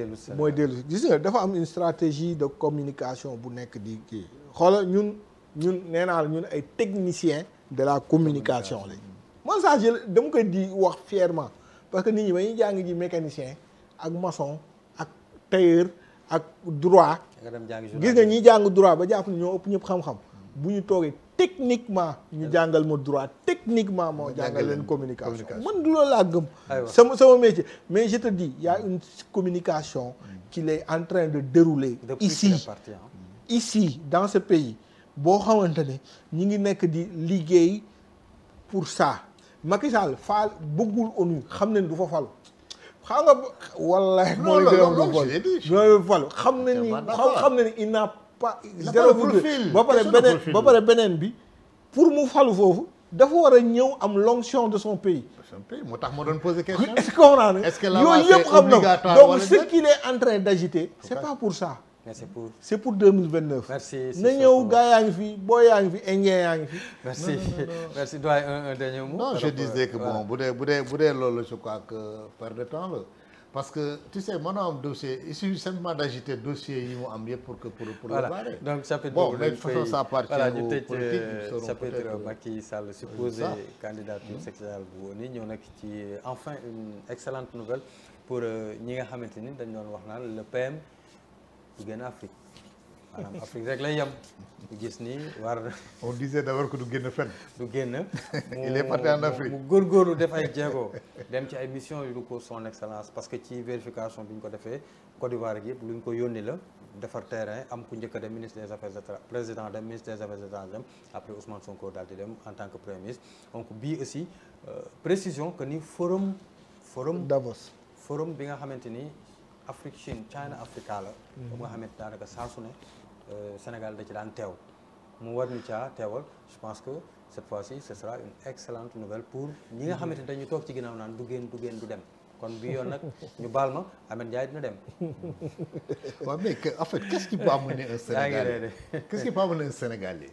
dellu gis nga dafa am une stratégie de communication bu nekk di kii xoolal ñun nee naa la ñun ay techniciens de la communication lañ. man ça dama koy di wax fièrement parce que nit ñi ba ñuy jàng ji mécanicien ak maçon ak tailleur ak droit gis nga ñiy jàng droit ba jàpp ne ñoo ëpp ñëpp xam-xam bu ñu toogee techniquement ñu jàngal ma droit techniquement moo jàngal leen communication man du loolu laa gëm sama métier mais je te dis y a une communication qu'il est en train de dérouler ici dans ce pays boo xamante ne ñi ngi nekk di liggéey pour ça Macky Sall faal bëggul ONU xam ne du fa falu xam nga wallahi moo la falu xam ne ni il n'a pas zéro profil ba pare beneen bi pour mu falu foofu dafa war a ñëw am l'onction de son pays
moo tax ma doon poser question
est-ce que on a yooyu yëpp xam na donc ce qu'il est en train d'agiter c'est pas pour ça
mais
c'est pour 2029.
Merci.
na ñëw gaa yaa ngi fi boo yaa ngi fi indien yaa ngi fi.
merci doyen un dernier mot.
non je disais que bon bu dee loolu je crois que perte de temps la parce que tu sais mënoo am dossier il suffit simplement d'agiter dossier yi mu am yëpp pour
voilà
le barrer.
donc chapitre
bon
boobu
mais de toute façon ça appartient
voilà ñu
aux
tëj
politiques ils seront
chapitre
peut-être
Macky Sall supposé
ça.
candidature secrétaire bu ONU ñëw nag ci enfin une excellente nouvelle pour ñi nga xamante ni dañ doon wax naan le PM du génn Afrique maanaam Afrique rek lay yem gis ni war
on disait d'abord que du génn fenn.
du génn
Il est parti en Afrique.
mu góorgóorlu def ay jéego dem ci ay mission yu ko son excellence parce que ci vérification bi ñu ko defee Côte d'Ivoire gi yëpp lu ñu ko yónni la defar terrain am ku njëkk a dem ministre des affaires étrangères président dem ministre des affaires étrangères dem après Ousmane Sonko daal di dem en tant que premier ministre donc bii aussi précision que ni forum
Davos
forum bi nga xamante ni Afrique Chine China Africa la ba nga xamante daanaka saa su ne Sénégal da ci daan teew mu war ñu caa teewal je pense que cette fois-ci ce sera une excellente nouvelle pour ñi nga xamante ni dañu toog ci ginnaaw naan du génn du dem kon bii yoon nag ñu baal ma Ahmed Ndiaye dina dem.
waaw mais en fait qu'est-ce qui peut amener un Sénégalais qu'est-ce qui peut amener un Sénégalais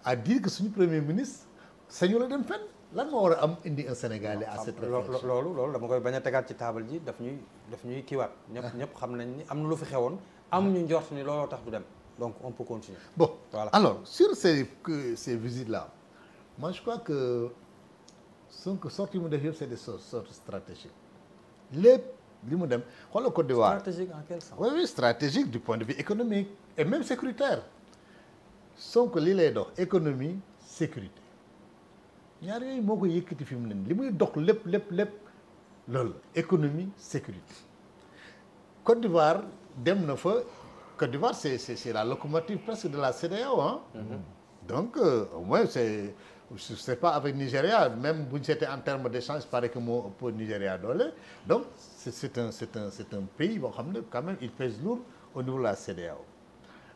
à dire que suñu premier ministre sañu la dem fenn lan moo war a am indi un Sénégalais à cette réflexion.
loolu dama koy bañ a tegaat ci table ji daf ñuy kiiwaat. ñëpp xam nañ ni am na lu fi xewoon am ñu njort ni looloo tax du dem. Donc on peut continuer.
Bon,
voilà.
Alors sur ces visites-là, moi je crois que sorti mu def yëpp c'est des sortes stratégiques. Lépp li mu dem xoolal Côte d'Ivoire.
Stratégique en quel sens?
Oui, stratégique du point de vue économique et même sécuritaire. Sonko li lay dox économie sécurité ñaar yooyu moo ko yëkkati fi mu ne li muy dox lépp loolu économie sécurité. Côte d'Ivoire dem na fa. Côte d'Ivoire c'est la locomotive presque de la CEDEAO hein. Donc au moins je sais pas avec Nigeria même bu ñu seetee en termes d'échange paraît que moo ëpp Nigeria doole donc c'est un pays boo xam ne quand même il pèse lourd au niveau de la CEDEAO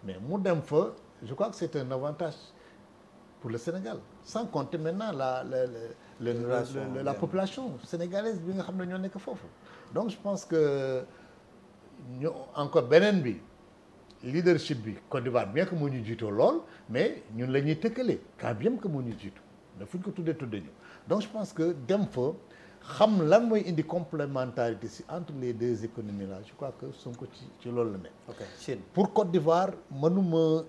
mais mu dem fa je crois que c'est un avantage pour le Sénégal sans compter maintenant la population sénégalaise bi nga xam ne ñoo nekk foofu donc je pense que ñu encore beneen bi leadership bi Côte d'Ivoire bien que moo ñu jiitoo lool mais ñun la ñuy tëkkale quand bien que moo ñu jiitu mais fu ñu ko tuddee ñu donc je pense que dem fa xam lan mooy indi complémentarité si entre les deux économies là je crois que Sonko ci loolu la nekk.
ok Chine
pour Côte d'Ivoire mënuma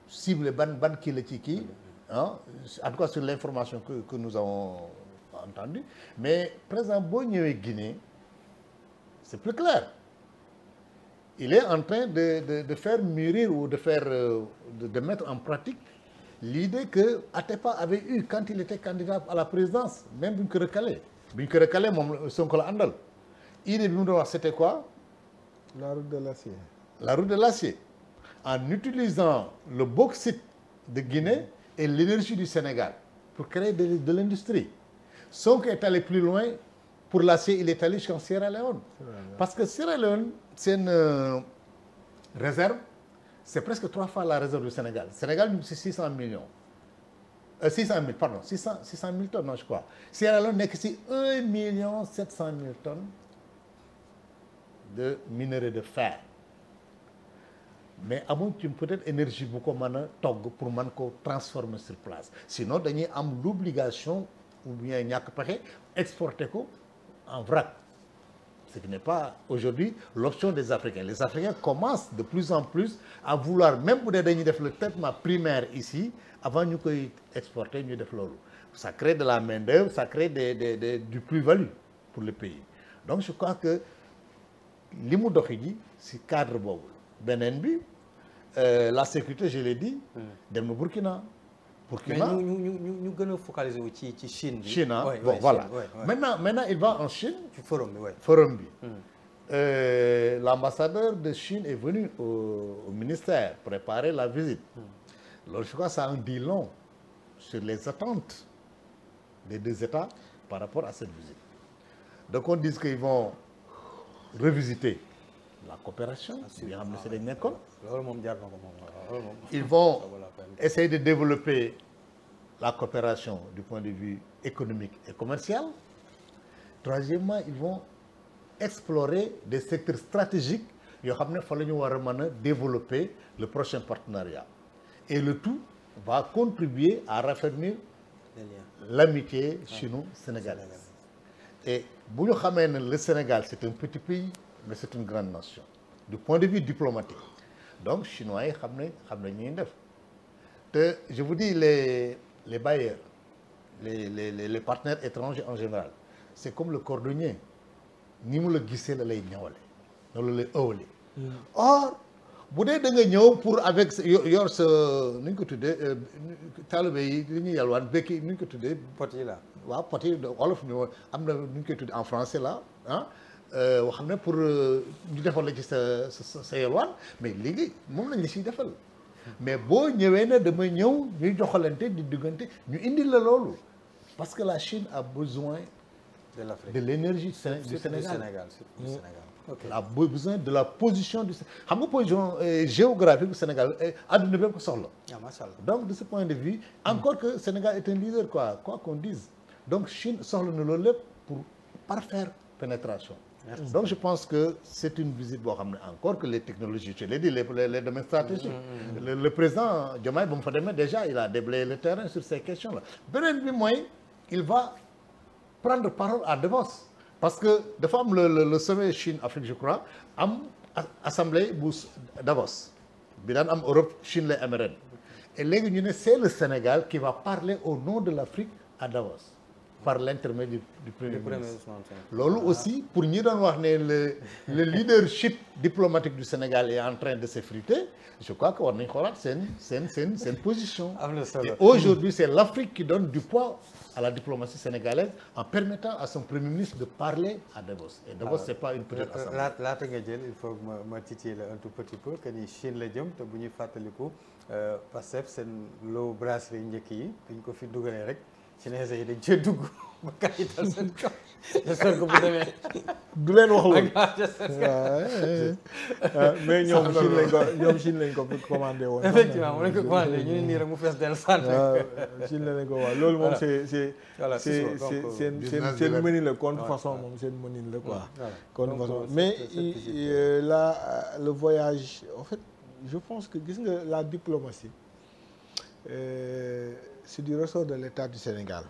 cibler ban kii la ci kii ah en tout cas sur l'information que nous avons entendue mais par exemple boo ñëwee Guinée c'est plus clair. Il est en train de faire mûrir ou de mettre en pratique l'idée que Atepa avait eue quand il était candidat à la présidence même bi ñu ko recalé moom Sonko la àndal idée bi mu doon wax c'était quoi?
La route de l'acier.
La route de l'acier en utilisant le bauxite de Guinée et l'énergie du Sénégal pour créer de l'industrie. Sonko est allé plus loin. Pour l'acier, il est allé jusqu'en Sierra Leone. Parce que Sierra Leone, c'est une réserve, c'est presque 3 fois la réserve du Sénégal. Le Sénégal, c'est 600 millions. 600 000 tonnes, non, je crois. Sierra Leone n'est que si 1 700 000 tonnes de minerai de fer. Mais amuñ ci peut-être énergie bu ko mën a togg pour mën ko transformer sur place. Sinon, dañuy am l'obligation ou bien ñàkk pexe exporter ko en vrac, ce qui n'est pas aujourd'hui l'option des Africains. Les Africains commencent de plus en plus à vouloir, même bu dee dañuy def le traitement primaire ici, avant ñu koy exporter ñu def loolu. Ça crée de la main-d'œuvre, ça crée du plus-value pour le pays. Donc je crois que li mu doxi ji ci cadre boobu. Beneen bi la sécurité je l'ai dit. dem na Burkina.
mais ñu gën a focaliser wu ci Chine bi.
Chine ah
ouais,
bon
ouais,
voilà.
Chine, ouais.
Maintenant il va en Chine.
ci forum bi ouais.
Forum bi. L'ambassadeur de Chine est venu au ministère préparer la visite. Alors je crois que ça en dit long sur les attentes des deux États par rapport à cette visite. Donc on dit qu'ils vont revisiter la coopération. Ils vont essayer de développer la coopération du point de vue économique et commercial. Troisièmement, ils vont explorer des secteurs stratégiques yoo xam ne fa la ñu war a mën a développer le prochain partenariat. Et le tout va contribuer à raffermir l'amitié chino-sénégalaise. Et bu ñu xamee ne le Sénégal c'est un petit pays mais c'est une grande nation du point de vue diplomatique donc chinois yi xam nañ ñuy def te je vous dis les bailleurs les partenaires étrangers en général c'est comme le cordonnier ni mu la gisee la lay ñawale loolu lay ëwale or bu dee da nga ñëw pour avec yor sa nu ñu ko tuddee taalibe yi li ñuy yalwaan békki nu ñu ko tuddee
pot yi la
waaw pot yi wolof ñu am na nu ñu koy tuddee en français là ah xam ne pour ñu defal la ci sa yalwaan mais léegi moom lañ la siy defal mais boo ñëwee ne damay ñëw ñuy joxalante di diggante ñu indi la loolu parce que la Chine a besoin
de l'Afrique,
de l'énergie du Sénégal. Okay. A besoin de la position du Sénégal. Xam nga position géographique du Sénégal adduna bi ko soxla.
Macha Allah.
Donc de ce point de vue encore que Sénégal est un leader quoi qu'on dise donc Chine soxla na loolu lépp pour parfaire pénétration. Merci. Donc je pense que c'est une visite boo xam ne encore que les technologies je l'ai dit les domaines stratégiques. Le président Diomaye ba mu fa demee déjà il a déblayé le terrain sur ces questions là beneen bi mooy il va prendre parole à Davos parce que dafa am le sommet Chine-Afrique je crois am assemblée bu Davos bi daan am Europe Chine lay am ren et léegi ñu ne c'est le Sénégal qui va parler au nom de l'Afrique à Davos par l'intermédiaire du premier ministre loolu aussi pour ñi doon wax ne le leadership diplomatique du Sénégal est en train de s'effriter je crois que war nañ xoolaat seen position et aujourd'hui c'est l'Afrique qui donne du poids à la diplomatie sénégalaise en permettant à son premier ministre de parler à Davos et Davos c'est pas une petite assemblée
laata nga jël il faut que ma titiller un tout petit peu que ni Chine la jëm te bu ñuy fàttaliku Pastef seen loo brasserie njëkk yi dañ ko fi dugalee rek Chinese yi dañ cee dugg ba kayital seen kaw j'espère que bu demee
du leen wax loolu mais ñoom Chine lañ ko commandé woon
effectivement mu lañ ko commandé ñu ne nii rek mu fees del sant
Chine lañ ko wax loolu moom c'est seen mënin la contrefaçon moom seen mënin la quoi contrefaçon mais là le voyage en fait je pense que gis nga la diplomatie c'est du ressort de l'État du Sénégal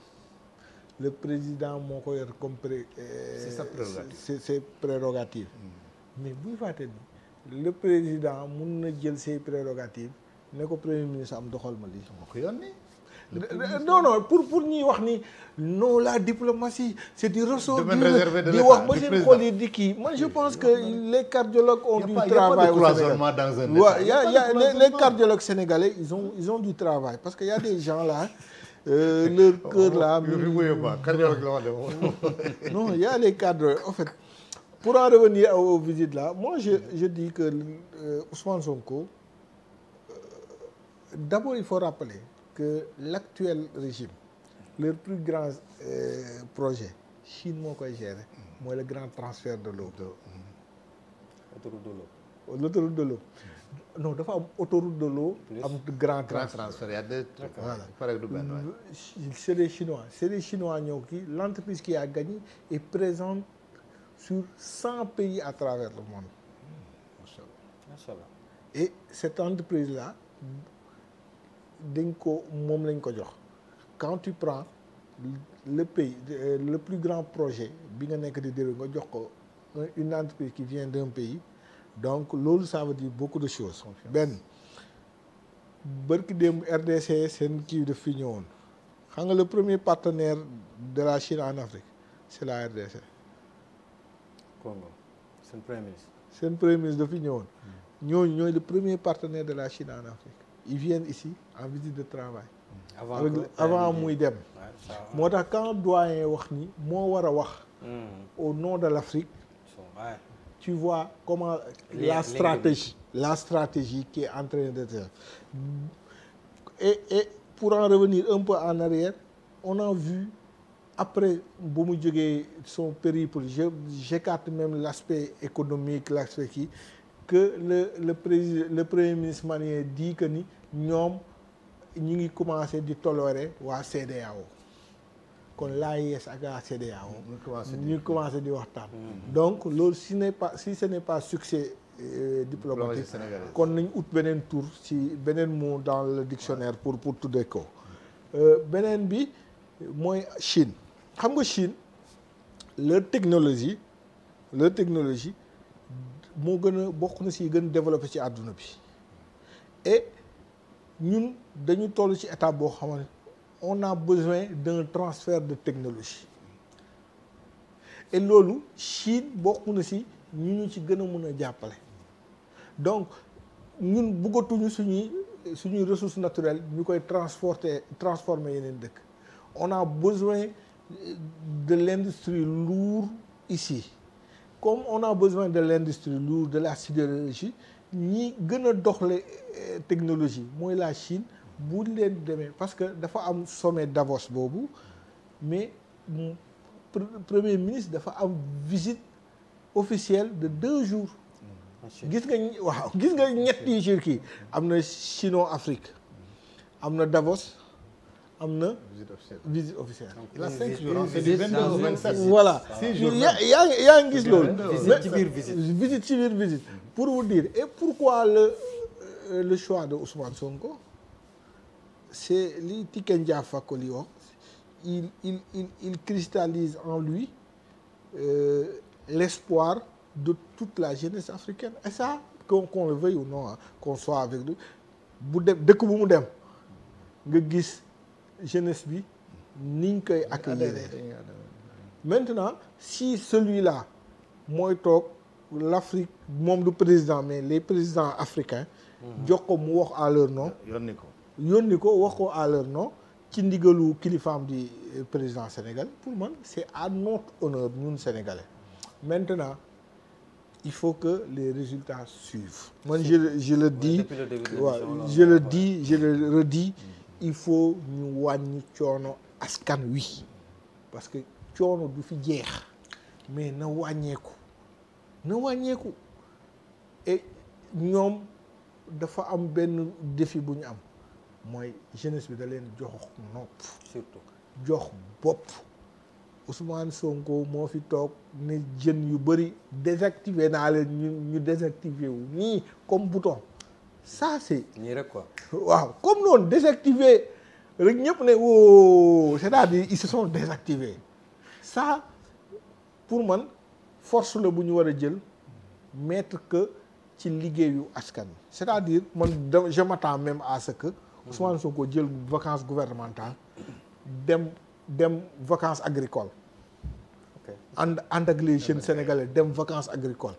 le président moo ko yor comme
c'est sa prérogative
c'est ses prérogatives mais bu ñu fàtte ni le président mun na jël ses prérogatives ne ko premier ministre am doxal ma lii
moo ko yónnee
non pour ñuy wax ni non la diplomatie c'est du ressort
di
wax ba seen xol yi di kii moi je pense que les cardiologues ont du travail au Sénégal waaw y a les cardiologues sénégalais ils ont du travail parce que y a des gens là leur cœur là non y a les cadres en fait pour en revenir aux visites là moi je dis que Ousmane Sonko d'abord il faut rappeler que l'actuel régime leur plus grand projet Chine moo koy gérer mooy le grand transfert de l'eau l'autoroute de l'eau non dafa am autoroute de l'eau am grand transfert
il y a deux trucs voilà
c'est des Chinois ñëw kii l'entreprise qui a gagné est présente sur 100 pays à travers le monde
Machallah
et cette entreprise là dañ ko moom lañ ko jox quand tu prends le pays le plus grand projet bi nga nekk di déroulé nga jox ko une entreprise qui vient d'un pays donc loolu ça veut dire beaucoup de choses benn bërki démb RDC seen kii daf fi ñëwoon xam nga le premier partenaire de la Chine en Afrique c'est la RDC
Congo seen premier ministre
daf fi ñëwoon ñooy le premier partenaire de la Chine en Afrique ils viennent ici en visite de travail avant muy dem moo tax quand doyen wax ni moo war a wax au nom de l'Afrique tu vois comment la stratégie qui est en train de faire et pour en revenir un peu en arrière on a vu après bu mu jógee son périple j'écarte même l'aspect économique l'aspect qui que le premier ministre malien dit que ni ñoom ñi ngi commencé di tolérer waa CEDEAO kon l'AES ak waa CEDEAO ñu commencé di waxtaan donc loolu si ce n'est pas succès diplomatique kon nañ ut beneen tour ci beneen mot dans le dictionnaire pour tuddee ko beneen bi mooy Chine xam nga Chine leur technologie moo gën a bokk na si gën a développé ci àdduna bi et ñun dañu toll ci étape boo xamante on a besoin d'un transfert de technologie et loolu Chine bokk na si ñu ci gën a mën a jàppale donc ñun bëggatuñu suñuy ressources naturelles ñu koy transformer yeneen dëkk on a besoin de l'industrie lourde ici comme on a besoin de l'industrie lourde de la sidérurgie ñi gën a doxle technologie mooy la Chine bu leen demee parce que dafa am sommet Davos boobu mais premier ministre dafa am visite officielle de 2 jours gis nga ñetti jours kii am na Chino Afrique am na Davos am na visite officielle.
Il a 5 jours, c'est du 22 au 27.
Voilà.
6 jours.
yaa ngi gis loolu.
visite ci biir visite
ci biir visite. Pour vous dire et pourquoi le choix de Ousmane Sonko c'est li Tiken Jah Fakoly wax il cristallise en lui l'espoir de toute la jeunesse africaine et ça qu'on le veuille ou non qu'on soit avec lui bu dem dëkk bu mu dem nga gis jeunesse bi niñ koy accueillir maintenant si celui-là mooy toog l'Afrique moom du président mais les présidents africains jox ko mu wax à leur nom yónni ko wax ko à leur nom ci ndigalu kilifaam di président Sénégal pour man c'est à notre honneur ñun Sénégalais maintenant il faut que les résultats suivent man je le dis waaw je le redis il faut ñu wàññi coono askan wi parce que coono du fi jeex mais na wàññeeku et ñoom dafa am benn défi bu ñu am mooy jeunesse bi da leen jox nopp
surtout
jox bopp Ousmane Sonko moo fi toog ne jeunes yu bëri désactivé naa leen ñu désactivé wu nii comme bouton ça c'est
nii rek quoi
waaw comme noonu désactivé rek ñëpp ne woo c'est-à-dire ils se sont désactivés ça pour man force la bu ñu war a jël mettre que ci liggéeyu askan wi c'est-à-dire man je m'attends même à ce que Ousmane Sonko jël vacances gouvernementales dem vacances agricoles ànd ak les jeunes sénégalais dem vacances agricoles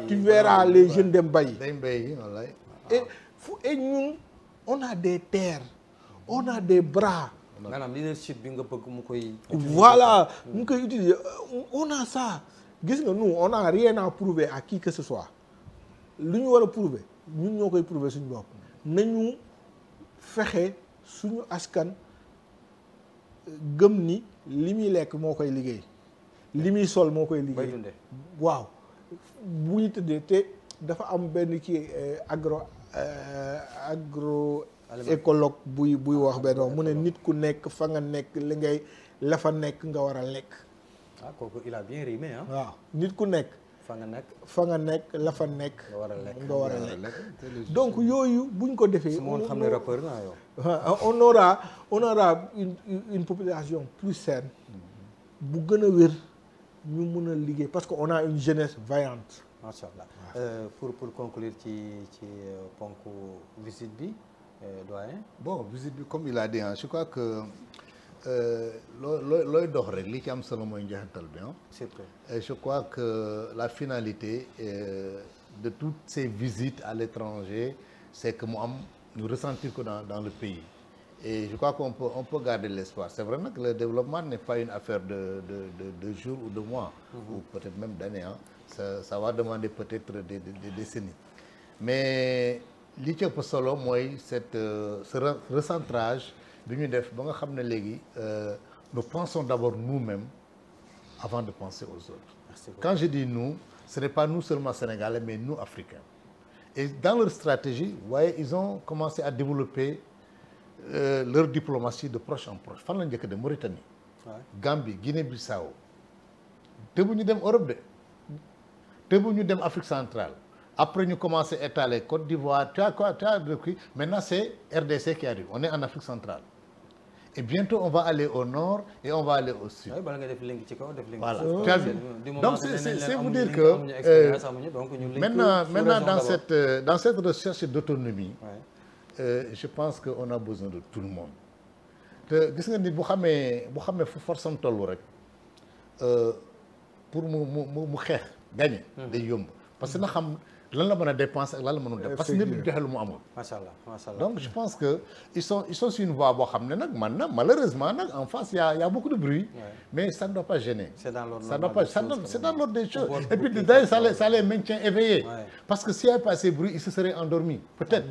tu verras les jeunes dem bayi et ñun on a des terres on a des bras
maanaam leadership bi nga bëgg mu koy
voilà mu koy utiliser on a ça gis nga nous on a rien à prouver à qui que ce soit lu ñu war a prouver ñun ñoo koy prouver suñu bopp nañu fexe suñu askan gëm ni li muy lekk moo koy liggéey li muy sol moo koy liggéey waaw bu ñu tëddee te dafa am benn kii agro écologue buy wax benn wax mu ne nit ku nekk fa nga nekk li ngay la fa nekk nga war a lekk
kooku il a bien rimé
waaw nit ku nekk
fa nga nekk
la fa nekk nga war a lekk donc yooyu buñ ko defee
su ma woon xam ne rappeur naa yow
on aura une population plus saine bu gën a wér ñu mën a liggéey parce que on a une jeunesse vaillante
macha allah pour conclure ci ponk visite bi doyen
bon visite bi comme il a dit je crois que looy dox rek li ci am solo mooy njeexital bi
surtout
et je crois que la finalité de toutes ces visites à l'étranger c'est que mu am ñu ressentir ko dans le pays et je crois qu'on peut garder l'espoir c'est vrai nag le développement n'est pas une affaire de jours ou de mois ou peut-être même d'années ça va demander peut-être des décennies mais li ci ëpp solo mooy ce recentrage bi ñu def ba nga xam ne léegi nous pensons d'abord nous-mêmes avant de penser aux autres. Quand je dis nous, ce n'est pas nous seulement sénégalais mais nous africains et dans leur stratégie vous voyez ils ont commencé à développer leur diplomatie de proche en proche fan la njëkk de Mauritanie Gambie Guinée-Bissau te bu ñu dem Europe de te bu ñu dem Afrique centrale après ñu commencé étaler Côte d'Ivoire tu as depuis maintenant c'est RDC qui arrive on est en Afrique centrale et bientôt on va aller au nord et on va aller au sud.
bala nga def link ci kaw def link.
Voilà.
Donc
c'est vous dire que maintenant dans cette recherche d'autonomie, je pense que on a besoin de tout le monde. te gis nga nit bu xamee fu force am tollu rek pour mu xeex gagner day yomb parce que na xam lan la mën a dépenser ak lan la mënul def parce que nit du joxe lu mu amul.
macha allah macha allah.
Donc je pense que ils sont sur une voie boo xam ne nag man na malheureusement nag en face y a beaucoup de bruit. Mais ça ne doit pas gêner.
C'est dans l'ordre
c'est dans l'ordre des choses. Et puis d'ailleurs ça les maintient éveillés. Parce que s'il n'y avait pas assez de bruit ils se seraient endormis peut-être.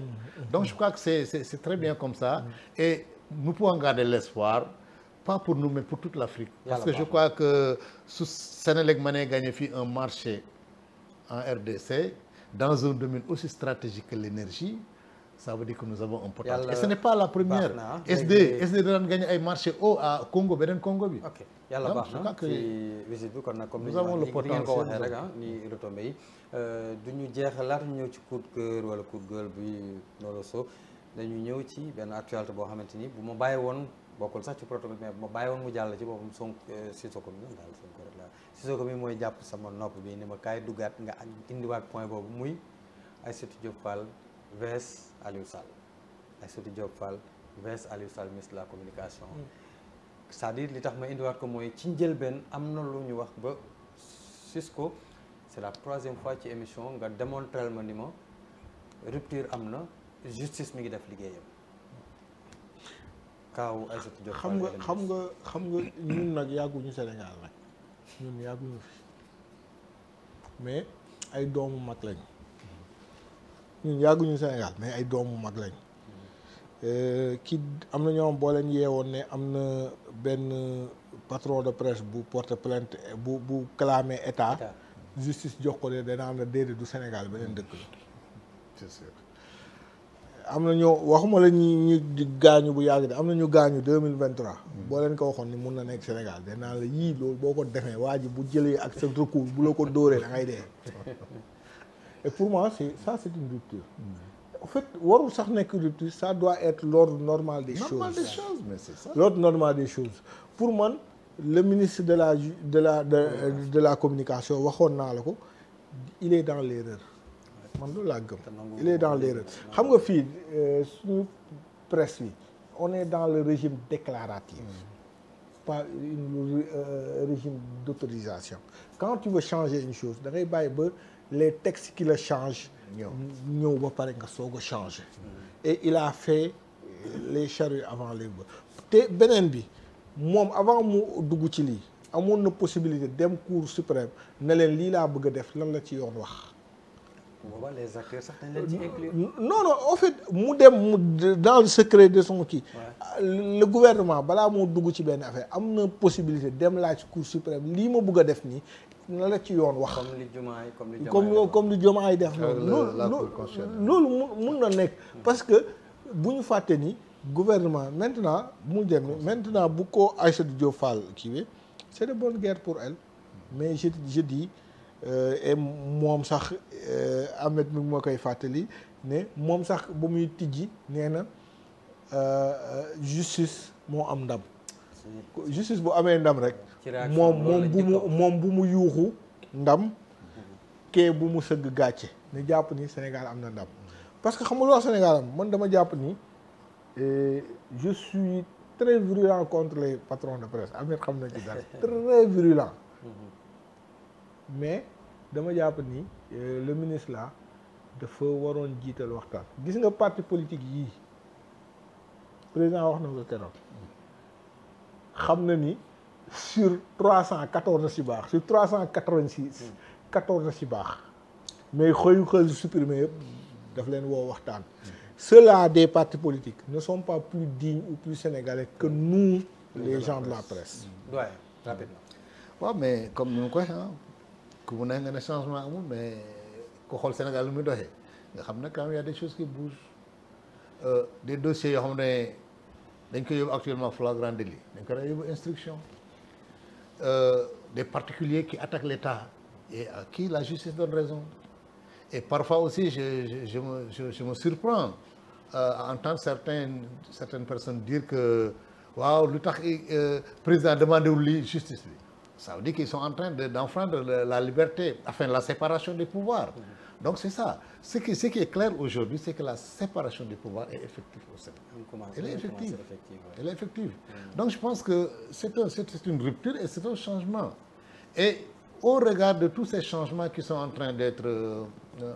Donc je crois que c'est très bien comme ça. Et nous pouvons garder l'espoir. Pas pour nous mais pour toute l'Afrique. Parce que je crois que su Sénélec mënee gagner fii un marché en RDC dans un domaine aussi stratégique que l'énergie, ça veut dire que nous avons un potentiel. Et ce n'est pas la première. SD daan gagné ay marché à Congo beneen Congo bi.
ok yàlla baax na ci visite bi kon nag comme ni ngeen ko waxee rek ni retombé yi du ñu jeexal laata ñu ñëw ci coup de cœur wala coup de gueule bi loolu so dañu ñëw ci benn actualité boo xamante ni bu ma bàyyi woon bokkul sax ci protocole mais bu ma bàyyi woon mu jàll ci boppam Sissoko mi daal Sonko rek la Sissoko mi mooy jàpp sama nopp bi ni ma kaay duggaat nga indiwaat point boobu muy Aïssatou Diop Fall vs Aliou Sall Aïssatou Diop Fall vs Aliou Sall ministre de la communication. C'est-à-dire li tax ma indiwaat ko mooy ci njëlbeen am na lu ñu wax ba Cisco c'est la 3e fois ci émission nga démontrer ma ni ma rupture am na justice mi ngi def liggéeyam. Kaaw Aïssatou Diop Fall
xam nga ñun nag yàgguñu Sénégal nag ñun yàgguñu fi mais ay doomu mag lañ ñun yàgguñu Sénégal mais ay doomu mag lañ kii am na ñoom boo leen yeewoon ne am na benn patron de presse bu porte plainte bu clamé état justice jox ko de dana am na déedéet du Sénégal beneen dëkk la c'est sûr. am na ñoo waxuma la ñu gaañu bu yàgg de am na ñu gaañu 2023 boo leen ko waxoon ni mun na nekk Sénégal danaa la yii loolu boo ko defee waa ji bu jëlee ak sa recours bu la ko dóoree da ngay dee. Et pour moi c'est une rupture. En fait warul sax nekk rupture ça doit être l'ordre normal des choses.
Mais c'est ça.
L'ordre normal des choses pour man le ministre de la communication waxoon naa la ko il est dans l'erreur. man loolu laa gëm il est dans l'erreur xam nga fii suñu presse bi on est dans le régime déclaratif pas un régime d'autorisation quand tu veux changer une chose da ngay bàyyi ba les textes qui le changent ñëw ba pare nga soog a changer et il a fait les charrues avant les bœufs te beneen bi moom avant mu dugg ci lii amoon na possibilité dem cour suprême ne leen lii laa bëgg a def lan la ci yoon wax.
Bon, les acteurs sax dañ leen ci inclure.
non en fait mu dem dans le secret de son kii. Le gouvernement balaa moo dugg ci benn affaire am na possibilité dem laaj cour suprême lii ma bëgg a def nii na la ci yoon wax. comme li Diomaye def loolu mun na nekk parce que bu ñu fàtte ni gouvernement maintenant mu dem maintenant bu ko Aïssatou Diop Fall kii c'est de bonne guerre pour elle mais je dis et moom sax Ahmed mi moo koy fàttali ne moom sax ba muy tijji nee na justice moo am ndam justice bu amee ndam rek moom bu mu yuuxu ndam kee bu mu sëgg gàcce ne jàpp ni Sénégal am na ndam parce que xam nga lu wax Sénégal am man dama jàpp ni je suis très virulent contre les patrons de presse Ahmed xam na ci dara très virulent mais dama jàpp ni le ministre là dafa waroon jiital waxtaan gis nga parti politique yii président wax na ko keroog xam na ni sur 314 si baax sur 386 14 si baax mais xëy supprimer yëpp daf leen woo waxtaan ceux-là des partis politiques ne sont pas plus dignes ou plus sénégalais que nous les gens de la presse.
Ouais, rapidement.
waaw mais comme ni ma ko waxee ku mu neex nga ne changement amul mais ko xool Sénégal lu muy doxee nga xam ne quand même y a des choses qui bougent des dossiers yoo xam ne dañ koy yóbbu actuellement flagrant délit dañ ko yóbbu instruction des particuliers qui attaquent l'État et à qui la justice donne raison et parfois aussi je me surprends à entendre certaines personnes dire que waaw lu tax président demandé wul lii justice bi ça veut dire qu'ils sont en train d'enfreindre la liberté, enfin la séparation des pouvoirs. Donc c'est ça. Ce qui est clair aujourd'hui, c'est que la séparation des pouvoirs est effective au Sénégal. Elle est effective. Elle est effective. Donc je pense que c'est une rupture et c'est un changement. Et au regard de tous ces changements qui sont en train d'être,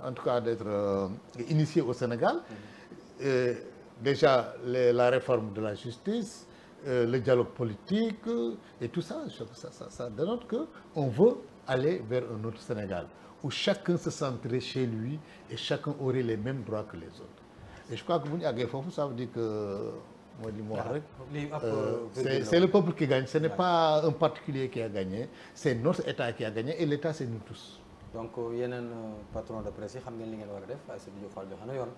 en tout cas d'être initiés au Sénégal, déjà la réforme de la justice, le dialogue politique et tout ça, ça dénote qu'on veut aller vers un autre Sénégal où chacun se sentirait chez lui et chacun aurait les mêmes droits que les autres. Et je crois que bu ñu àggee foofu ça veut dire que mooy li mu wax rek c'est le peuple qui gagne, ce n'est pas un particulier qui a gagné, c'est notre État qui a gagné et l'État c'est nous tous.
Donc yeneen patron de presse yi xam ngeen li ngeen war a def Aïssatou Diop Fall joxe na yoon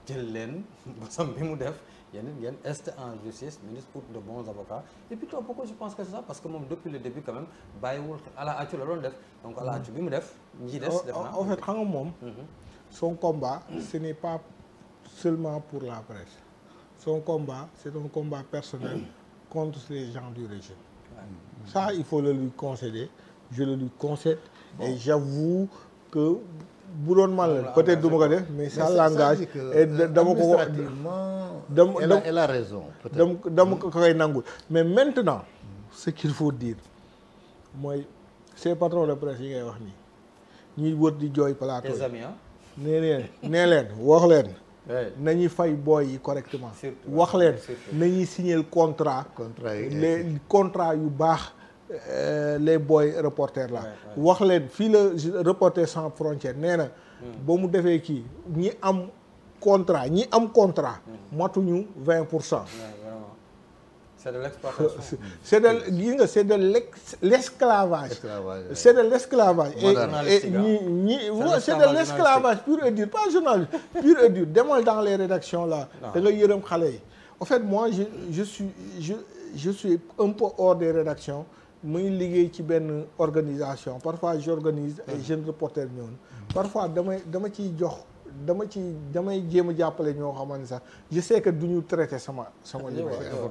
jël leen bosam bi mu def yeneen ngeen est en justice ministre pour de bons avocats et puis topp ko je pense que c'est ça parce que moom depuis le début quand même bàyyiwul à la accu la doon def donc à la accu bi mu def ñi des def na
en fait xam nga moom son combat ce n'est pas seulement pour la presse son combat c'est un combat personnel contre les gens du régime ça il faut le lui concéder je le lui concède et j'avoue que bu doon man peut-être du ma ko def mais ça l'engage et dama ko
elle a raison
dama ko koy nangul mais maintenant ce qu'il faut dire mooy ces patrons de presse yi ngay wax nii ñuy wër di jooy plateau nee leen wax leen nañuy fay booy yi correctement wax leen nañuy signer contrat les contrats yu baax les boy reporters là wax leen fii la Reporters sans frontières nee na ba mu defee kii ñi am contrat matuñu 20%.
C'est de l'exploitation.
C'est de l'esclavage. C'est de l'esclavage. Et c'est de l'esclavage pur et dur, pas journaliste, pur et dur. Demal dans les rédactions là, da nga yërëm xale yi. En fait, moi je suis un peu hors des rédactions. muy liggéey ci benn organisation parfois j'organise ay jeunes reporters ñoon parfois damay jéem a jàppale ñoo xamante ne sax je sais que du ñu traité sama information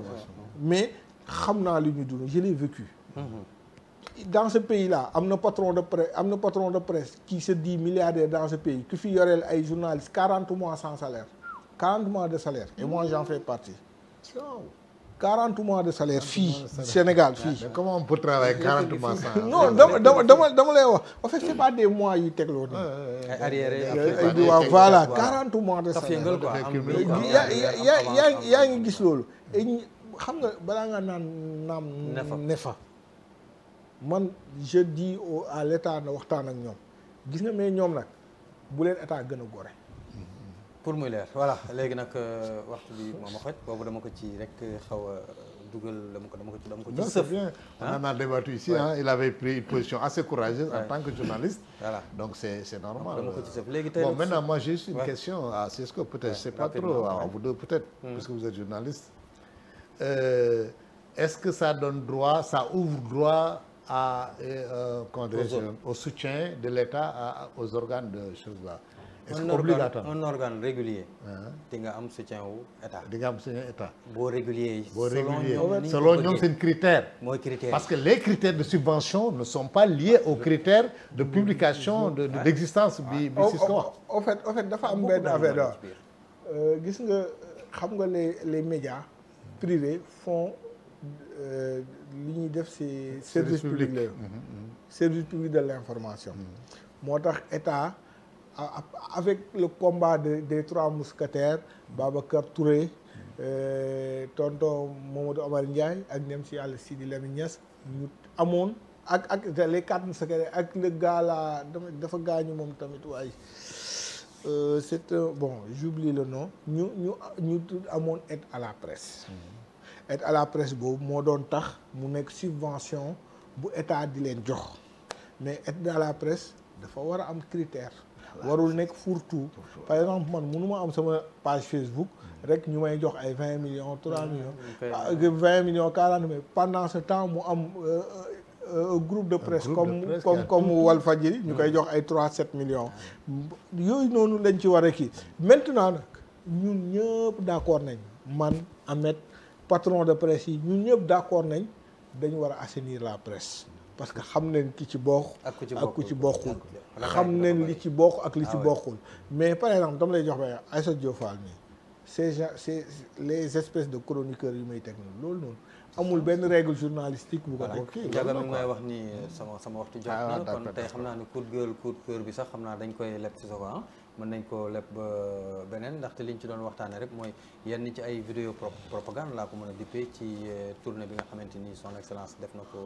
mais xam naa li ñu dund je l'ai vécu dans ce pays là am na patron de presse qui se dit milliardaire dans ce pays ki fi yoreel ay journalistes 40 mois sans salaire 40 mois de salaire et moi j'en fais partie 40 mois de salaire fii Sénégal fii.
Comment on peut travailler 40 mois sans.
non dama lay wax en fait c'est pas des mois yu tegloo nii.
arrière
voilà 40 mois de salaire. yaa ngi gis loolu. et xam nga balaa nga naam nefa man je dis à l'état na waxtaan ak ñoom gis nga mais ñoom nag bu leen état gën a gore.
pour muy leer voilà léegi nag waxtu bi moom a xoj boobu dama ko ci rek xaw a dugal dama ko ci sëf.
On en a débattu ici il avait pris une position assez courageuse en tant que journaliste. Voilà donc c'est normal.
dama ko ci sëf léegi tey
bon maintenant moi j'ai juste une question à Cisco peut-être je sais pas trop à vous deux peut-être puisque vous êtes journaliste. Est-ce que ça donne droit, ça ouvre droit à au soutien de l'État aux organes de choses là?
Un organe régulier. di nga am soutien wu état.
di nga am soutien état.
boo régulier.
selon ñoom seen critère.
mooy critère
parce que les critères de subvention ne sont pas liés aux critères de publication d'existence bi Cisco wax.
au fait dafa am benn affaire gis nga xam nga les médias privés font li ñuy def ci service public la service public de l'information. moo tax état. Avec le combat des trois mousquetaires Babacar Touré tonton Mamadou Amar Ndiaye ak nem si yàlla Sidi Lamine Niass ñu amoon ak les quatre mousquetaires ak le gars là dafa gaañu moom tamit waaye c'est bon j'oublie le nom ñu amoon aide à la presse aide à la presse boobu moo doon tax mu nekk subvention bu état di leen jox mais aide à la presse dafa war a am critère warul nekk fourre-tout par exemple man mënuma am sama page Facebook rek ñu may jox ay 20 millions 3 millions 20 millions 40 mais pendant ce temps mu am un groupe de presse comme Walfadjri ñu koy jox ay 3-7 millions yooyu noonu lañ ci war a kii maintenant nag ñun ñëpp d'accord nañ man Ahmed patron de presse yi ñun ñëpp d'accord nañ dañu war a assainir la presse parce que xam nañ ki ci bokk ak ku ci bokkul xam nañ li ci bokk ak li ci bokkul mais par exemple dama lay jox ba Aïssatou Diop Fall nii c'est les espèces de chroniqueurs yu may teg noonu loolu noonu amul benn règle journalistique bu ko kii
jaga mi may wax ni sama waxtu jot na kon tey xam naa ne coup de gueule coup de cœur bi sax xam naa dañ koy leb ci sa ko mën nañ ko leb ba beneen ndaxte liñ ci doon waxtaane rek mooy yenn ci ay vidéo propagande laa ko mën a dippee ci tournée bi nga xamante ni son excellence def na ko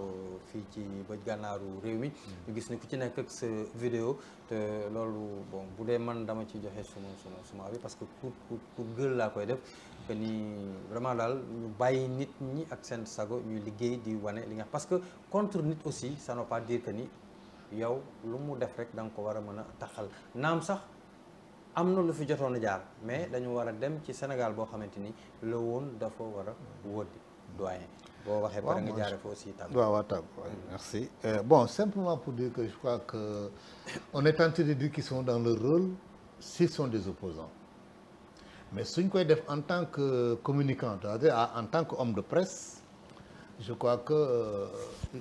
fii ci bëj gànnaaru réew mi ñu gis ni ku ci nekk ak sa vidéo te loolu bon bu dee man dama ci joxe suma avis parce que coup de gueule laa koy def que ni vraiment daal ñu bàyyi nit ñi ak seen sago ñuy liggéey di wane li nga parce que contre nit aussi ça ne veut pas dire que ni yow lu mu def rek da nga ko war a mën a taxal naam sax am na lu fi jotoon a jaar mais dañu war a dem ci Sénégal boo xamante ni la woon dafa war a wóodi doyen boo waxee pare nga jaare fa aussi tàgg
waaw tàgg merci bon simplement pour dire que je crois que on est tenté de dire qu'ils sont dans leur rôle s'ils sont des opposants mais suñ koy def en tant que communicant c'est-à-dire en tant qu'homme de presse je crois que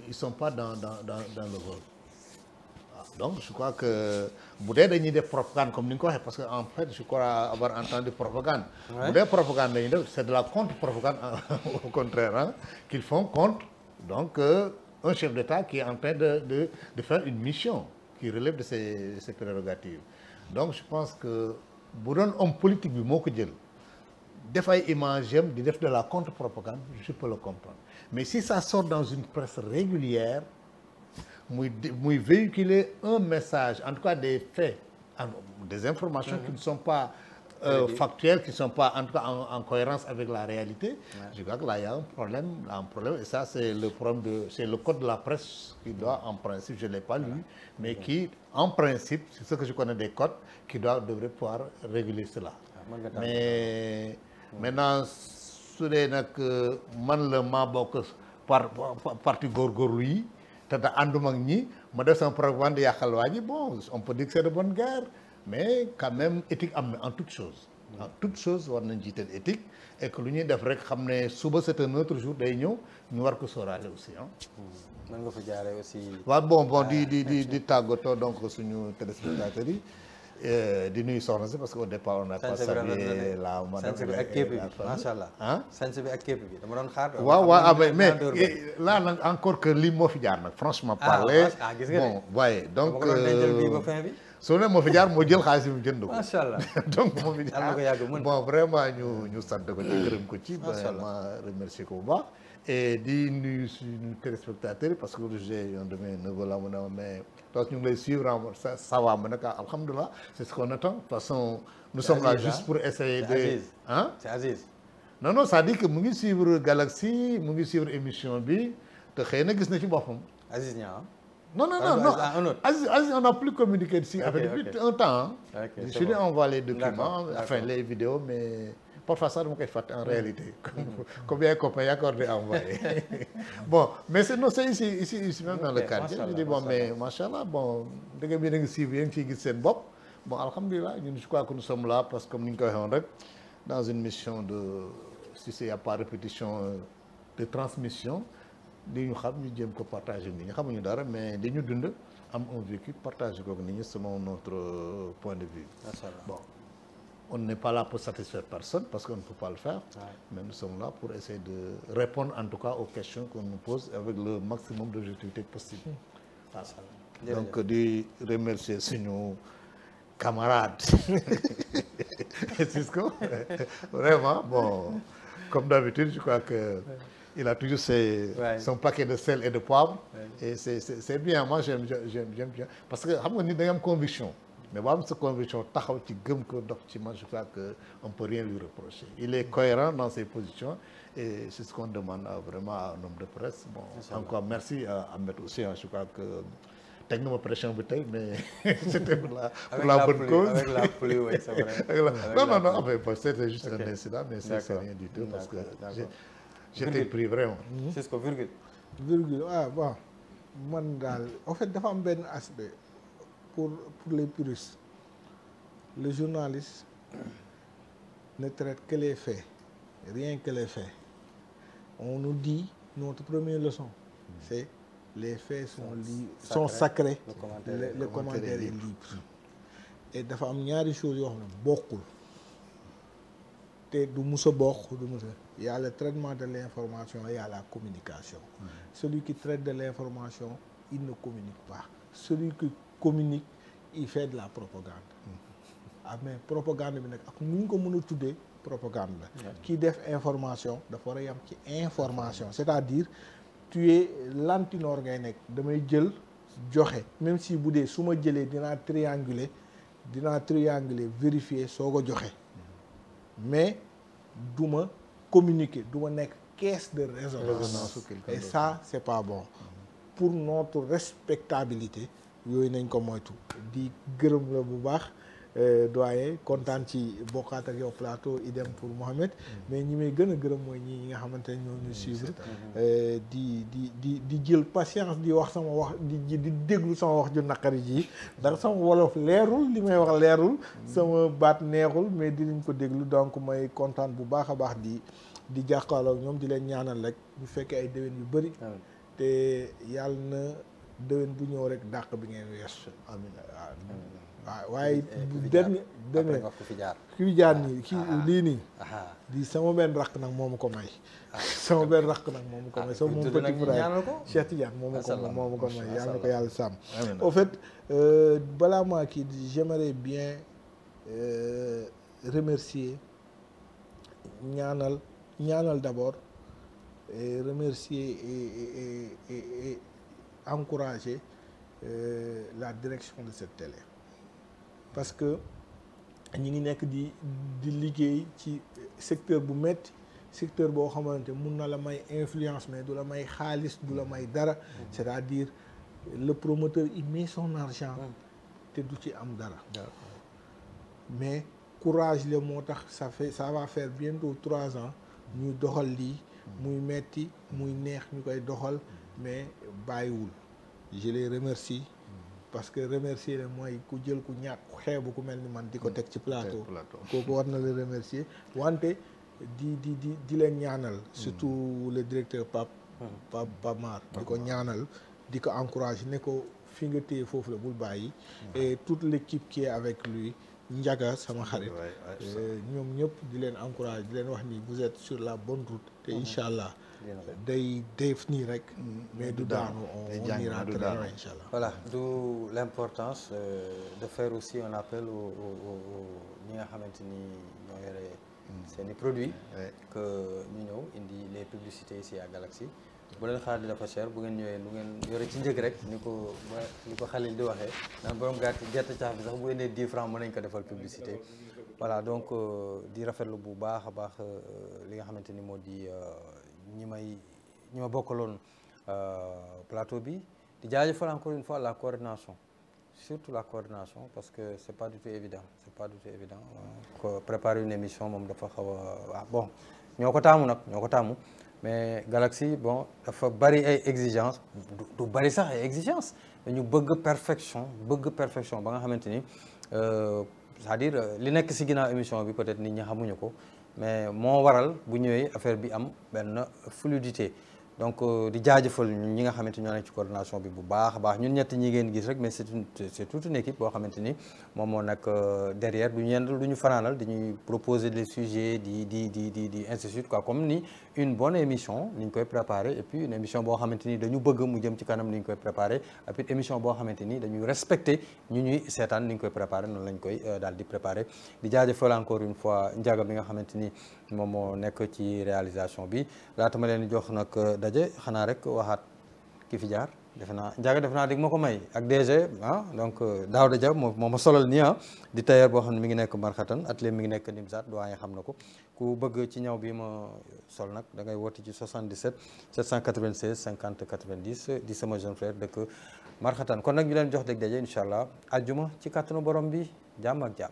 ils sont pas dans le rôle donc je crois que bu dee dañuy def propagande comme ni nga ko waxee parce que en fait je crois avoir entendu propagande bu dee propagande lañuy def c'est de la contre-propagande au contraire hein, qu'ils font contre donc un chef d'État qui est en train de faire une mission qui relève de ses prérogatives donc je pense que bu doon homme politique bi moo ko jël def ay image am di def de la contre-propagande je peux le comprendre mais si ça sort dans une presse régulière muy véhiculer un message en tout cas des faits des informations qui ne sont pas factuelles qui ne sont pas en tout cas en cohérence avec la réalité je crois que là il y a un problème et ça c'est le problème c'est le code de la presse qui doit en principe je l'ai pas lu mais qui en principe c'est ce que je connais des codes qui devrait pouvoir réguler cela mais maintenant su dee nag man la maa bokk parti góorgóorlu yi te da ànduma ak ñi ma def sama propagande yàqal waa ji bon on peut dire que c'est de bonne guerre mais quand même éthique am na en toute chose war nañ jiital éthique et que lu ñuy def rek xam ne suba c'est un autre jour day ñëw ñu war ko sóoraale aussi ah.
mën nga fa jaaree aussi.
waaw bon di tàggatoo donc suñu téléspectateurs yi di nuyu soxna si parce que au départ on a pas salué la madame
bi ak képp bi macha allah ah sanse bi ak képp bi dama doon xaar.
waaw mais là nag encore que lii moo fi jaar nag franchement parler bon waaye donc soo ne moo fi jaar moo jël xaalis bi mu jënd ko.
macha allah
donc moo fi jaar bon vraiment ñu sant ko ci gërëm ko ci. macha allah ma remercier ko bu baax. et di nuyu suñu téléspectateurs parce que j'ai un de mes neveux là mu ne mais donc ñu ngi lay suivre ça va ma ne ko alhamdulilah c'est ce qu'on attend de toute façon nous sommes là juste pour essayer de
c'est Aziz
non ça dit que mu ngi suivre Galaxy mu ngi suivre émission bi te xëy na gis na ci boppam
Aziz Niang
non Aziz on n'a plus communiqué ici avec depuis un temps je lui envoie les documents enfin les vidéos mais parfois sax dama koy fàtte en réalité comme yaay copain yaa ko war di envoyé bon mais c'est ici même dans le quartier je dis bon mais machallah bon dëgg bi da nga suivre yéen ciy gis seen bopp bon alhamdulilah ñun je crois que nous sommes là parce que comme ni ñu ko waxee woon rek dans une mission de si c'est y a pas répétition de transmission di ñu xam ñu jéem ko partager nit ñi xamuñu dara mais di ñu dund am un vécu partager ko nit ñi selon notre point de vue bon on n'est pas là pour satisfaire personne parce qu'on ne peut pas le faire mais nous sommes là pour essayer de répondre en tout cas aux questions qu'on nous pose avec le maximum d'objectivité possible voilà. Donc di remercier suñu camarade Cisco vraiment bon comme d'habitude je crois que il a toujours son paquet de sel et de poivre et c'est bien moi j'aime bien parce que xam nga nit da nga am conviction mais boo am sa conviction taxaw ci gëm ko dox ci man je crois que on peut rien lui reprocher il est cohérent dans ses positions et c'est ce qu'on demande vraiment à un homme de presse bon encore merci à Ahmed aussi je crois que teg na ma pression bi tey mais c'était pour la bonne cause
avec la pluie oui c'est vrai
non mais c'était juste un incident mais c'est rien du tout parce que j'étais pris vraiment
c'est ko virgule
bon man daal en fait dafa am benn aspect pour les puristes le journaliste ne traite que les faits rien que les faits on nous dit notre première leçon c'est les faits sont sacrés le commentaire est libre et dafa am ñaari choses yoo xam ne bokkul te du mus a bokk du mus a il y a le traitement de l'information et il y a la communication celui qui traite de l'information il ne communique pas celui qui communique il fait de la propagande mais propagande bi nag ak nu ñu ko mën a tuddee propagande la kii def information dafa war a yam ci information c'est-à-dire tu es lantinoor ngay nekk damay jël joxe même si bu dee su ma jëlee dinaa trianguler vérifier soo ko joxe mais du ma communiquer du ma nekk caisse de résonance et ça c'est pas bon pour notre respectabilité yooyu nañ ko moytu di gërëm la bu baax doyen kontaan ci bokkaat ak yow plateau idem pour Mohamed mais ñi may gën a gërëm mooy ñi nga xamante ne ñoo ñu suivre di jël patience di wax sama wax di déglu sama wax ju naqari ji ndax sama wolof leerul li may wax leerul sama baat neexul mais dinañ ko déglu donc may kontaan bu baax a baax di jàkkaarloo ñoom di leen ñaanal rek bu fekkee ay déwén yu bëri te yàlla na déwén bu ñëw rek dàq bi ngeen weesu amiin waaw waaye dernier ki fi jaar nii kii lii nii di sama benn rakk nag moo ma ko may sama benn rakk nag moo ma ko may sama moom petit frère Cheikh Tidiane moo ma ko may yàlla na ko yàlla sàmm au fait balaa maa kii j'aimerais bien remercier ñaanal d'abord et remercier et encourager la direction de cette télé parce que ñi ngi nekk di liggéey ci secteur bu metti secteur boo xamante mun na la may influence mais du la may xaalis du la may dara c'est-à-dire le promoteur il met son argent te du ci am dara mais courage la moo tax ça va faire bientôt 3 ans ñuy doxal lii muy metti muy neex ñu koy doxal mais bàyyiwul je les remercie parce que remercier la mooy ku jël ku ñàkk xeebu ku mel ni man di ko teg ci plateau kooku war na la remercier wante di leen ñaanal surtout le directeur Pape Mar di ko ñaanal di ko encourager ne ko fi nga téye foofu la bul bàyyi et toute l'équipe qui est avec lui Ndiaga sama xarit ñoom ñëpp di leen encourager di leen wax ni vous êtes sur la bonne route te incha allah day def nii rek mais du daanu on ira très loin inchallah
voilà d'où l'importance de faire aussi un appel au ñi nga xamante ni ñoo yore seeni produits que ñu ñëw indi les publicités ici à Galaxy bu leen xaar di dafa cher bu ngeen ñëwee lu ngeen yore ci njëg rek ni ko Khalil di waxee naan borom gerte caaf bi sax bu indee 10 francs mën nañ ko defal publicité voilà donc di rafetlu bu baax a baax li nga xamante ni moo di ñi ma bokkaloon plateau bi di jaajëfal encore une fois la coordination surtout la coordination parce que c'est pas du tout évident préparer une émission moom dafa xaw a bon ñoo ko taamu mais Galaxy bon dafa bari ay exigences du bari sax ay exigences dañu bëgg perfection ba nga xamante ni c'est-à-dire li nekk ci ginnaaw émission bi peut-être nit ñi xamuñu ko mais moo waral bu ñëwee affaire bi am benn fluidité donc di jaajëfal ñi nga xamante ñoo nekk ci coordination bi bu baax a baax ñun ñett ñi ngeen gis rek mais c'est toute une équipe boo xamante ni moom moo nag derrière du ñu yendal du ñu fanaanal dañuy proposer des sujets di ainsi de suite quoi comme ni une bonne émission ni ñu koy préparer et puis une émission boo xamante ni dañu bëgg mu jëm ci kanam ni ñu koy préparer et puis émission boo xamante ni dañuy respecter ñu ñuy seetaan ni ñu koy préparer noonu lañ koy daal di préparer di jaajëfal encore une fois Ndiaga bi nga xamante ni moom moo nekk ci réalisation bi laata ma leen di jox nag daje xanaa rek waxaat ki fi jaar defe naa dig ma ko may ak DG donc Daouda Dia moo ma solal nii di tailleur boo xam ne mi ngi nekk Marxatan atelier mi ngi nekk Nimzat doyen xam na ko ku bëgg ci ñaw bi ma sol nag da ngay woote ci 77 796 50 90 di sama jeune frère dëkk Marxatan kon nag ñu leen jox dég daje incha allah aljuma ci kàttanu borom bi jàmm ak jàmm